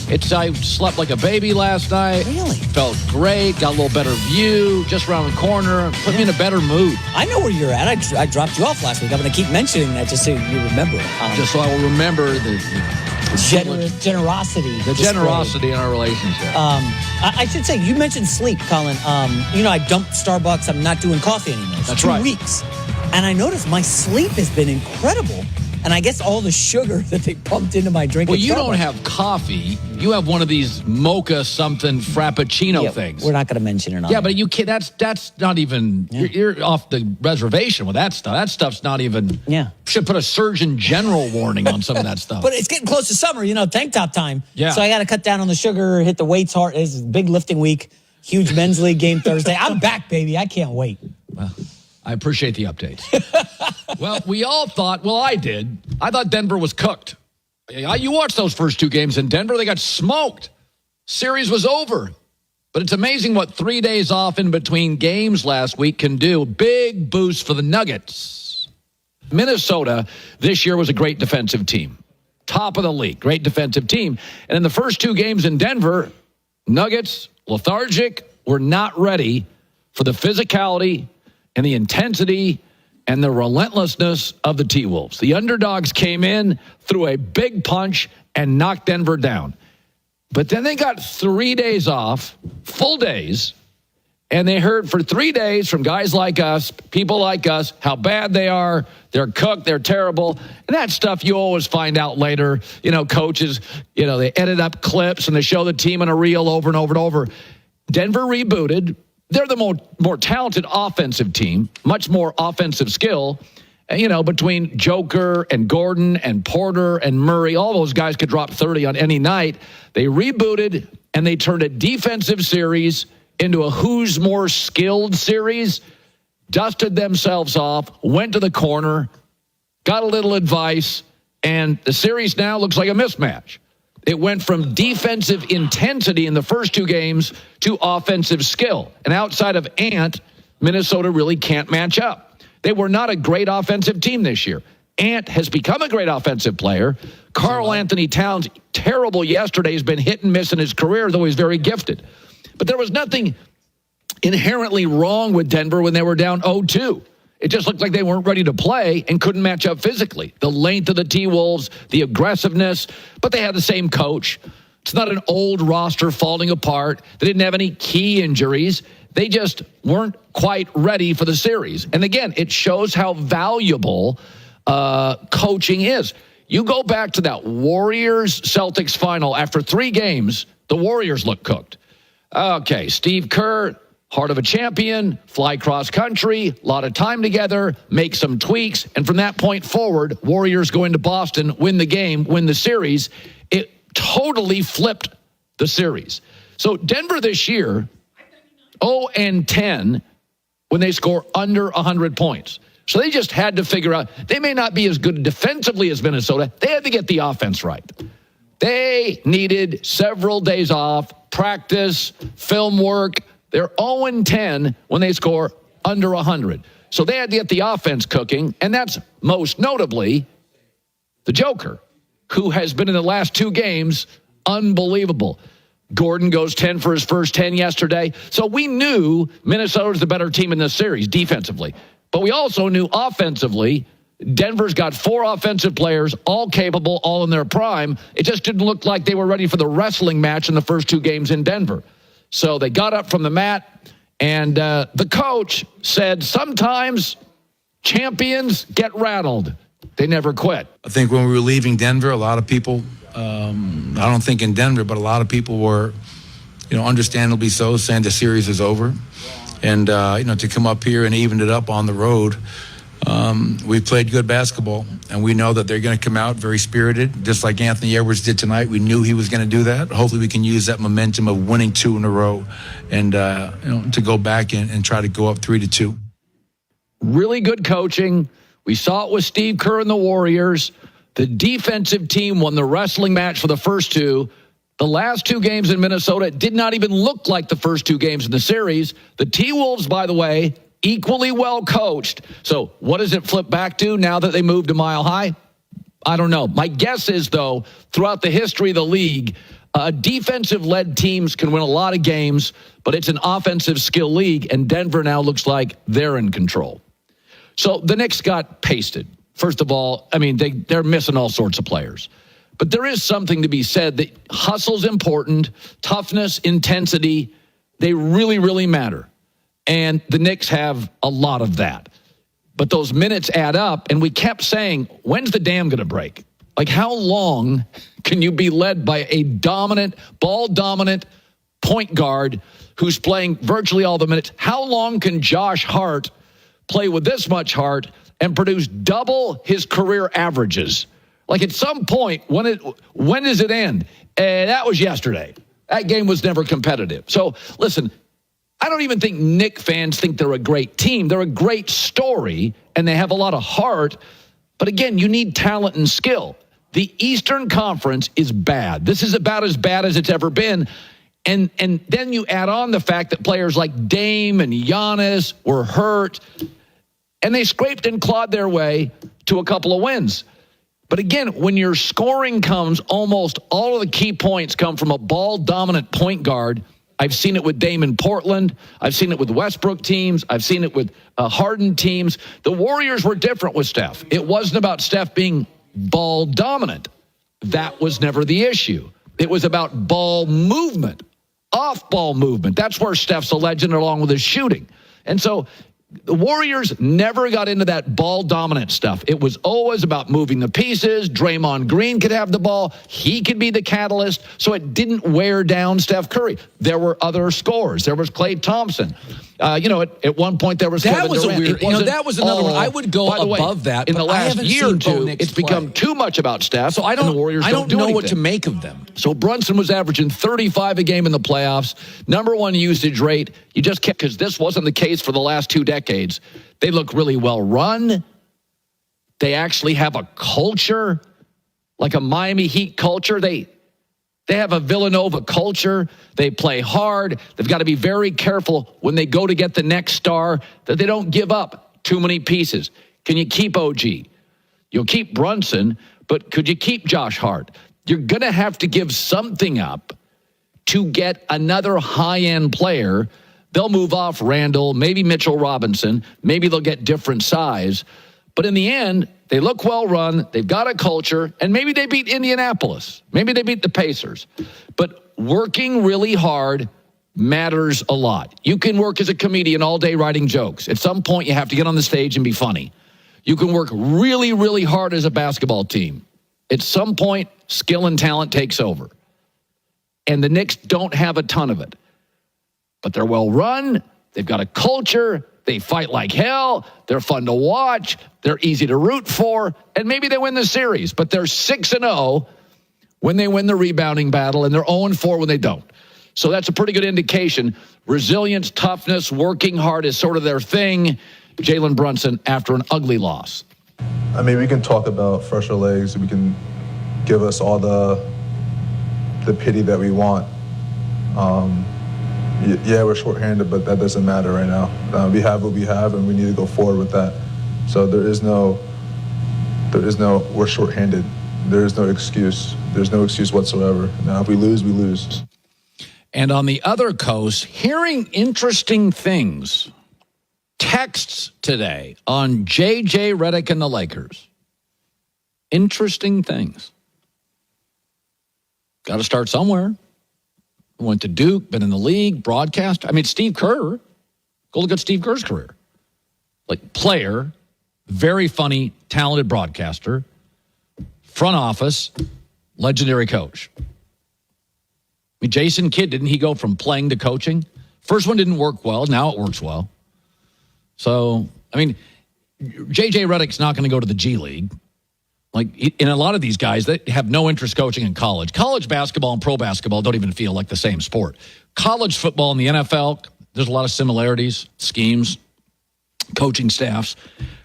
I slept like a baby last night. Really? Felt great. Got a little better view just around the corner. Put me in a better mood. I know where you're at. I dropped you off last week. I'm going to keep mentioning that just so you remember. Just so I will remember the generosity. The generosity in our relationship. I should say, you mentioned sleep, Colin. I dumped Starbucks. I'm not doing coffee anymore. That's 2 right. weeks. And I noticed my sleep has been incredible. And I guess all the sugar that they pumped into my drink. Well, you don't have coffee. You have one of these mocha something frappuccino things. We're not going to mention it on Yeah, but you can't. That's not even. Yeah. You're off the reservation with that stuff. That stuff's not even. Yeah. Should put a Surgeon General warning on some of that stuff. But it's getting close to summer, tank top time. Yeah. So I got to cut down on the sugar, hit the weights hard. It's big lifting week. Huge men's league game Thursday. I'm back, baby. I can't wait. Well, I appreciate the updates. Well, we all thought, I did. I thought Denver was cooked. You watched those first 2 games in Denver. They got smoked. Series was over. But it's amazing what 3 days off in between games last week can do. Big boost for the Nuggets. Minnesota this year was a great defensive team. Top of the league. Great defensive team. And in the first 2 games in Denver, Nuggets, lethargic, were not ready for the physicality and the intensity and the relentlessness of the T-Wolves. The underdogs came in, threw a big punch, and knocked Denver down. But then they got 3 days off, full days, And they heard for 3 days from guys like us, people like us, how bad they are. They're cooked. They're terrible. And that stuff you always find out later. Coaches, they edit up clips and they show the team in a reel over and over and over. Denver rebooted. They're the more talented offensive team, much more offensive skill. Between Joker and Gordon and Porter and Murray, all those guys could drop 30 on any night. They rebooted and they turned a defensive series into a who's more skilled series, dusted themselves off, went to the corner, got a little advice, and the series now looks like a mismatch. It went from defensive intensity in the first 2 games to offensive skill. And outside of Ant, Minnesota really can't match up. They were not a great offensive team this year. Ant has become a great offensive player. Karl Anthony Towns, terrible yesterday, has been hit and miss in his career, though he's very gifted. But there was nothing inherently wrong with Denver when they were down 0-2. It just looked like they weren't ready to play and couldn't match up physically. The length of the T-Wolves, the aggressiveness, but they had the same coach. It's not an old roster falling apart. They didn't have any key injuries. They just weren't quite ready for the series. And again, it shows how valuable coaching is. You go back to that Warriors-Celtics final. After 3 games, the Warriors looked cooked. Okay, Steve Kerr, heart of a champion, fly cross country, a lot of time together, make some tweaks, and from that point forward, Warriors go into Boston, win the game, win the series. It totally flipped the series. So Denver this year, 0-10 when they score under 100 points. So they just had to figure out, they may not be as good defensively as Minnesota. They had to get the offense right. They needed several days off, practice, film work. They're 0-10 when they score under 100. So they had to get the offense cooking, and that's most notably the Joker, who has been in the last 2 games unbelievable. Gordon goes 10 for his first 10 yesterday. So we knew Minnesota was the better team in this series defensively. But we also knew offensively, Denver's got 4 offensive players, all capable, all in their prime. It just didn't look like they were ready for the wrestling match in the first 2 games in Denver. So they got up from the mat, and the coach said sometimes champions get rattled. They never quit. I think when we were leaving Denver, a lot of people, I don't think in Denver, but a lot of people were, understandably so, saying the series is over. And, to come up here and even it up on the road, we've played good basketball, and we know that they're going to come out very spirited, just like Anthony Edwards did tonight. We knew he was going to do that. Hopefully we can use that momentum of winning 2 in a row and, to go back and try to go up 3-2. Really good coaching. We saw it with Steve Kerr and the Warriors. The defensive team won the wrestling match for the first 2. The last 2 games in Minnesota did not even look like the first 2 games in the series. The T-Wolves, by the way, equally well coached. So what does it flip back to now that they moved to Mile High? I don't know. My guess is, though, throughout the history of the league, defensive-led teams can win a lot of games, but it's an offensive skill league, and Denver now looks like they're in control. So the Knicks got pasted. First of all, they're missing all sorts of players. But there is something to be said that hustle's important, toughness, intensity, they really, really matter. And the Knicks have a lot of that. But those minutes add up, and we kept saying, when's the dam going to break? Like, how long can you be led by a ball-dominant point guard who's playing virtually all the minutes? How long can Josh Hart play with this much heart and produce double his career averages? Like, at some point, when does it end? That was yesterday. That game was never competitive. So, listen, I don't even think Knicks fans think they're a great team. They're a great story, and they have a lot of heart. But again, you need talent and skill. The Eastern Conference is bad. This is about as bad as it's ever been. And then you add on the fact that players like Dame and Giannis were hurt, and they scraped and clawed their way to a couple of wins. But again, when your scoring comes, almost all of the key points come from a ball-dominant point guard. I've seen it with Dame in Portland. I've seen it with Westbrook teams. I've seen it with Harden teams. The Warriors were different with Steph. It wasn't about Steph being ball-dominant. That was never the issue. It was about ball movement, off-ball movement. That's where Steph's a legend along with his shooting. And so the Warriors never got into that ball-dominant stuff. It was always about moving the pieces. Draymond Green could have the ball. He could be the catalyst. So it didn't wear down Steph Curry. There were other scorers. There was Klay Thompson. At one point there was Kevin Durant. That was another one. I would go above that. In the last year or two, it's become too much about Steph. So I don't, the Warriors I don't do know anything. what to make of them. So Brunson was averaging 35 a game in the playoffs. Number one usage rate. You just can't, because this wasn't the case for the last 2 decades. They look really well run. They actually have a culture, like a Miami Heat culture. They have a Villanova culture. They play hard. They've got to be very careful when they go to get the next star that they don't give up too many pieces. Can you keep OG? You'll keep Brunson, but could you keep Josh Hart? You're going to have to give something up to get another high-end player. They'll move off Randall, maybe Mitchell Robinson. Maybe they'll get different size. But in the end, they look well run. They've got a culture. And maybe they beat Indianapolis. Maybe they beat the Pacers. But working really hard matters a lot. You can work as a comedian all day writing jokes. At some point, you have to get on the stage and be funny. You can work really, really hard as a basketball team. At some point, skill and talent takes over. And the Knicks don't have a ton of it. But they're well run. They've got a culture. They fight like hell. They're fun to watch. They're easy to root for. And maybe they win the series. But they're 6-0 when they win the rebounding battle. And they're 0-4 when they don't. So that's a pretty good indication. Resilience, toughness, working hard is sort of their thing. Jalen Brunson after an ugly loss. I mean, we can talk about fresher legs. We can give us all the pity that we want. Yeah, we're shorthanded, but that doesn't matter right now. We have what we have, and we need to go forward with that. So there is no, we're shorthanded. There is no excuse. There's no excuse whatsoever. Now, if we lose, we lose. And on the other coast, hearing interesting things. Texts today on J.J. Redick and the Lakers. Interesting things. Got to start somewhere. Went to Duke, been in the league, broadcast. I mean, Steve Kerr. Go look at Steve Kerr's career. Like player, very funny, talented broadcaster, front office, legendary coach. I mean, Jason Kidd, didn't he go from playing to coaching? First one didn't work well. Now it works well. So, I mean, J.J. Redick's not going to go to the G League. Like, and a lot of these guys that have no interest coaching in college. College basketball and pro basketball don't even feel like the same sport. College football and the NFL, there's a lot of similarities, schemes, coaching staffs.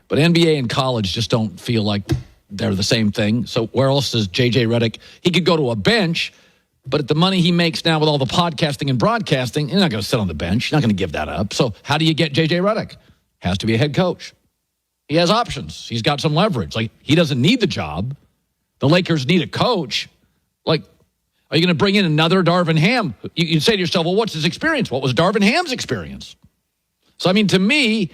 But NBA and college just don't feel like they're the same thing. So where else is J.J. Redick? He could go to a bench, but at the money he makes now with all the podcasting and broadcasting, he's not going to sit on the bench. You're not going to give that up. So how do you get J.J. Redick? Has to be a head coach. He has options. He's got some leverage. Like, he doesn't need the job. The Lakers need a coach. Like, are you going to bring in another Darvin Ham? You'd say to yourself, well, what's his experience? What was Darvin Ham's experience? So, I mean, to me,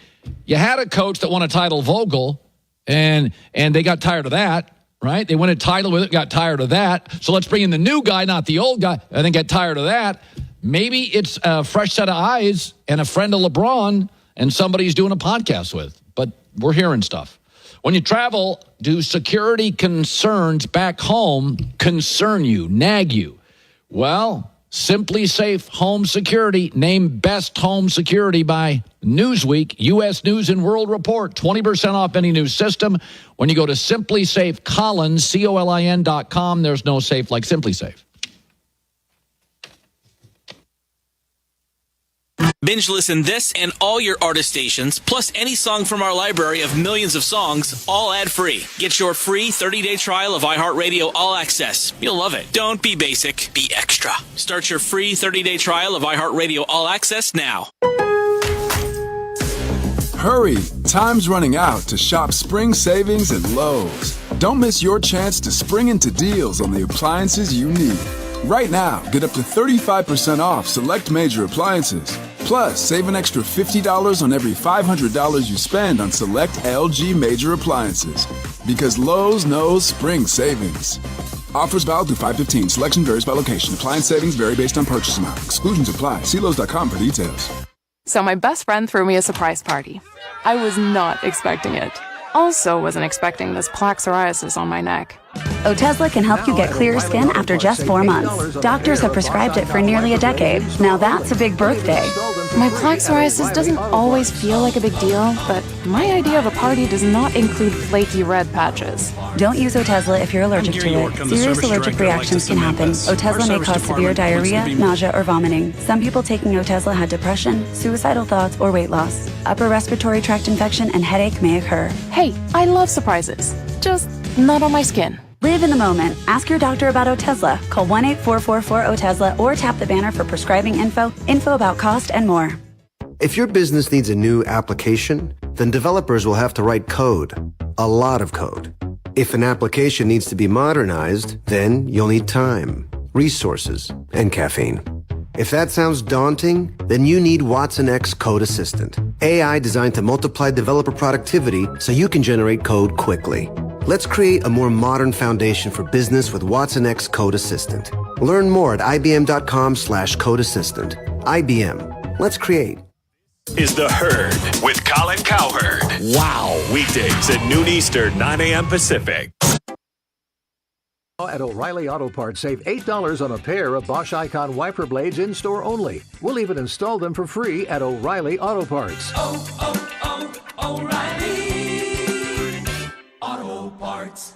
you had a coach that won a title, Vogel, and they got tired of that, right? They won a title with it, got tired of that. So let's bring in the new guy, not the old guy, and then get tired of that. Maybe it's a fresh set of eyes and a friend of LeBron and somebody he's doing a podcast with. But we're hearing stuff. When you travel, do security concerns back home concern you, nag you? Well, Simply Safe Home Security named Best Home Security by Newsweek, U.S. News and World Report. 20% off any new system. When you go to Simply Safe Collins, COLIN.com, there's no safe like Simply Safe. Binge listen this and all your artist stations, plus any song from our library of millions of songs, all ad-free. Get your free 30-day trial of iHeartRadio All Access. You'll love it. Don't be basic, be extra. Start your free 30-day trial of iHeartRadio All Access now. Hurry! Time's running out to shop spring savings at Lowe's. Don't miss your chance to spring into deals on the appliances you need. Right now, get up to 35% off select major appliances. Plus, save an extra $50 on every $500 you spend on select LG major appliances. Because Lowe's knows spring savings. Offers valid through 5/15. Selection varies by location. Appliance settings vary based on purchase amount. Exclusions apply. See Lowe's.com for details. So my best friend threw me a surprise party. I was not expecting it. Also wasn't expecting this plaque psoriasis on my neck. Otezla can help you get clearer skin after just 4 months. Doctors have prescribed it for nearly a decade. Now that's a big birthday. My plaque psoriasis doesn't always feel like a big deal, but my idea of a party does not include flaky red patches. Don't use Otezla if you're allergic to it. Serious allergic reactions can happen. Otezla may cause severe diarrhea, nausea, or vomiting. Some people taking Otezla had depression, suicidal thoughts, or weight loss. Upper respiratory tract infection and headache may occur. Hey, I love surprises. Just not on my skin. Live in the moment. Ask your doctor about Otezla. Call 1-844-4-OTEZLA or tap the banner for prescribing info about cost, and more. If your business needs a new application, then developers will have to write code. A lot of code. If an application needs to be modernized, then you'll need time, resources, and caffeine. If that sounds daunting, then you need Watson X Code Assistant. AI designed to multiply developer productivity so you can generate code quickly. Let's create a more modern foundation for business with Watson X Code Assistant. Learn more at ibm.com/code assistant. IBM. Let's create. Is The Herd with Colin Cowherd. Wow. Weekdays at noon Eastern, 9 a.m. Pacific. At O'Reilly Auto Parts, save $8 on a pair of Bosch Icon wiper blades in-store only. We'll even install them for free at O'Reilly Auto Parts. O'Reilly Auto Parts.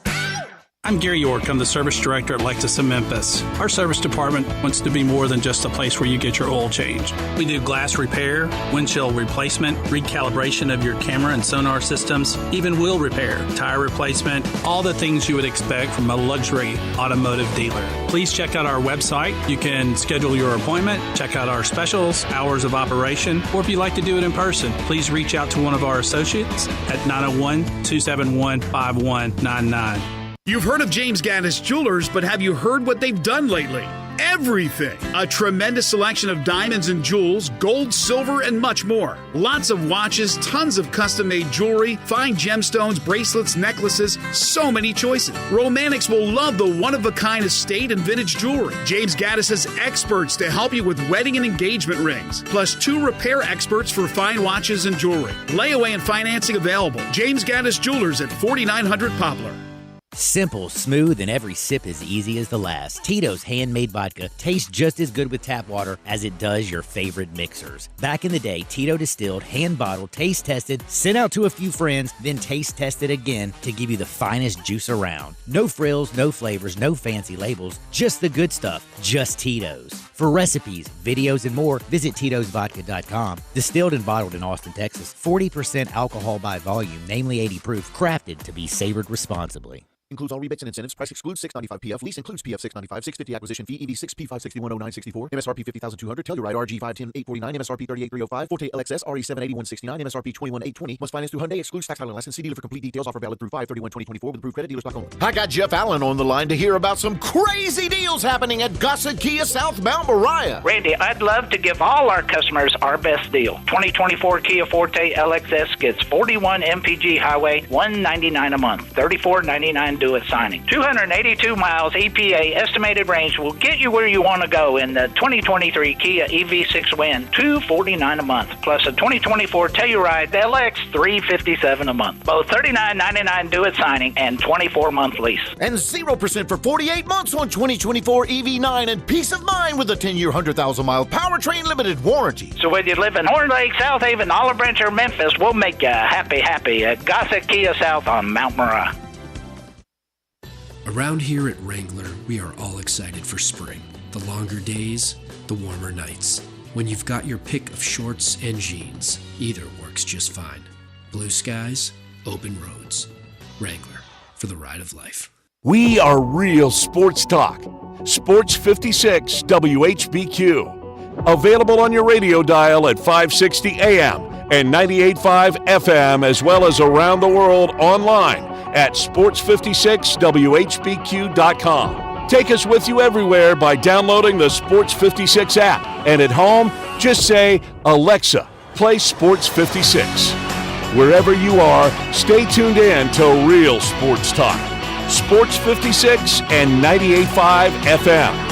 I'm Gary York. I'm the service director at Lexus of Memphis. Our service department wants to be more than just a place where you get your oil changed. We do glass repair, windshield replacement, recalibration of your camera and sonar systems, even wheel repair, tire replacement, all the things you would expect from a luxury automotive dealer. Please check out our website. You can schedule your appointment, check out our specials, hours of operation, or if you'd like to do it in person, please reach out to one of our associates at 901-271-5199. You've heard of James Gaddis Jewelers, but have you heard what they've done lately? Everything! A tremendous selection of diamonds and jewels, gold, silver, and much more. Lots of watches, tons of custom-made jewelry, fine gemstones, bracelets, necklaces, so many choices. Romantics will love the one-of-a-kind estate and vintage jewelry. James Gaddis has experts to help you with wedding and engagement rings, plus 2 repair experts for fine watches and jewelry. Layaway and financing available. James Gaddis Jewelers at 4900 Poplar. Simple, smooth, and every sip as easy as the last. Tito's handmade vodka tastes just as good with tap water as it does your favorite mixers. Back in the day, Tito distilled, hand-bottled, taste-tested, sent out to a few friends, then taste-tested again to give you the finest juice around. No frills, no flavors, no fancy labels, just the good stuff, just Tito's. For recipes, videos, and more, visit Tito'sVodka.com. Distilled and bottled in Austin, Texas. 40% alcohol by volume, namely 80 proof, crafted to be savored responsibly. Includes all rebates and incentives. Price excludes $695 PF. Lease includes PF $695. $650 acquisition fee. EV6 P5610964. MSRP $50,200. Telluride RG 510 849. MSRP 38305. Forte LXS RE 78169. MSRP 21820. Must finance through Hyundai. Excludes tax title and license. See dealer for complete details. Offer valid through 5/31/2024 with approved credit. Dealers only. I got Jeff Allen on the line to hear about some crazy deals happening at Gossett Kia southbound Mariah. Randy, I'd love to give all our customers our best deal. 2024 Kia Forte LXS gets 41 MPG highway, $199 a month, $34.99 do it signing. 282 miles EPA estimated range will get you where you want to go in the 2023 Kia EV6 Win, $249 a month, plus a 2024 Telluride LX, $357 a month. Both $39.99 do it signing and 24-month lease. And 0% for 48 months on 2024 EV9 and peace of mind with a 10-year, 100,000-mile powertrain limited warranty. So whether you live in Horn Lake, South Haven, Olive Branch, or Memphis, we'll make you happy at Gossett Kia South on Mount Moriah. Around here at Wrangler, we are all excited for spring. The longer days, the warmer nights. When you've got your pick of shorts and jeans, either works just fine. Blue skies, open roads. Wrangler, for the ride of life. We are real sports talk. Sports 56 WHBQ. Available on your radio dial at 560 AM and 98.5 FM, as well as around the world online at sports56whbq.com. Take us with you everywhere by downloading the Sports 56 app. And at home, just say, Alexa, play Sports 56. Wherever you are, stay tuned in to Real Sports Talk. Sports 56 and 98.5 FM.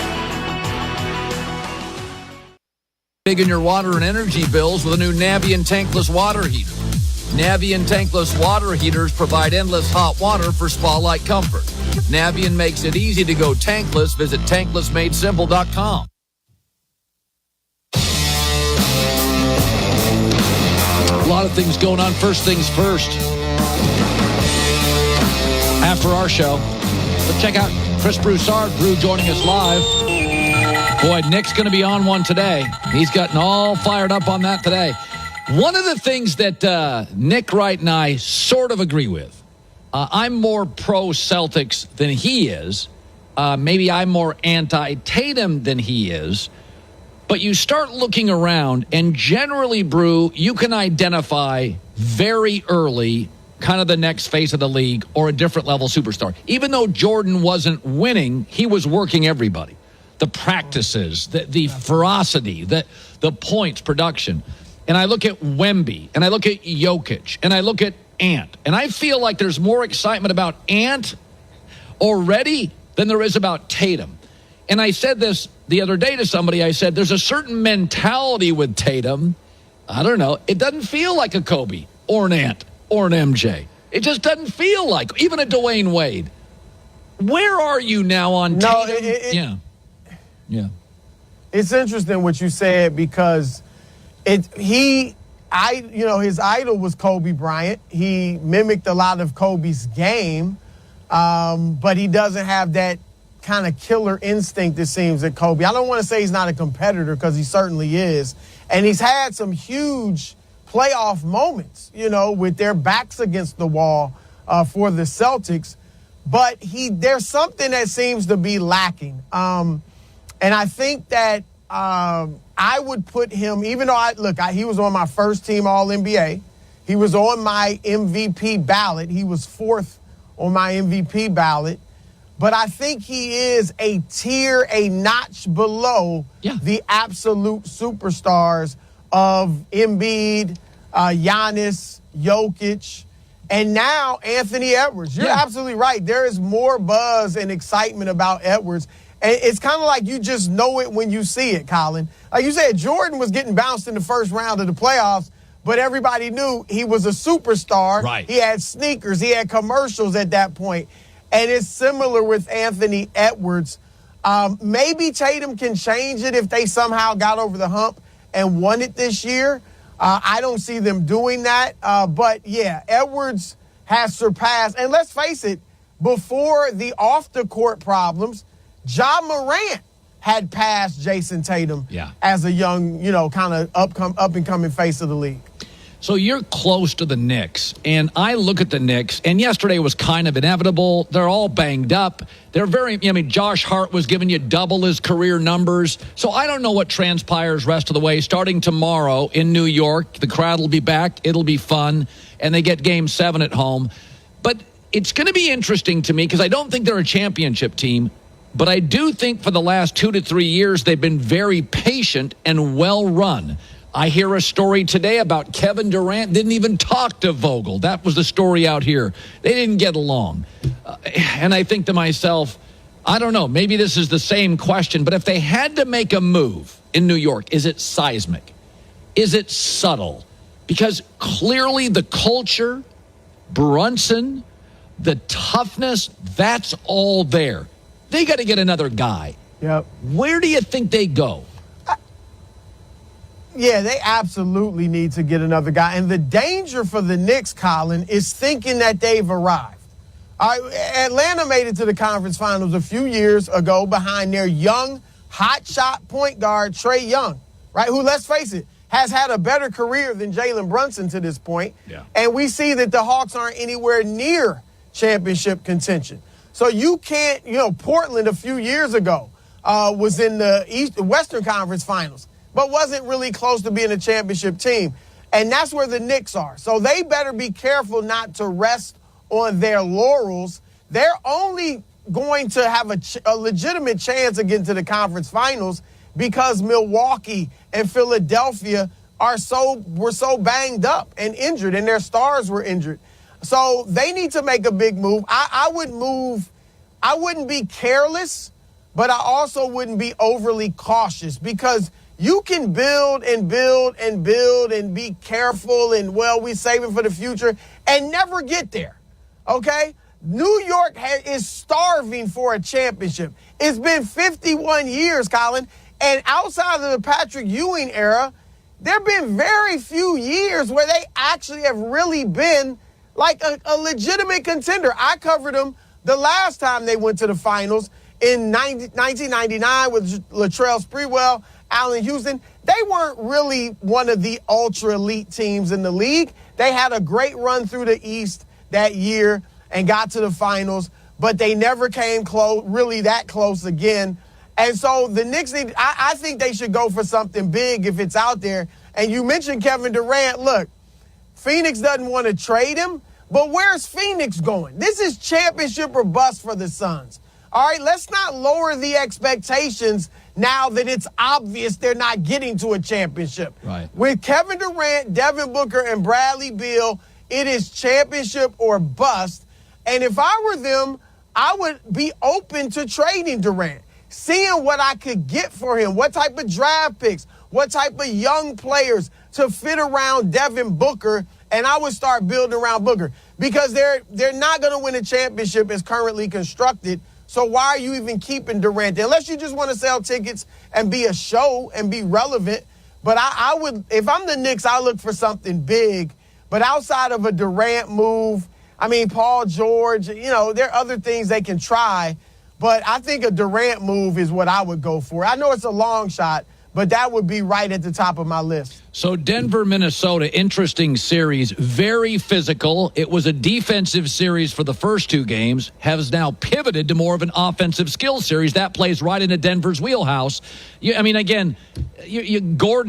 Big in your water and energy bills with a new Navien tankless water heater. Navien tankless water heaters provide endless hot water for spa-like comfort. Navien makes it easy to go tankless. Visit tanklessmadesimple.com. A lot of things going on. First things first. After our show, let's check out Chris Broussard. Brew joining us live. Boy, Nick's going to be on one today. He's gotten all fired up on that today. One of the things that Nick Wright and I sort of agree with, I'm more pro-Celtics than he is. Maybe I'm more anti-Tatum than he is. But you start looking around, and generally, Brew, you can identify very early kind of the next face of the league or a different level superstar. Even though Jordan wasn't winning, he was working everybody. The practices, the ferocity, the points, production. And I look at Wemby, and I look at Jokic, and I look at Ant. And I feel like there's more excitement about Ant already than there is about Tatum. And I said this the other day to somebody. I said, there's a certain mentality with Tatum. I don't know. It doesn't feel like a Kobe or an Ant or an MJ. It just doesn't feel like, even a Dwayne Wade. Where are you now on Tatum? Yeah. It's interesting what you said because his idol was Kobe Bryant. He mimicked a lot of Kobe's game, but he doesn't have that kind of killer instinct, it seems, that Kobe. I don't want to say he's not a competitor because he certainly is. And he's had some huge playoff moments, with their backs against the wall for the Celtics. But there's something that seems to be lacking. And I think that I would put him, even though he was on my first team All-NBA. He was on my MVP ballot. He was fourth on my MVP ballot. But I think he is a notch below the absolute superstars of Embiid, Giannis, Jokic, and now Anthony Edwards. You're absolutely right. There is more buzz and excitement about Edwards. And it's kind of like you just know it when you see it, Colin. Like you said, Jordan was getting bounced in the first round of the playoffs, but everybody knew he was a superstar. Right. He had sneakers. He had commercials at that point. And it's similar with Anthony Edwards. Maybe Tatum can change it if they somehow got over the hump and won it this year. I don't see them doing that. But, Edwards has surpassed. And let's face it, before the off-the-court problems, Ja Morant had passed Jason Tatum as a young, kind of up-and-coming face of the league. So you're close to the Knicks, and I look at the Knicks, and yesterday was kind of inevitable. They're all banged up. Josh Hart was giving you double his career numbers. So I don't know what transpires rest of the way. Starting tomorrow in New York, the crowd will be back. It'll be fun, and they get Game 7 at home. But it's going to be interesting to me because I don't think they're a championship team, but I do think for the last 2 to 3 years they've been very patient and well-run. I hear a story today about Kevin Durant didn't even talk to Vogel. That was the story out here. They didn't get along. And I think to myself, I don't know, maybe this is the same question, but if they had to make a move in New York, is it seismic? Is it subtle? Because clearly the culture, Brunson, the toughness, that's all there. They got to get another guy. Yep. Where do you think they go? Yeah, they absolutely need to get another guy. And the danger for the Knicks, Colin, is thinking that they've arrived. Atlanta made it to the conference finals a few years ago behind their young, hotshot point guard, Trae Young, right? Who, let's face it, has had a better career than Jalen Brunson to this point. Yeah. And we see that the Hawks aren't anywhere near championship contention. So you can't, Portland a few years ago was in the Western Conference Finals, but wasn't really close to being a championship team. And that's where the Knicks are. So they better be careful not to rest on their laurels. They're only going to have a legitimate chance of getting to the conference finals because Milwaukee and Philadelphia were so banged up and injured, and their stars were injured. So they need to make a big move. I wouldn't be careless, but I also wouldn't be overly cautious, because you can build and build and build and be careful and, well, we save it for the future and never get there, okay? New York is starving for a championship. It's been 51 years, Colin, and outside of the Patrick Ewing era, there have been very few years where they actually have really been like a legitimate contender. I covered them the last time they went to the finals in 1999 with Latrell Sprewell, Allen Houston. They weren't really one of the ultra-elite teams in the league. They had a great run through the East that year and got to the finals, but they never came close, really that close again. And so the Knicks need, I think they should go for something big if it's out there. And you mentioned Kevin Durant. Look, Phoenix doesn't want to trade him, but where's Phoenix going? This is championship or bust for the Suns. All right, let's not lower the expectations now that it's obvious they're not getting to a championship. Right. With Kevin Durant, Devin Booker, and Bradley Beal, it is championship or bust. And if I were them, I would be open to trading Durant, seeing what I could get for him, what type of draft picks, what type of young players to fit around Devin Booker, and I would start building around Booker, because they're not going to win a championship as currently constructed. So why are you even keeping Durant? Unless you just want to sell tickets and be a show and be relevant. But I would, if I'm the Knicks, I look for something big. But outside of a Durant move, I mean, Paul George, there are other things they can try. But I think a Durant move is what I would go for. I know it's a long shot, but that would be right at the top of my list. So Denver, Minnesota, interesting series, very physical. It was a defensive series for the first two games, has now pivoted to more of an offensive skill series. That plays right into Denver's wheelhouse. Gordon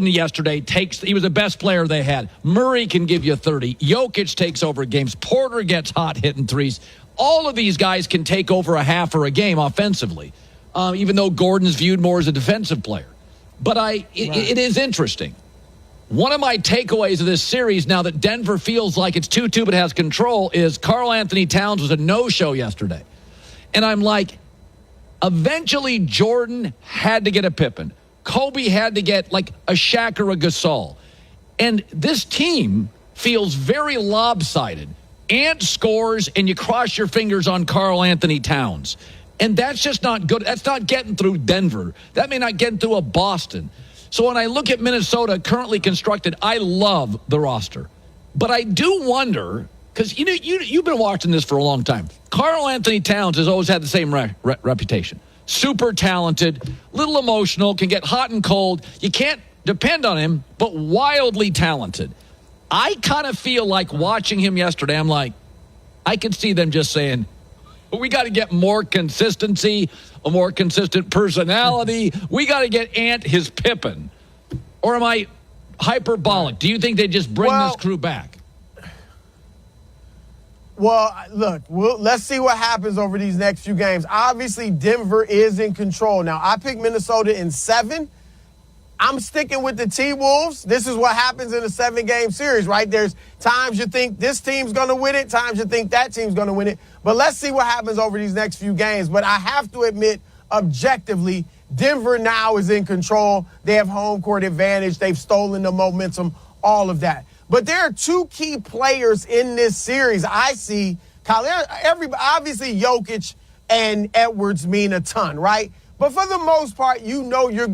yesterday he was the best player they had. Murray can give you 30. Jokic takes over games. Porter gets hot hitting threes. All of these guys can take over a half or a game offensively, even though Gordon's viewed more as a defensive player. But it is interesting. One of my takeaways of this series, now that Denver feels like it's 2-2 but has control, is Karl Anthony Towns was a no-show yesterday. And I'm like, eventually Jordan had to get a Pippen. Kobe had to get like a Shaq or a Gasol. And this team feels very lopsided. Ant scores, and you cross your fingers on Karl Anthony Towns. And that's just not good. That's not getting through Denver. That may not get through a Boston. So when I look at Minnesota currently constructed, I love the roster. But I do wonder, because you've been watching this for a long time. Karl Anthony Towns has always had the same reputation. Super talented, little emotional, can get hot and cold. You can't depend on him, but wildly talented. I kind of feel like watching him yesterday, I'm like, I could see them just saying, we got to get more consistency, a more consistent personality. We got to get Ant his Pippen. Or am I hyperbolic? Do you think they just bring this crew back? Well, look, let's see what happens over these next few games. Obviously, Denver is in control. Now, I picked Minnesota in 7. I'm sticking with the T-Wolves. This is what happens in a 7-game series, right? There's times you think this team's going to win it, times you think that team's going to win it. But let's see what happens over these next few games. But I have to admit, objectively, Denver now is in control. They have home court advantage. They've stolen the momentum, all of that. But there are two key players in this series I see. Obviously, Jokic and Edwards mean a ton, right? But for the most part, you're going